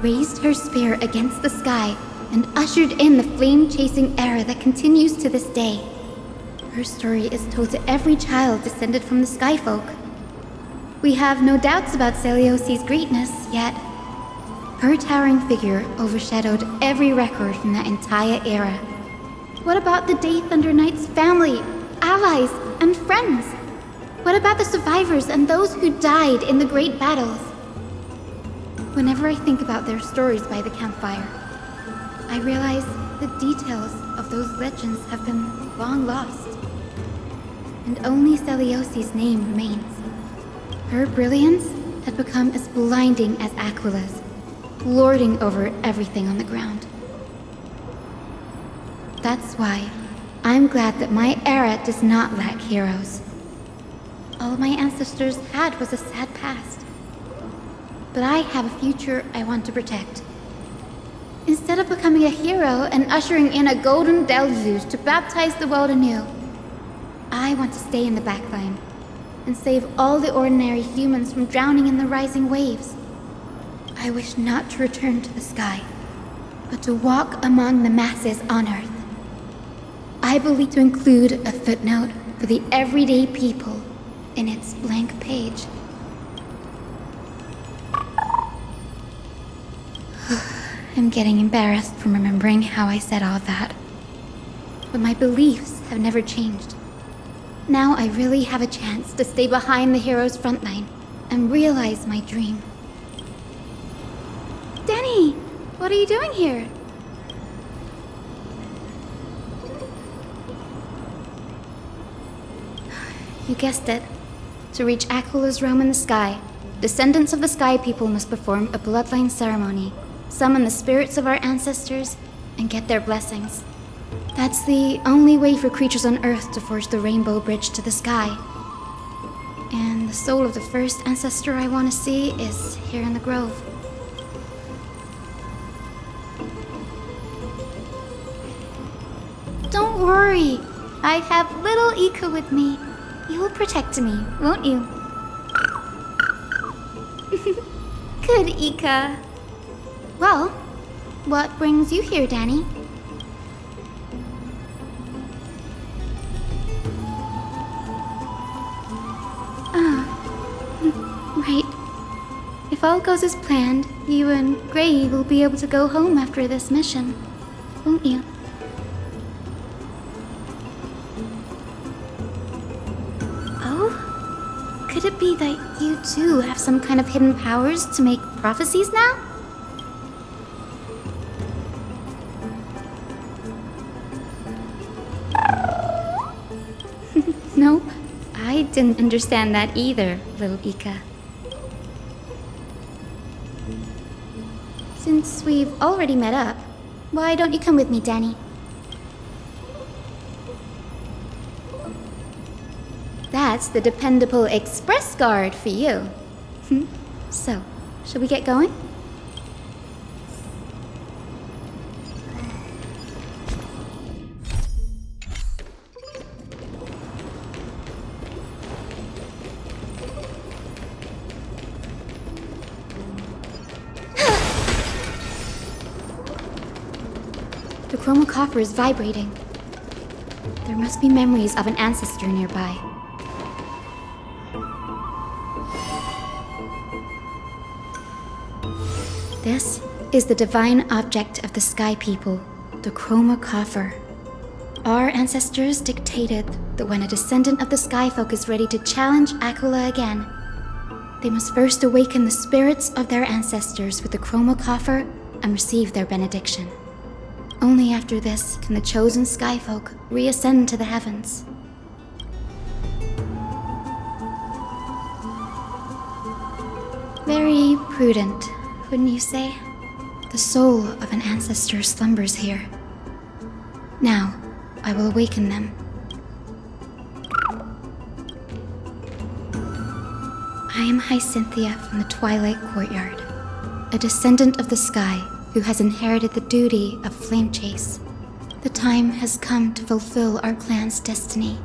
Speaker 9: raised her spear against the sky and ushered in the flame-chasing era that continues to this day. Her story is told to every child descended from the Skyfolk. We have no doubts about Seliosi's greatness, yet her towering figure overshadowed every record from that entire era. What about the Day Thunder Knight's family, allies, and friends? What about the survivors and those who died in the great battles? Whenever I think about their stories by the campfire, I realize the details of those legends have been long lost. And only Seliosi's name remains. Her brilliance had become as blinding as Aquila's, lording over everything on the ground. That's why I'm glad that my era does not lack heroes. All my ancestors had was a sad past. But I have a future I want to protect. Instead of becoming a hero and ushering in a golden deluge to baptize the world anew, I want to stay in the backline and save all the ordinary humans from drowning in the rising waves. I wish not to return to the sky, but to walk among the masses on Earth. I believe to include a footnote for the everyday people in its blank page. I'm getting embarrassed from remembering how I said all that. But my beliefs have never changed. Now I really have a chance to stay behind the hero's front line and realize my dream. Danny, what are you doing here? You guessed it. To reach Aquila's realm in the sky, descendants of the Sky People must perform a bloodline ceremony, summon the spirits of our ancestors, and get their blessings. That's the only way for creatures on Earth to forge the rainbow bridge to the sky. And the soul of the first ancestor I want to see is here in the grove. Don't worry, I have little Ika with me. You will protect me, won't you? Good, Ika. Well, what brings you here, Danny? Right. If all goes as planned, you and Gray will be able to go home after this mission, won't you? Oh? Could it be that you too have some kind of hidden powers to make prophecies now? Nope, I didn't understand that either, little Ika. Since we've already met up, why don't you come with me, Danny? That's the dependable express guard for you. So, shall we get going? The chromocopter is vibrating. There must be memories of an ancestor nearby. This is the divine object of the Sky People, the chromocopter. Our ancestors dictated that when a descendant of the Skyfolk is ready to challenge Aquila again, they must first awaken the spirits of their ancestors with the chromocopter and receive their benediction. Only after this can the chosen Skyfolk reascend to the heavens. Very prudent, wouldn't you say? The soul of an ancestor slumbers here. Now, I will awaken them. I am Hyacine from the Twilight Courtyard, a descendant of the sky who has inherited the duty of flame chase. The time has come to fulfill our clan's destiny.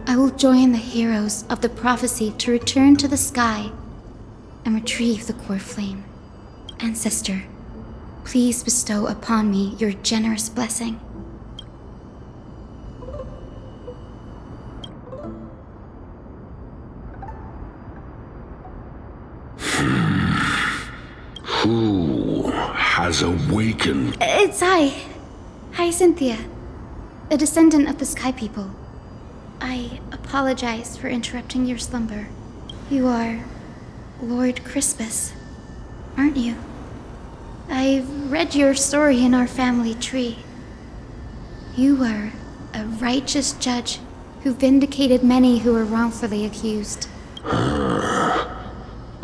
Speaker 9: I will join the heroes of the prophecy to return to the sky and retrieve the core flame. Ancestor, please bestow upon me your generous blessing.
Speaker 4: Who has awakened?
Speaker 9: It's Hyacine, a descendant of the Sky People. I apologize for interrupting your slumber. You are Lord Crispus, aren't you? I've read your story in our family tree. You were a righteous judge who vindicated many who were wrongfully accused.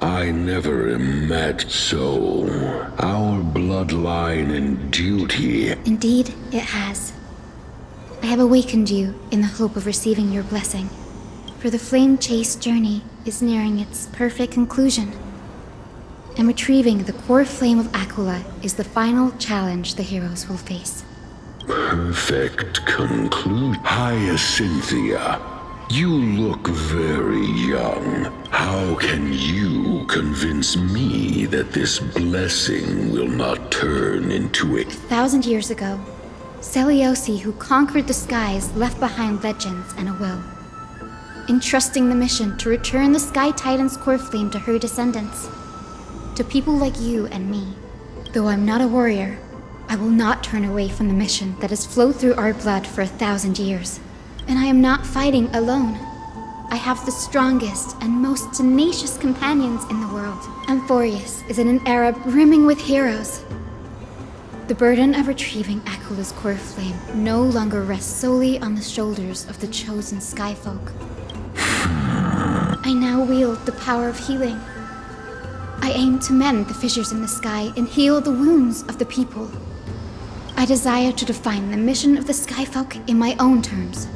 Speaker 4: I never met so. Our bloodline and duty.
Speaker 9: Indeed, it has. I have awakened you in the hope of receiving your blessing, for the flame chase journey is nearing its perfect conclusion, and retrieving the core flame of Aglaea is the final challenge the heroes will face.
Speaker 4: Perfect conclusion. Hyacine, you look very young. How can you convince me that this blessing will not turn into a...
Speaker 9: 1,000 years ago, Celiosi, who conquered the skies, left behind legends and a will, entrusting the mission to return the Sky Titan's core flame to her descendants, to people like you and me. Though I'm not a warrior, I will not turn away from the mission that has flowed through our blood for 1,000 years. And I am not fighting alone. I have the strongest and most tenacious companions in the world. Amphoreus is in an era brimming with heroes. The burden of retrieving Aglaea's core flame no longer rests solely on the shoulders of the chosen Skyfolk. I now wield the power of healing. I aim to mend the fissures in the sky and heal the wounds of the people. I desire to define the mission of the Skyfolk in my own terms,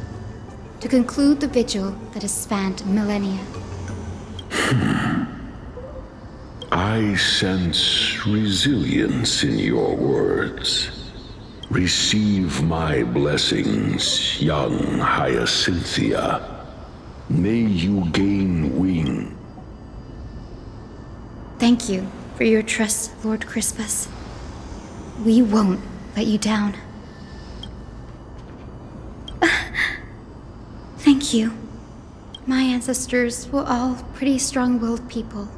Speaker 9: to conclude the vigil that has spanned millennia.
Speaker 4: I sense resilience in your words. Receive my blessings, young Hyacine. May you gain wing.
Speaker 9: Thank you for your trust, Lord Crispus. We won't let you down. Thank you. My ancestors were all pretty strong-willed people.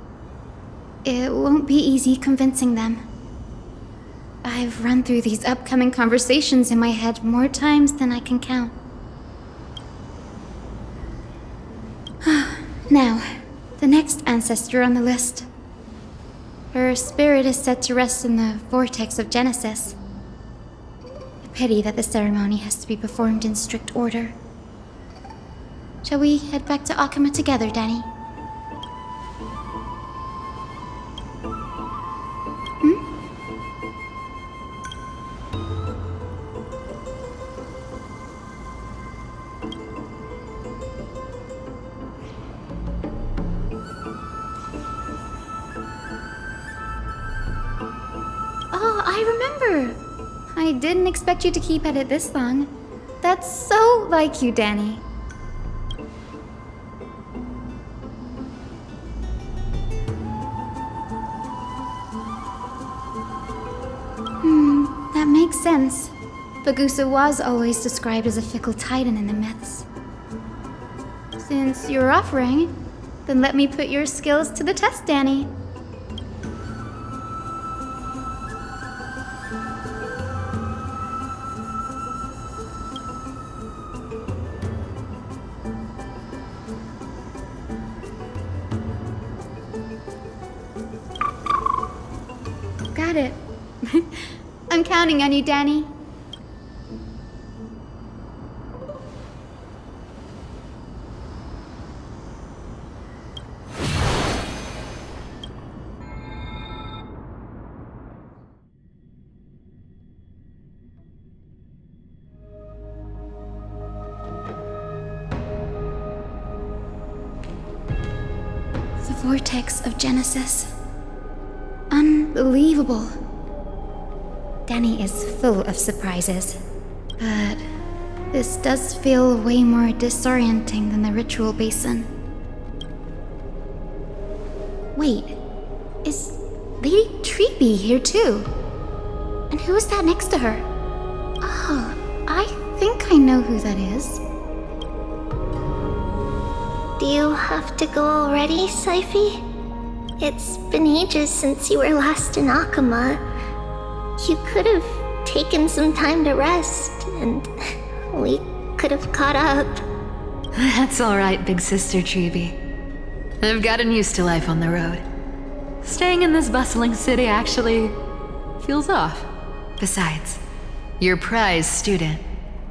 Speaker 9: It won't be easy convincing them. I've run through these upcoming conversations in my head more times than I can count. Now, the next ancestor on the list. Her spirit is set to rest in the vortex of Genesis. A pity that the ceremony has to be performed in strict order. Shall we head back to Okhema together, Danny? Oh, I remember! I didn't expect you to keep at it this long. That's so like you, Danny. That makes sense. Bagusa was always described as a fickle titan in the myths. Since you're offering, then let me put your skills to the test, Danny. Got it. I'm counting on you, Danny. vortex of Genesis. Unbelievable. Danny is full of surprises, but this does feel way more disorienting than the ritual basin. Wait, is Lady Tribbie here too? And who is that next to her? Oh, I think I know who that is.
Speaker 3: Do you have to go already, Cipher? It's been ages since you were last in Okhema. You could have taken some time to rest, and we could have caught up.
Speaker 16: That's alright, big sister Tribbie. I've gotten used to life on the road. Staying in this bustling city actually feels off. Besides, your prize student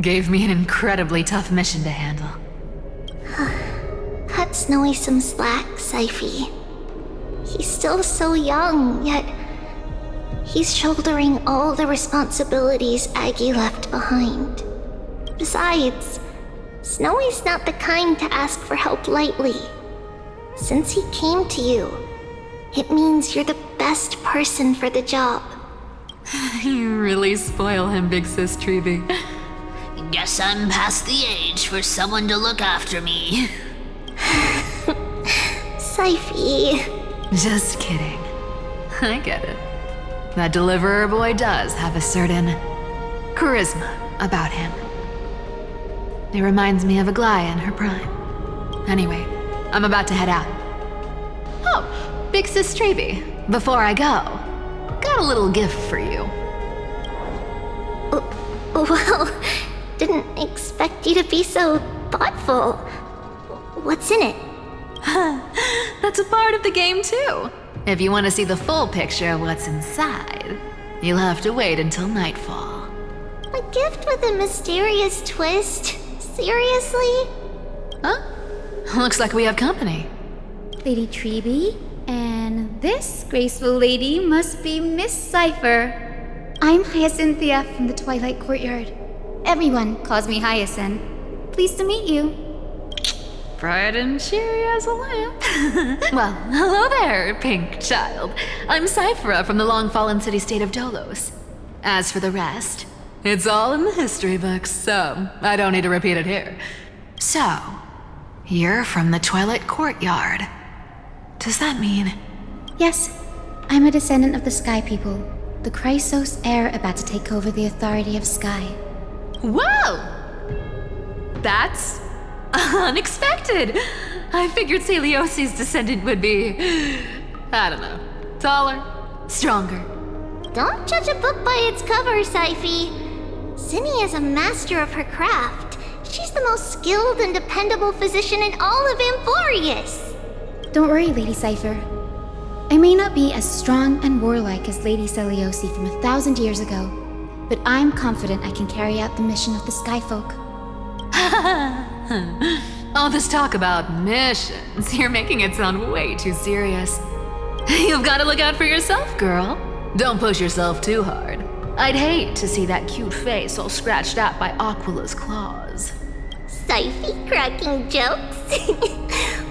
Speaker 16: gave me an incredibly tough mission to handle.
Speaker 3: Cut Snowy some slack, Cipher. He's still so young, yet he's shouldering all the responsibilities Aggie left behind. Besides, Snowy's not the kind to ask for help lightly. Since he came to you, it means you're the best person for the job.
Speaker 16: You really spoil him, big sis Tribbie.
Speaker 13: Guess I'm past the age for someone to look after me.
Speaker 3: Cipher.
Speaker 16: Just kidding. I get it. That deliverer boy does have a certain charisma about him. It reminds me of Aglaea in her prime. Anyway, I'm about to head out. Oh, big sis Tribbie, before I go, got a little gift for you.
Speaker 3: Well, didn't expect you to be so thoughtful. What's in it?
Speaker 16: That's a part of the game too. If you want to see the full picture of what's inside, you'll have to wait until nightfall.
Speaker 3: A gift with a mysterious twist? Seriously?
Speaker 16: Huh? Looks like we have company.
Speaker 9: Lady Tribbie, and this graceful lady must be Miss Cipher. I'm Hyacinthia from the Twilight Courtyard. Everyone calls me Hyacine. Pleased to meet you.
Speaker 16: Bright and cheery as a lamp. Well, hello there, pink child. I'm Cipher from the long-fallen city-state of Dolos. As for the rest, it's all in the history books, so I don't need to repeat it here. So, you're from the Twilight Courtyard. Does that mean?
Speaker 9: Yes, I'm a descendant of the Sky People, the Chrysos heir about to take over the authority of Sky.
Speaker 16: Whoa! That's unexpected. I figured Celiosi's descendant would be, I don't know, taller, stronger.
Speaker 3: Don't judge a book by its cover, Cipher. Zinni is a master of her craft. She's the most skilled and dependable physician in all of Amphoreus.
Speaker 9: Don't worry, Lady Cipher. I may not be as strong and warlike as Lady Celiosi from 1,000 years ago, but I'm confident I can carry out the mission of the Skyfolk.
Speaker 16: All this talk about missions, you're making it sound way too serious. You've got to look out for yourself, girl. Don't push yourself too hard. I'd hate to see that cute face all scratched out by Aquila's claws.
Speaker 3: Cipher cracking jokes?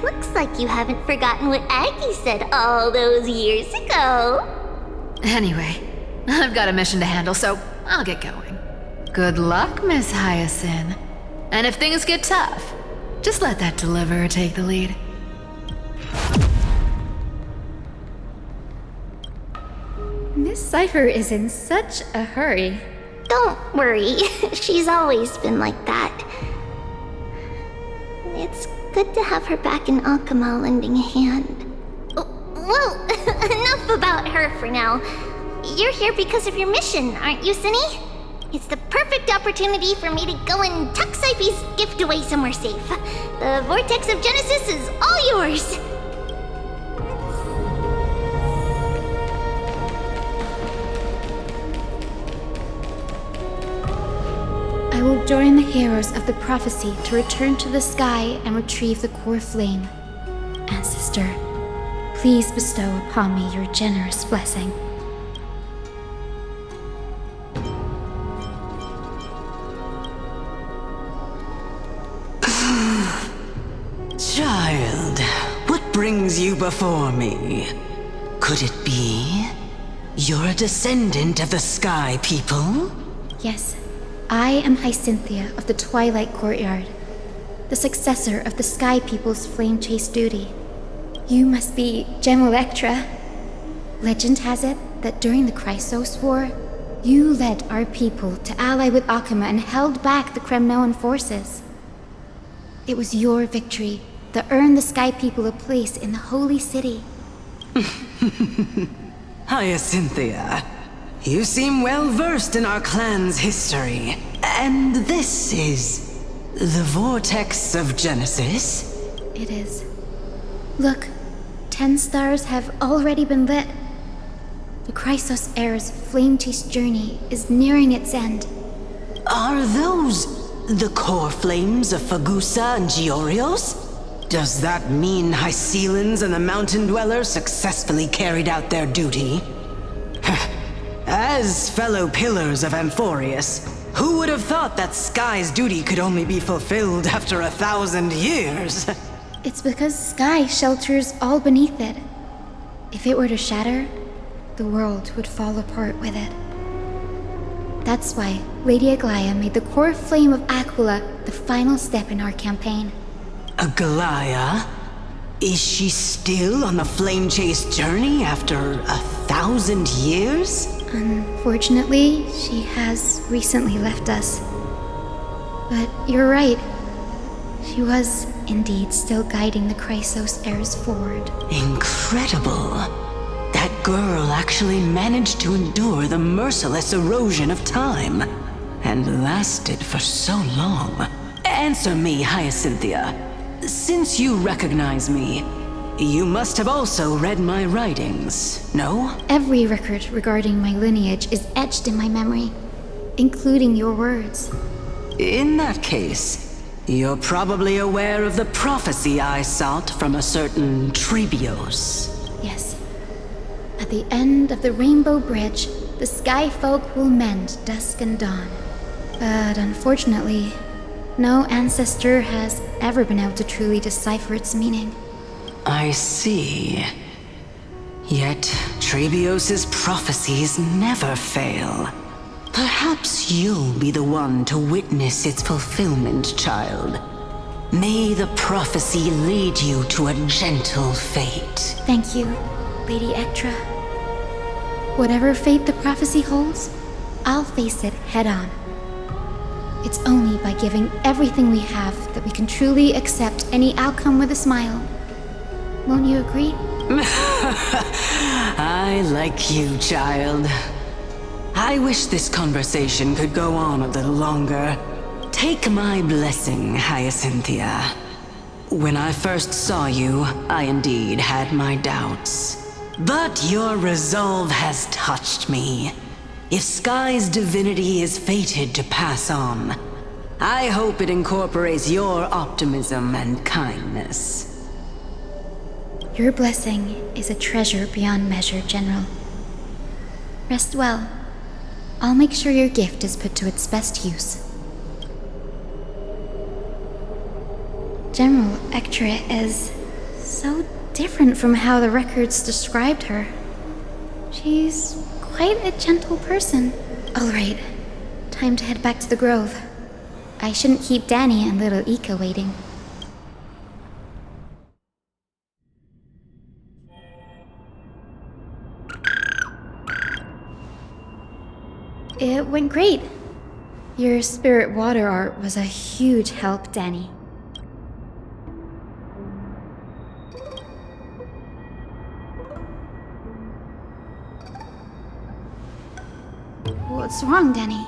Speaker 3: Looks like you haven't forgotten what Aggie said all those years ago.
Speaker 16: Anyway, I've got a mission to handle, so I'll get going. Good luck, Miss Hyacine. And if things get tough, just let that deliverer take the lead.
Speaker 9: Miss Cipher is in such a hurry.
Speaker 3: Don't worry, she's always been like that. It's good to have her back in Okhema lending a hand. Well, enough about her for now. You're here because of your mission, aren't you, Zinni? It's the perfect opportunity for me to go and tuck Cipher's gift away somewhere safe. The Vortex of Genesis is all yours.
Speaker 9: I will join the heroes of the prophecy to return to the sky and retrieve the core flame. Ancestor, please bestow upon me your generous blessing.
Speaker 20: Child, what brings you before me? Could it be you're a descendant of the Sky People?
Speaker 9: Yes, I am Hyacinthia of the Twilight Courtyard, the successor of the Sky People's flame chase duty. You must be Gem Electra. Legend has it that during the Chrysos War, you led our people to ally with Okhema and held back the Kremnoan forces. It was your victory that earned the Sky People a place in the Holy City.
Speaker 20: Hyacinthia, you seem well versed in our clan's history. And this is the Vortex of Genesis?
Speaker 9: It is. Look, 10 stars have already been lit. The Chrysos Heir's flame chase journey is nearing its end.
Speaker 20: Are those the core flames of Fagusa and Giorios? Does that mean Hyacines and the Mountain Dwellers successfully carried out their duty? As fellow pillars of Amphoreus, who would have thought that Sky's duty could only be fulfilled after 1,000 years?
Speaker 9: It's because Sky shelters all beneath it. If it were to shatter, the world would fall apart with it. That's why Lady Aglaea made the core flame of Aquila the final step in our campaign.
Speaker 20: Aglaea? Is she still on the flame chase journey after 1,000 years?
Speaker 9: Unfortunately, she has recently left us. But you're right. She was indeed still guiding the Chrysos heirs forward.
Speaker 20: Incredible. That girl actually managed to endure the merciless erosion of time, and lasted for so long. Answer me, Hyacinthia. Since you recognize me, you must have also read my writings, no?
Speaker 9: Every record regarding my lineage is etched in my memory, including your words.
Speaker 20: In that case, you're probably aware of the prophecy I sought from a certain Tribbios.
Speaker 9: Yes. At the end of the Rainbow Bridge, the Skyfolk will mend dusk and dawn. But unfortunately, no ancestor has ever been able to truly decipher its meaning.
Speaker 20: I see. Yet Tribbios' prophecies never fail. Perhaps you'll be the one to witness its fulfillment, child. May the prophecy lead you to a gentle fate.
Speaker 9: Thank you, Lady Ectra. Whatever fate the prophecy holds, I'll face it head-on. It's only by giving everything we have that we can truly accept any outcome with a smile. Won't you agree?
Speaker 20: I like you, child. I wish this conversation could go on a little longer. Take my blessing, Hyacinthia. When I first saw you, I indeed had my doubts. But your resolve has touched me. If Sky's divinity is fated to pass on, I hope it incorporates your optimism and kindness.
Speaker 9: Your blessing is a treasure beyond measure, General. Rest well. I'll make sure your gift is put to its best use. General Ectra is so different from how the records described her. She's quite a gentle person. All right, time to head back to the Grove. I shouldn't keep Danny and little Ika waiting. It went great. Your spirit water art was a huge help, Danny. What's wrong, Danny?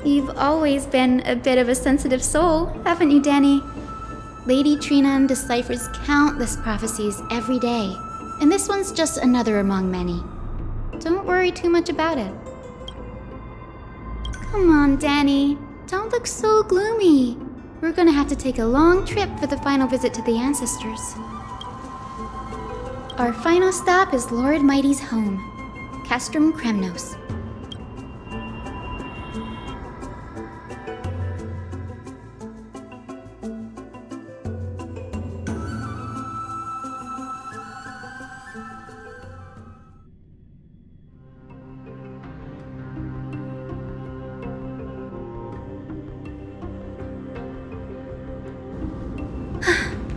Speaker 9: You've always been a bit of a sensitive soul, haven't you, Danny? Lady Trinan deciphers countless prophecies every day, and this one's just another among many. Don't worry too much about it. Come on, Danny. Don't look so gloomy. We're gonna have to take a long trip for the final visit to the Ancestors. Our final stop is Lord Mydei's home. Castrum Kremnos.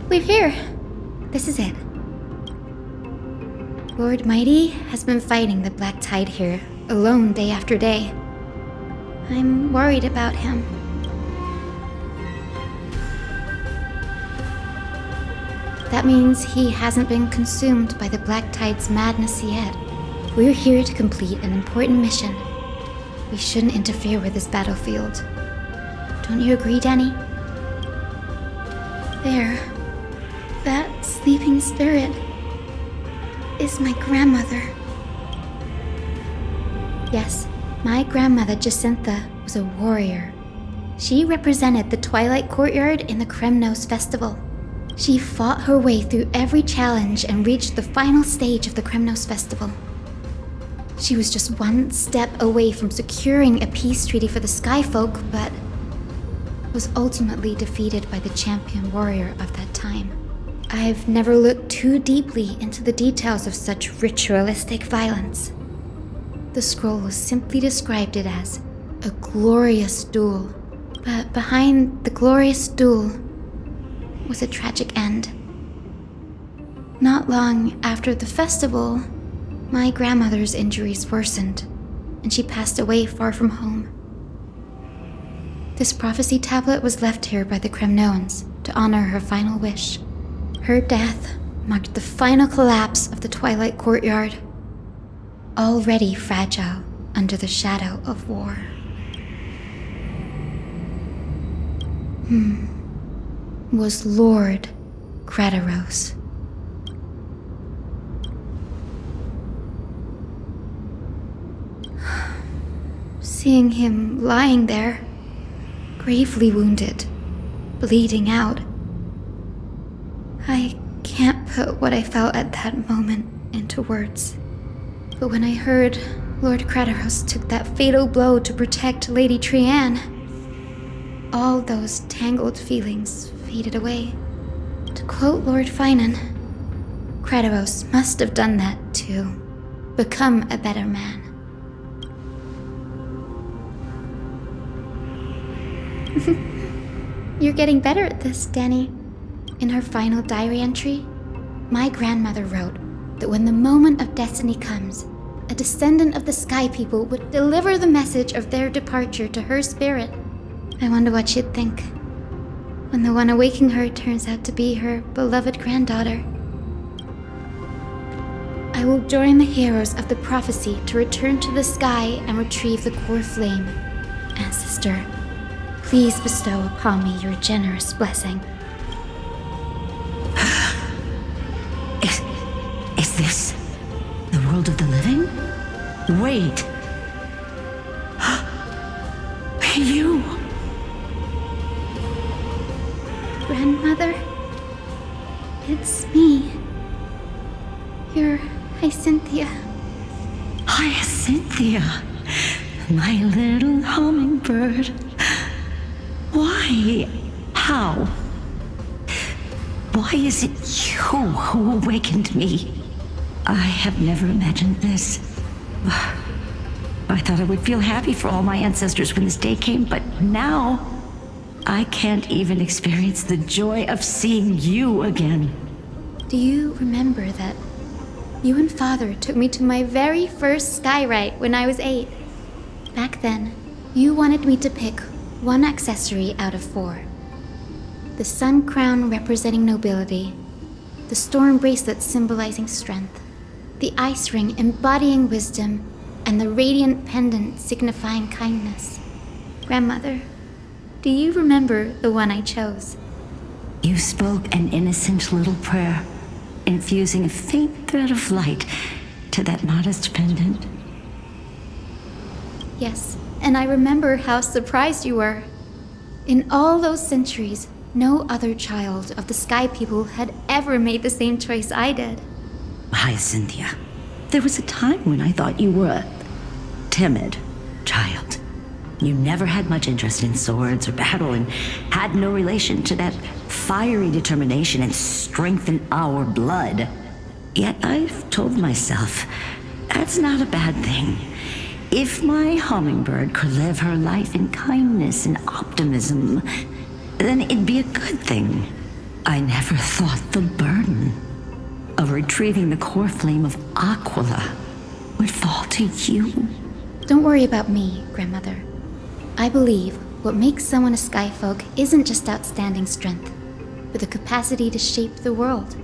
Speaker 9: We're here. This is it. Lord Mydei has been fighting the Black Tide here, alone day after day. I'm worried about him. That means he hasn't been consumed by the Black Tide's madness yet. We're here to complete an important mission. We shouldn't interfere with this battlefield. Don't you agree, Danny? There. That sleeping spirit is my grandmother. Yes, my grandmother Jacintha was a warrior. She represented the Twilight Courtyard in the Kremnos Festival. She fought her way through every challenge and reached the final stage of the Kremnos Festival. She was just one step away from securing a peace treaty for the Skyfolk, but was ultimately defeated by the champion warrior of that time. I've never looked too deeply into the details of such ritualistic violence. The scroll simply described it as a glorious duel, but behind the glorious duel was a tragic end. Not long after the festival, my grandmother's injuries worsened, and she passed away far from home. This prophecy tablet was left here by the Kremnoans to honor her final wish. Her death marked the final collapse of the Twilight Courtyard, already fragile under the shadow of war. Was Lord Crataros. Seeing him lying there, gravely wounded, bleeding out, I can't put what I felt at that moment into words. But when I heard Lord Crataros took that fatal blow to protect Lady Trianne, all those tangled feelings faded away. To quote Lord Phainon, Crataros must have done that to become a better man. You're getting better at this, Danny. In her final diary entry, my grandmother wrote that when the moment of destiny comes, a descendant of the Sky People would deliver the message of their departure to her spirit. I wonder what she'd think when the one awaking her turns out to be her beloved granddaughter. I will join the heroes of the prophecy to return to the sky and retrieve the core flame. Ancestor, please bestow upon me your generous blessing.
Speaker 20: Is this the world of the living? Wait. You.
Speaker 9: Grandmother, it's me. You're Hyacine.
Speaker 20: Hyacine, my little hummingbird. Why? How? Why is it you who awakened me? I have never imagined this. I thought I would feel happy for all my ancestors when this day came, but now I can't even experience the joy of seeing you again.
Speaker 9: Do you remember that you and Father took me to my very first sky rite when I was 8? Back then, you wanted me to pick one accessory out of 4. The sun crown representing nobility, the storm bracelet symbolizing strength, the ice ring embodying wisdom, and the radiant pendant signifying kindness. Grandmother, do you remember the one I chose?
Speaker 20: You spoke an innocent little prayer, infusing a faint thread of light to that modest pendant.
Speaker 9: Yes, and I remember how surprised you were. In all those centuries, no other child of the Sky People had ever made the same choice I did.
Speaker 20: Hyacine,
Speaker 21: There was a time when I thought you were a timid child. You never had much interest in swords or battle and had no relation to that fiery determination and strength in our blood. Yet I've told myself, that's not a bad thing. If my hummingbird could live her life in kindness and optimism, then it'd be a good thing. I never thought the burden of retrieving the core flame of Aquila would fall to you.
Speaker 9: Don't worry about me, Grandmother. I believe what makes someone a Skyfolk isn't just outstanding strength, but the capacity to shape the world.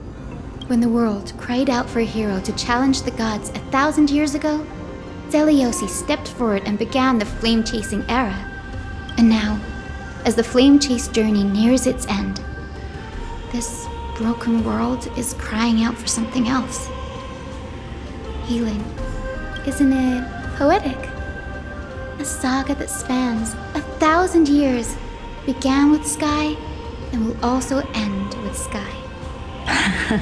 Speaker 9: When the world cried out for a hero to challenge the gods 1,000 years ago, Stelle stepped forward and began the flame-chasing era. And now, as the flame-chase journey nears its end, this broken world is crying out for something else. Healing. Isn't it poetic? A saga that spans 1,000 years began with Sky and will also end with Sky.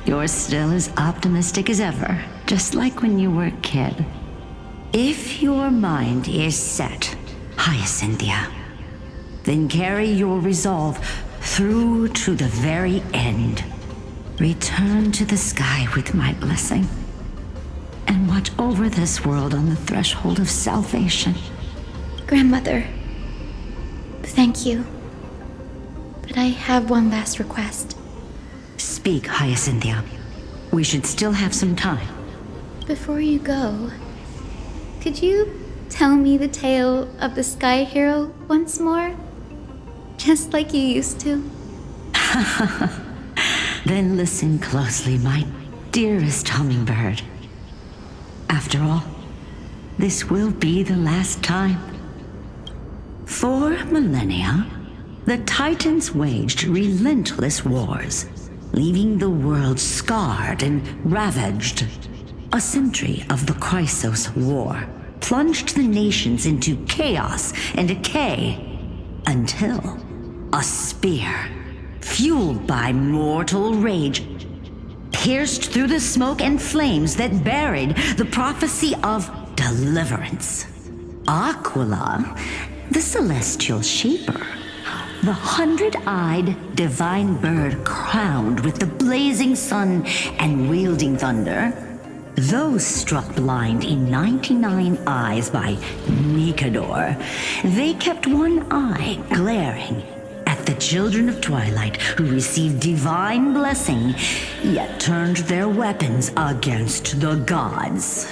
Speaker 21: You're still as optimistic as ever, just like when you were a kid. If your mind is set, Hyacinthia, then carry your resolve through to the very end. Return to the sky with my blessing, and watch over this world on the threshold of salvation.
Speaker 9: Grandmother, thank you. But I have one last request.
Speaker 21: Speak, Hyacinthia. We should still have some time.
Speaker 9: Before you go, could you tell me the tale of the Sky Hero once more? Just like you used to?
Speaker 21: Then listen closely, my dearest hummingbird. After all, this will be the last time. For millennia, the Titans waged relentless wars, leaving the world scarred and ravaged. A century of the Chrysos War plunged the nations into chaos and decay, until a spear, fueled by mortal rage, pierced through the smoke and flames that buried the prophecy of deliverance. Aquila, the celestial shaper, the 100-eyed divine bird crowned with the blazing sun and wielding thunder, those struck blind in 99 eyes by Nikador, they kept one eye glaring at the children of Twilight who received divine blessing, yet turned their weapons against the gods.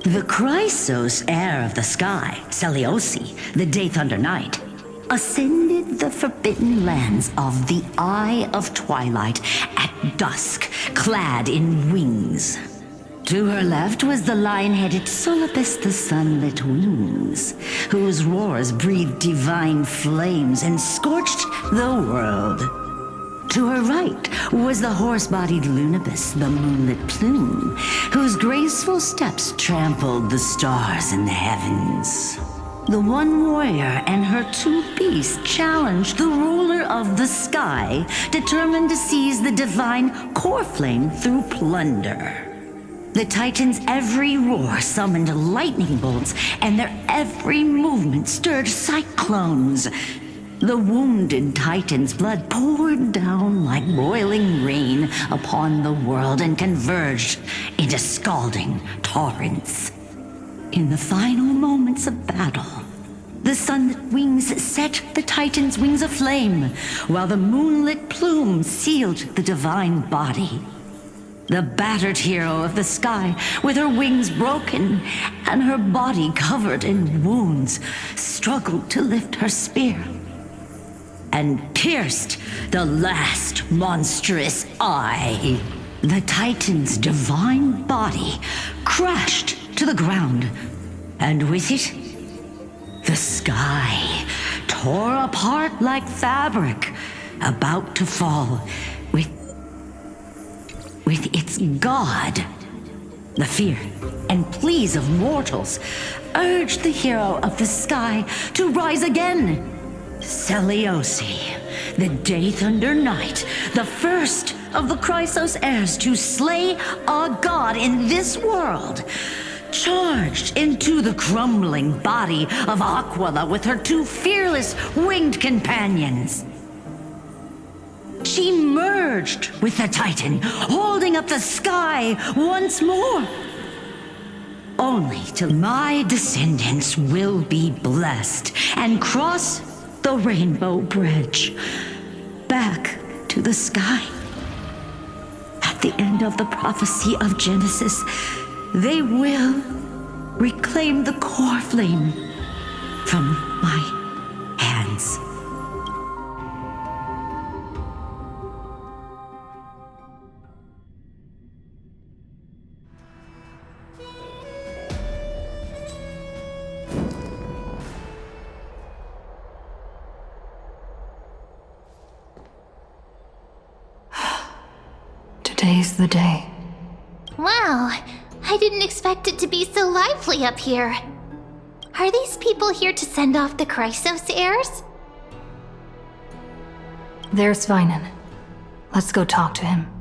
Speaker 21: The Chrysos heir of the sky, Seleuci, the Day Thunder Knight, ascended the forbidden lands of the Eye of Twilight at dusk, clad in wings. To her left was the lion-headed Solipus the Sunlit Wings, whose roars breathed divine flames and scorched the world. To her right was the horse-bodied Lunibus the Moonlit Plume, whose graceful steps trampled the stars in the heavens. The one warrior and her two beasts challenged the ruler of the sky, determined to seize the divine core flame through plunder. The Titans' every roar summoned lightning bolts, and their every movement stirred cyclones. The wounded Titan's blood poured down like boiling rain upon the world and converged into scalding torrents. In the final moments of battle, the sunlit wings set the Titan's wings aflame, while the moonlit plume sealed the divine body. The battered hero of the sky, with her wings broken and her body covered in wounds, struggled to lift her spear and pierced the last monstrous eye. The Titan's divine body crashed to the ground, and with it, the sky tore apart like fabric, about to fall with its god. The fear and pleas of mortals urged the hero of the sky to rise again. Seleuci, the Day Thunder Knight, the first of the Chrysos heirs to slay our god in this world, charged into the crumbling body of Aquila with her two fearless winged companions. She merged with the Titan, holding up the sky once more. Only till my descendants will be blessed and cross the Rainbow Bridge back to the sky. At the end of the prophecy of Genesis, they will reclaim the core flame from my hands.
Speaker 11: Today's the day.
Speaker 3: Wow, I didn't expect it to be so lively up here. Are these people here to send off the Chrysos heirs?
Speaker 11: There's Phainon. Let's go talk to him.